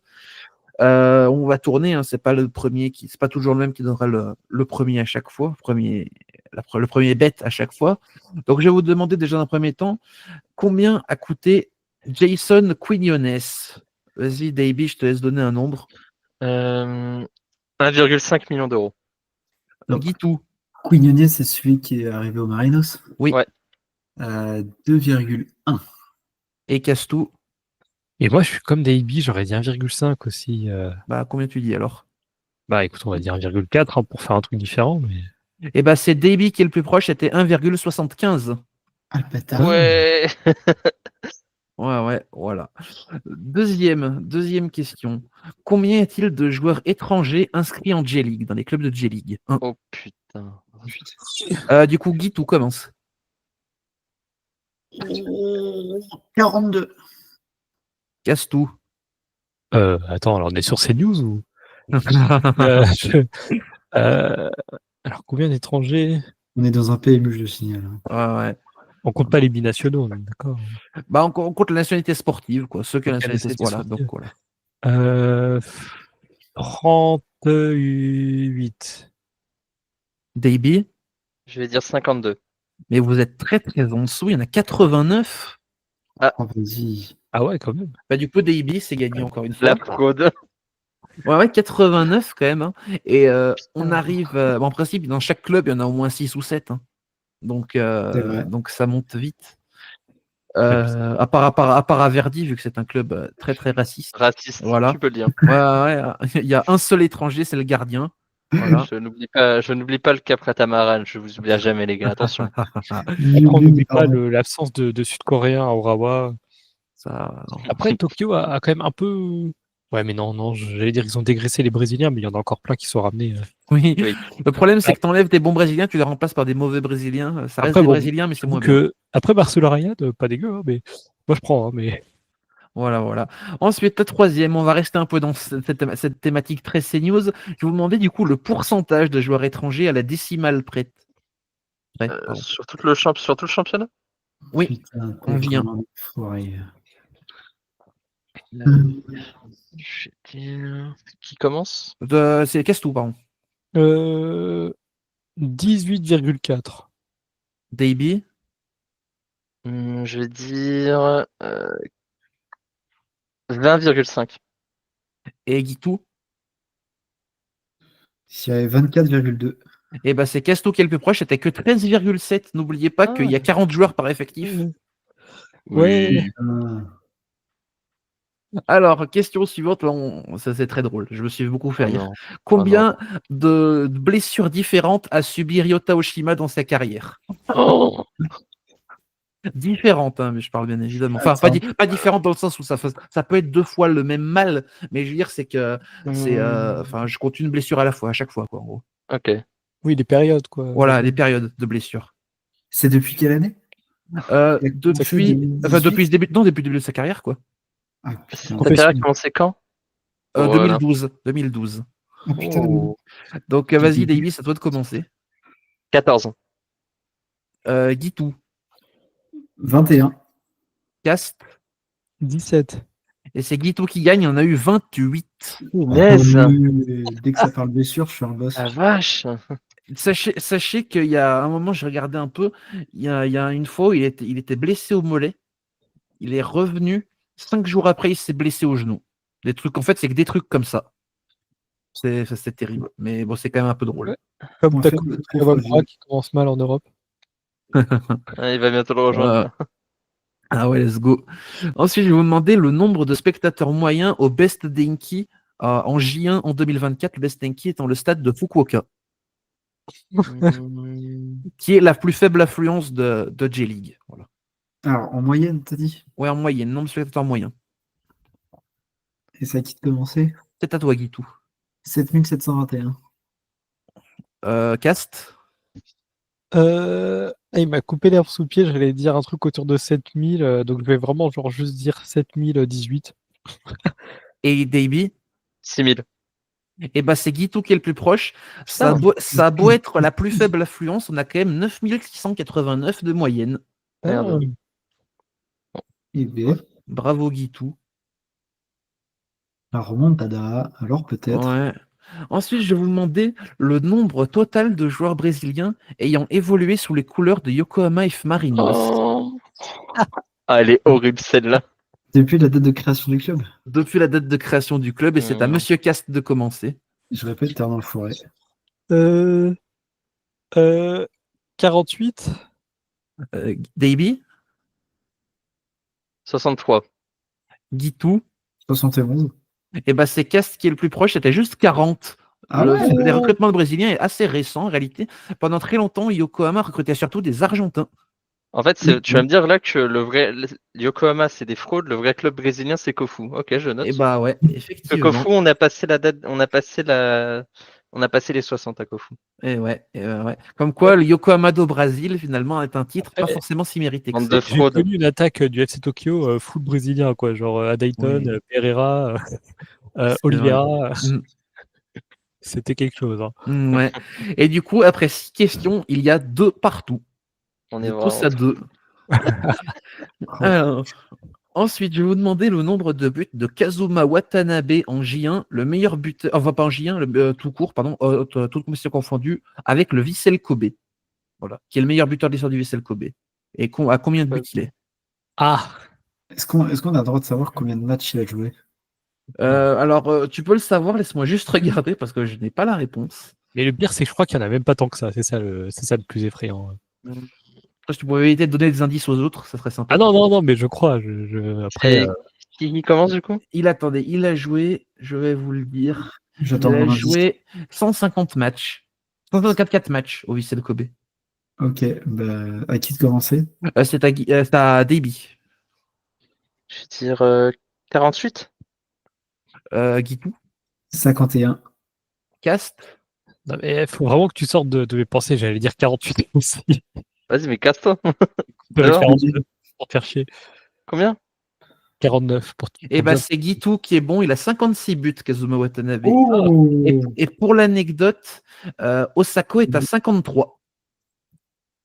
On va tourner, hein, c'est pas le premier c'est pas toujours le même qui donnera le premier à chaque fois, le premier bet à chaque fois. Donc je vais vous demander déjà dans un premier temps combien a coûté Jason Quinones. Vas-y, Davey, je te laisse donner un nombre. 1,5 million d'euros. Alors, Guitou. Quignonez, c'est celui qui est arrivé au Marinos. Oui. Ouais. 2,1. Et Castou. Et moi, je suis comme Davey, j'aurais dit 1,5 aussi. Bah, combien tu dis alors? Bah écoute, on va dire 1,4 hein, pour faire un truc différent. Mais... Eh bah, c'est Davey qui est le plus proche, c'était 1,75. Ah, le bâtard. Ouais. Ouais, voilà. Deuxième question. Combien y a-t-il de joueurs étrangers inscrits en J-League, dans les clubs de J-League? Oh putain. Du coup, Guy, tout commence. 42. Casse tout. Attends, alors on est sur CNews ou je- euh, Alors combien d'étrangers? On est dans un PMU, je le signale. Ouais. On compte pas les binationaux, on est d'accord. Bah, on compte la nationalité sportive, quoi. Ceux qui ont la Ok, la nationalité nationalité sportive. sportive. Voilà. 38. Davey, Je vais dire 52. mais vous êtes très très en dessous. Il y en a 89. Oh, vas-y. Ah ouais, quand même. Bah, du coup, Davey, c'est gagné encore une fois. La fraude. Ouais, 89 quand même, hein. Et on arrive. En principe, dans chaque club, il y en a au moins 6 ou 7, hein. C'est vrai. Donc ça monte vite. À part à Verdi, vu que c'est un club très très raciste. Raciste, Voilà. tu peux le dire. Ouais. Il y a un seul étranger, c'est le gardien. Voilà. Je n'oublie pas le Capratamaran, je vous oublie jamais les gars, attention. Après, on n'oublie pas l'absence de Sud-Coréens à Urawa. Ça, non. Après, Tokyo a quand même un peu. Ouais, mais non, j'allais dire qu'ils ont dégraissé les Brésiliens, mais il y en a encore plein qui sont ramenés. Oui. Oui. Le problème, c'est que tu enlèves des bons Brésiliens, tu les remplaces par des mauvais Brésiliens. Ça reste Après, des bon, Brésiliens, mais c'est j'avoue moins bien. que après Barcelona Rayad, pas dégueu, hein, mais moi je prends. Hein, mais Voilà. Ensuite, le troisième, on va rester un peu dans cette thématique très CNews. Je vais vous demander du coup le pourcentage de joueurs étrangers à la décimale près. Pardon. Sur tout le championnat? Oui, Putain, on vient. vraiment foiré. Je vais dire- Qui commence? C'est Castou, pardon. 18,4. Davey Je vais dire 20,5. et Guitou. S'il y avait 24,2. Et ben c'est Castou qui est le plus proche, c'était que 13,7. N'oubliez pas qu'il y a 40 joueurs par effectif. Ouais. Alors, question suivante, là, ça c'est très drôle, je me suis beaucoup fait Oh rire. non. Combien de blessures différentes a subi Ryota Oshima dans sa carrière? Oh. Différentes, hein, mais je parle bien évidemment. Enfin, pas différentes dans le sens où ça peut être 2 fois le même mal, mais je veux dire, c'est que enfin, je compte une blessure à la fois, à chaque fois, quoi, en gros. Ok. Oui, les périodes, quoi. Voilà, les périodes de blessures. C'est depuis quelle année? Depuis le début, non, depuis le début de sa carrière, quoi. Ah, putain. Ta carrière a commencé quand? Voilà. 2012. Oh, putain. Oh. Donc, vas-y, Davis, à toi de commencer. 14. Guitou, 21. Cast, 17. Et c'est Guito qui gagne, il y en a eu 28. Punaise. Dès que ça parle blessure, je suis un boss. La vache. Sachez qu'il y a un moment, j'ai regardé un peu, il y a une fois où il était blessé au mollet, il est revenu, 5 jours après, il s'est blessé au genou. Des trucs, en fait, c'est que des trucs comme ça. C'est terrible, mais bon, c'est quand même un peu drôle. Comme En fait, Taku le trop Kawamura fragile. qui commence mal en Europe. Il va bientôt le rejoindre. Ah ouais, let's go. Ensuite, je vais vous demander le nombre de spectateurs moyens au Best Denki en J1 en 2024. Le Best Denki étant le stade de Fukuoka, qui est la plus faible affluence de J-League. Voilà. Alors, en moyenne, t'as dit? Ouais, en moyenne, nombre de spectateurs moyens. Et ça a qui de commencer? C'est à toi, Guitou. 7721. Cast. Il m'a coupé l'herbe sous le pied, j'allais dire un truc autour de 7000, donc je vais vraiment genre juste dire 7018. Et Davey. 6000. Et bah, c'est Guitou qui est le plus proche. Ça Putain. a beau être la plus faible affluence, on a quand même 9689 de moyenne. Merde. Et B, Bravo, Guitou. la remontada, alors peut-être. Ouais. Ensuite, je vais vous demander le nombre total de joueurs brésiliens ayant évolué sous les couleurs de Yokohama F. Marinos Oh. Ah, elle est horrible celle-là. Depuis la date de création du club, depuis la date de création du club, et c'est à Monsieur Cast de commencer. je répète, t'es dans le forêt. Euh, euh, 48. Davey, 63. Guitou, 71. et bah c'est Cast qui est le plus proche, c'était juste 40. Ah ouais. Les recrutements brésiliens est assez récent en réalité. Pendant très longtemps, Yokohama recrutait surtout des Argentins. En fait, tu vas me dire là que Yokohama, c'est des fraudes, le vrai club brésilien, c'est Kofu. Ok, je note. Et bah ouais, Que effectivement. Kofu, on a passé la date, on a passé les 60 à Kofu. Et ouais. Comme quoi, le Yokohama do Brasil, finalement, est un titre pas Ouais. forcément si mérité que Bande ça. de J'ai fraude. connu une attaque du FC Tokyo full brésilien, quoi, genre à Dayton, Oui. Pereira, C'est Oliveira, vrai. c'était quelque chose. Hein. Ouais. Et du coup, après 6 questions, il y a 2 partout. On On est est tous vraiment. à 2. Alors, ensuite, je vais vous demander le nombre de buts de Kazuma Watanabe en J1, le meilleur buteur, enfin pas en J1, tout court, pardon, toute compétition confondue, avec le Vissel Kobe, voilà, qui est le meilleur buteur de l'histoire du Vissel Kobe. Et à combien de buts il est? Ah, Est-ce qu'on a le droit de savoir combien de matchs il a joué? Alors, tu peux le savoir, laisse-moi juste regarder parce que je n'ai pas la réponse. mais le pire, c'est que je crois qu'il n'y en a même pas tant que ça. C'est ça le plus effrayant. Après, si tu pouvais éviter de donner des indices aux autres, ça serait sympa. Ah non, mais je crois. Après, Qui commence du coup? Il a joué, je vais vous le dire, J'attends il a mon indice. joué 154 matchs. 154 matchs au Vissel Kobe. Ok, bah, à qui de commencer? C'est à Davey. Je vais dire 48. Guitou, 51. Cast. non, mais faut vraiment que tu sortes de mes pensées. J'allais dire 48 aussi. Vas-y, mais casse-toi. De Alors 49 pour te faire chier. Combien? 49 pour Et bah bien. c'est Guitou qui est bon, il a 56 buts, Kazuma Watanabe. Oh Et pour l'anecdote, Osako est à 53.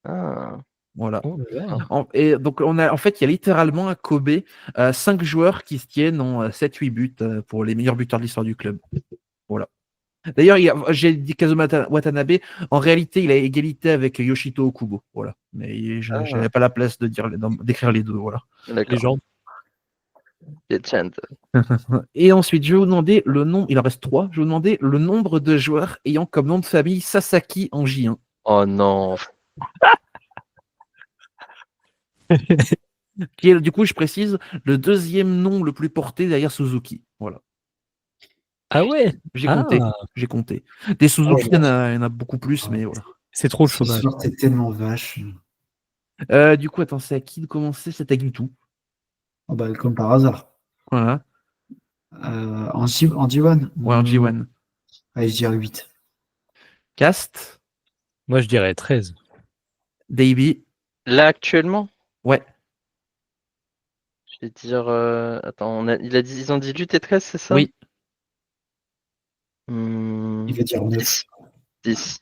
Ah. Voilà. Oh là là. Et donc en fait, il y a littéralement à Kobe 5 joueurs qui se tiennent en 7-8 buts pour les meilleurs buteurs de l'histoire du club. Voilà. D'ailleurs, j'ai dit Kazuma Watanabe. En réalité, il a égalité avec Yoshito Okubo. Voilà. Mais je n'avais pas la place de d'écrire les deux. Voilà. D'accord. Légende. Legend. Et ensuite, je vais vous demander le nombre. Il en reste 3. Je vais vous demander le nombre de joueurs ayant comme nom de famille Sasaki en J1. Oh non. Qui est, du coup, je précise, le deuxième nom le plus porté derrière Suzuki. Voilà. Ah ouais. J'ai compté. J'ai compté. Des Suzuki, il y en a beaucoup plus, mais voilà. C'est trop le Ce chômage. soir, t'es tellement vache. Du coup, attends, c'est à qui de commencer? C'est à Guitou. Oh bah, comme par hasard. Voilà. En G1? Ouais, en G1. Allez, je dirais 8. Cast, Moi, je dirais 13. Davey. Là, actuellement, Ouais. je vais dire. Attends, ils ont dit lutte et 13, c'est ça? Oui. Il va dire 9. 10.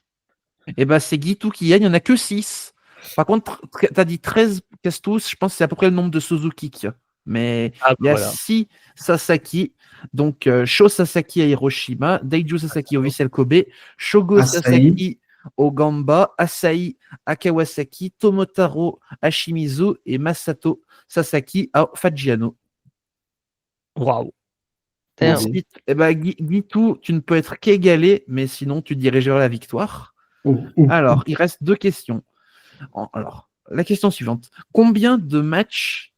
Et bah, c'est Guitou qui gagne. Il n'y en a que 6. Par contre, t'as dit 13 Castus. Je pense que c'est à peu près le nombre de Suzuki qu'il y a. Mais Ah, il y a voilà. 6 Sasaki. Donc, Sho Sasaki à Hiroshima, Daiju Sasaki au Vissel Kobe, Shogo Asahi. Sasaki au Gamba, Asahi à Kawasaki, Tomotaro à Shimizu et Masato Sasaki à Faggiano. Waouh. Damn. Ensuite, Gitu, tu ne peux être qu'égalé, mais sinon tu dirigeras la victoire. Alors, il reste 2 questions. Alors, la question suivante. Combien de matchs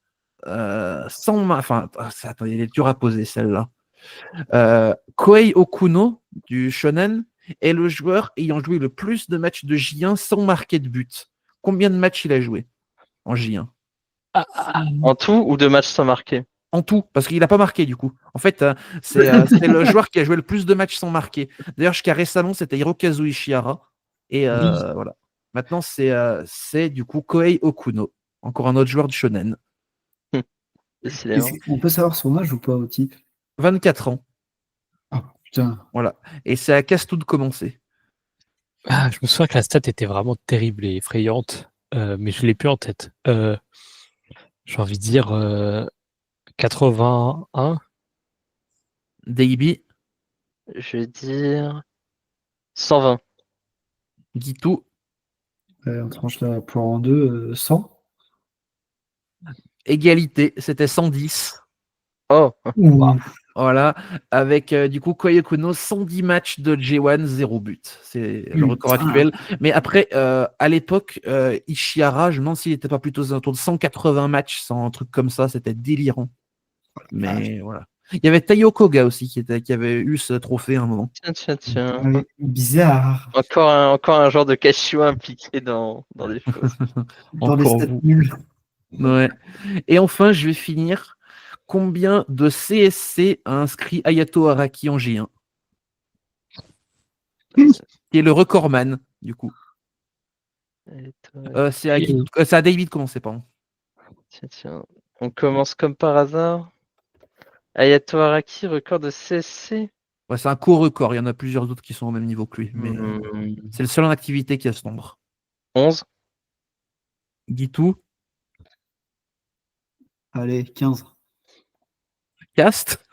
sans enfin, attendez, il est dur à poser celle-là. Koei Okuno du Shonen est le joueur ayant joué le plus de matchs de J1 sans marquer de but. Combien de matchs il a joué en J1? En tout ou de matchs sans marquer? En tout, parce qu'il n'a pas marqué du coup. En fait, c'est le joueur qui a joué le plus de matchs sans marquer. D'ailleurs, jusqu'à récemment, c'était Hirokazu Ishihara. Et voilà. Maintenant, c'est du coup Koei Okuno, encore un autre joueur du Shonen. Décidément. On peut savoir son âge ou pas au type? 24 ans. Ah putain. Voilà. Et c'est à Castou de commencer. Ah, je me souviens que la stat était vraiment terrible et effrayante, mais je l'ai plus en tête. J'ai envie de dire 81. Deibi, Je vais dire 120. Gitu, On tranche la poire en deux, 100. égalité, c'était 110. Oh, Ouh. Voilà, avec du coup Koei Okuno, 110 matchs de J1, 0 but. C'est le record Putain. actuel. Mais après, à l'époque, Ishihara, je me demande s'il n'était pas plutôt autour de 180 matchs, sans un truc comme ça, c'était délirant. Mais voilà. Il y avait Taiyo Koga aussi qui avait eu ce trophée à un moment. tiens. Ouais, bizarre. Encore un genre de Cashew impliqué dans des choses. Dans les Encore stats vous. nuls. Ouais. Et enfin, je vais finir. Combien de CSC a inscrit Ayato Araki en J1? Qui est le recordman, du coup. C'est à David de commencer, pardon. Tiens. On commence comme par hasard. Ayato Araki, record de CSC. Ouais, c'est un co-record. Il y en a plusieurs d'autres qui sont au même niveau que lui. Mais c'est le seul en activité qui a ce nombre. 11. Gitu, Allez, 15. Cast,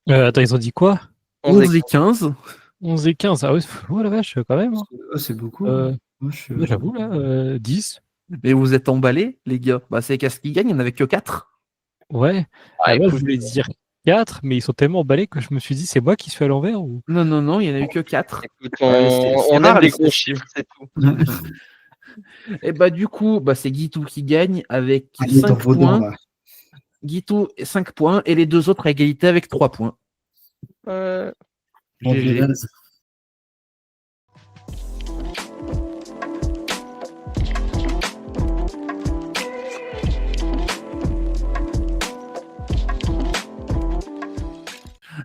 Attends, ils ont dit quoi? 11 et 15. 11 et 15. Ah ouais, oh la vache, quand même. C'est beaucoup. Moi, Moi, j'avoue, là, 10. Mais vous êtes emballés, les gars. Bah, c'est Cast qui gagne, il n'y en avait que 4. Ouais. Ah, Moi, je écoute, voulais dire 4, mais ils sont tellement emballés que je me suis dit, c'est moi qui suis à l'envers ou... Non, il n'y en a eu que 4. écoute, c'est on rare, aime les les gros CSC. chiffres, c'est tout. Et bah, du coup, c'est Gitu qui gagne avec Allez, dans 5 vos dents, points. là. Gitu, 5 points. Et les deux autres à égalité avec 3 points. Bande de GG. nazes.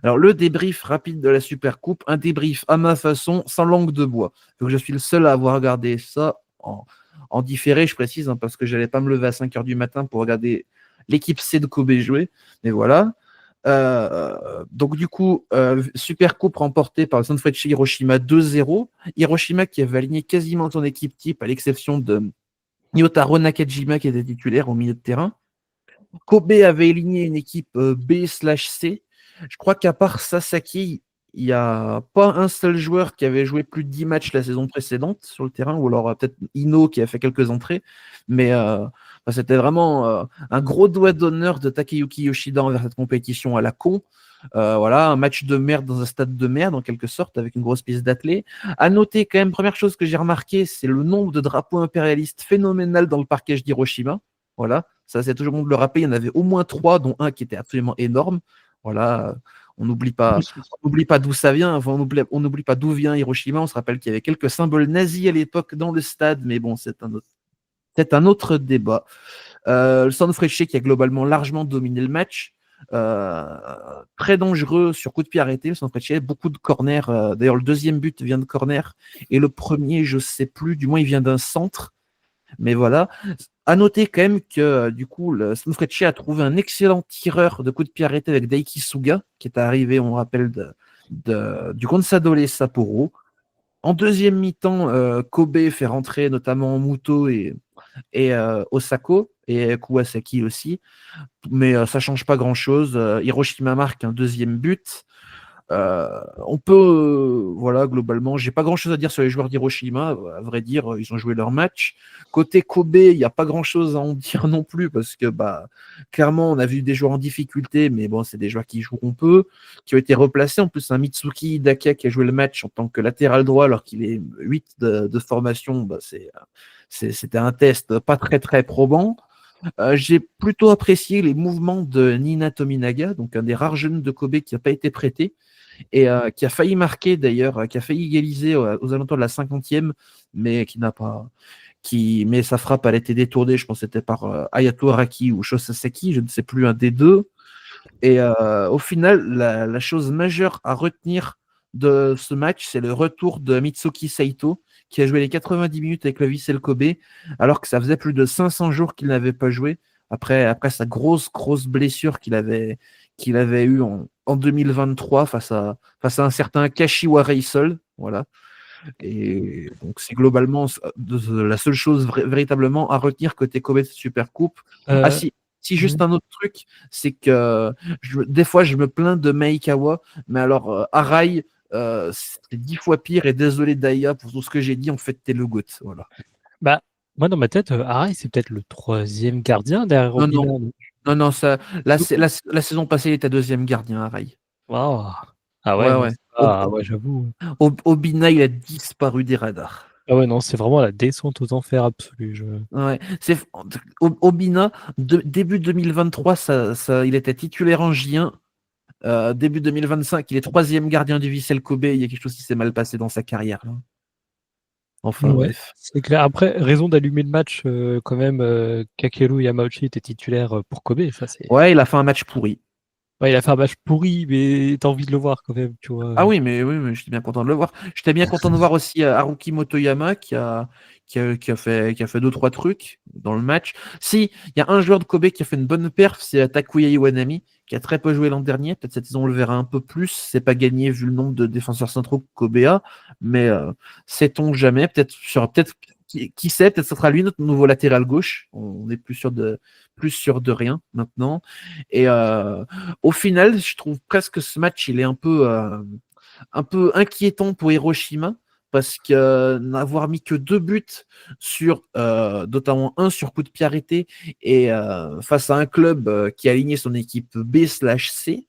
Alors, le débrief rapide de la Supercoupe, un débrief à ma façon, sans langue de bois. Donc, je suis le seul à avoir regardé ça en différé, je précise, hein, parce que je n'allais pas me lever à 5 h du matin pour regarder l'équipe C de Kobe jouer. Mais voilà. Donc, du coup, Supercoupe remportée par le Sanfrecce Hiroshima 2-0. Hiroshima qui avait aligné quasiment son équipe type, à l'exception de Nyotaro Nakajima qui était titulaire au milieu de terrain. Kobe avait aligné une équipe B/C. Je crois qu'à part Sasaki, il n'y a pas un seul joueur qui avait joué plus de 10 matchs la saison précédente sur le terrain, ou alors peut-être Ino qui a fait quelques entrées. Mais c'était vraiment un gros doigt d'honneur de Takeyuki Yoshida envers cette compétition à la con. Voilà, un match de merde dans un stade de merde en quelque sorte, avec une grosse piste d'athlée. À noter quand même, première chose que j'ai remarqué, c'est le nombre de drapeaux impérialistes phénoménal dans le parquage d'Hiroshima. Voilà, ça c'est toujours bon de le rappeler, il y en avait au moins 3, dont un qui était absolument énorme. Voilà, on n'oublie pas d'où ça vient, enfin, on n'oublie pas d'où vient Hiroshima. On se rappelle qu'il y avait quelques symboles nazis à l'époque dans le stade, mais bon, c'est un autre débat. Le Sanfrecce qui a globalement largement dominé le match. Très dangereux sur coup de pied arrêté, le Sanfrecce, beaucoup de corners. D'ailleurs, le deuxième but vient de corner et le premier, je sais plus, du moins il vient d'un centre. Mais voilà. À noter quand même que du coup, le Sanfrecce a trouvé un excellent tireur de coup de pied arrêté avec Daiki Suga, qui est arrivé, on rappelle, du Consadole Sapporo. En deuxième mi-temps, Kobe fait rentrer notamment Muto et et Osako et Kuwasaki aussi. Mais ça change pas grand-chose. Hiroshima marque un deuxième but. On peut, voilà, globalement, j'ai pas grand-chose à dire sur les joueurs d'Hiroshima. À vrai dire, ils ont joué leur match. Côté Kobe, il n'y a pas grand-chose à en dire non plus parce que, clairement, on a vu des joueurs en difficulté, mais bon, c'est des joueurs qui joueront peu, qui ont été replacés. En plus, un Mitsuki Hidaka qui a joué le match en tant que latéral droit alors qu'il est 8 de formation, c'était un test pas très très probant. J'ai plutôt apprécié les mouvements de Nina Tominaga, donc un des rares jeunes de Kobe qui n'a pas été prêté et qui a failli marquer d'ailleurs, qui a failli égaliser aux alentours de la 50e, mais qui n'a pas. Mais sa frappe, elle a été détournée, je pense que c'était par Hayato Araki ou Shosasaki, je ne sais plus, un des deux. Et au final, la chose majeure à retenir de ce match, c'est le retour de Mitsuki Saito, qui a joué les 90 minutes avec le Vissel Kobe, alors que ça faisait plus de 500 jours qu'il n'avait pas joué, après sa grosse blessure qu'il avait eue en 2023 face à un certain Kashiwa Reysol. Voilà. Et donc, c'est globalement la seule chose véritablement à retenir côté Kobe Super Coupe. Si juste un autre truc, c'est que des fois, je me plains de Maekawa, mais alors, Arai, c'est 10 fois pire, et désolé Daya pour tout ce que j'ai dit, en fait, t'es le GOAT. Voilà. Moi, dans ma tête, Arai, c'est peut-être le 3e gardien derrière Obina. Non, la saison passée, il était 2e gardien, Arai. Wow. Ah ouais, ouais. Ouais, j'avoue. Obina, il a disparu des radars. Ah ouais, non, c'est vraiment la descente aux enfers absolue. Ouais, Obina, début 2023, il était titulaire en J1. Début 2025, il est 3e gardien du Vissel Kobe. Il y a quelque chose qui s'est mal passé dans sa carrière. Là. Enfin, ouais, bref. c'est clair. Après, raison d'allumer le match, quand même, Kakeru Yamauchi était titulaire pour Kobe. Ça, c'est... Ouais, il a fait un match pourri. Ouais, il a fait un match pourri, mais t'as envie de le voir quand même, tu vois. Ah oui, mais j'étais bien content de le voir. J'étais bien content de voir aussi Haruki Motoyama qui a fait 2-3 trucs dans le match. Si, il y a un joueur de Kobe qui a fait une bonne perf, c'est Takuya Iwanami, qui a très peu joué l'an dernier. Peut-être cette saison on le verra un peu plus. C'est pas gagné vu le nombre de défenseurs centraux que Kobe a, mais sait-on jamais. Peut-être qui sait, peut-être ce sera lui notre nouveau latéral gauche. On est plus sûr de rien maintenant. Et au final, je trouve presque que ce match, il est un peu inquiétant pour Hiroshima parce que n'avoir mis que 2 buts sur, notamment un sur coup de pied arrêté et face à un club qui a aligné son équipe B/C.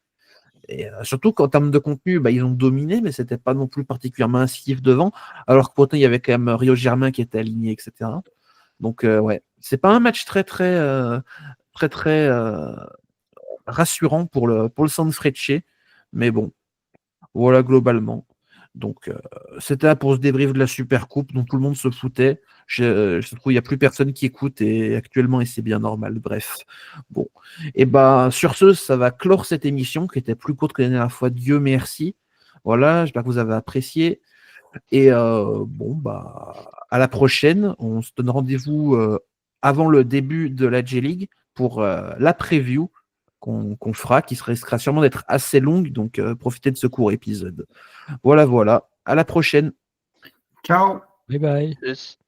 Et surtout qu'en termes de contenu, ils ont dominé, mais c'était pas non plus particulièrement incisif devant, alors que pourtant il y avait quand même Rio Germain qui était aligné, etc. Donc ouais, c'est pas un match très rassurant pour le Sanfrecce, mais bon, voilà globalement. Donc c'était pour ce débrief de la Super Coupe dont tout le monde se foutait. Je trouve qu'il n'y a plus personne qui écoute actuellement et c'est bien normal. Bref, bon. Et sur ce, ça va clore cette émission qui était plus courte que la dernière fois. Dieu merci. Voilà, j'espère que vous avez apprécié. Et à la prochaine. On se donne rendez-vous avant le début de la J-League pour la preview qu'on fera, qui sera sûrement d'être assez longue, donc profitez de ce court épisode. Voilà. À la prochaine. Ciao. Bye bye. Yes.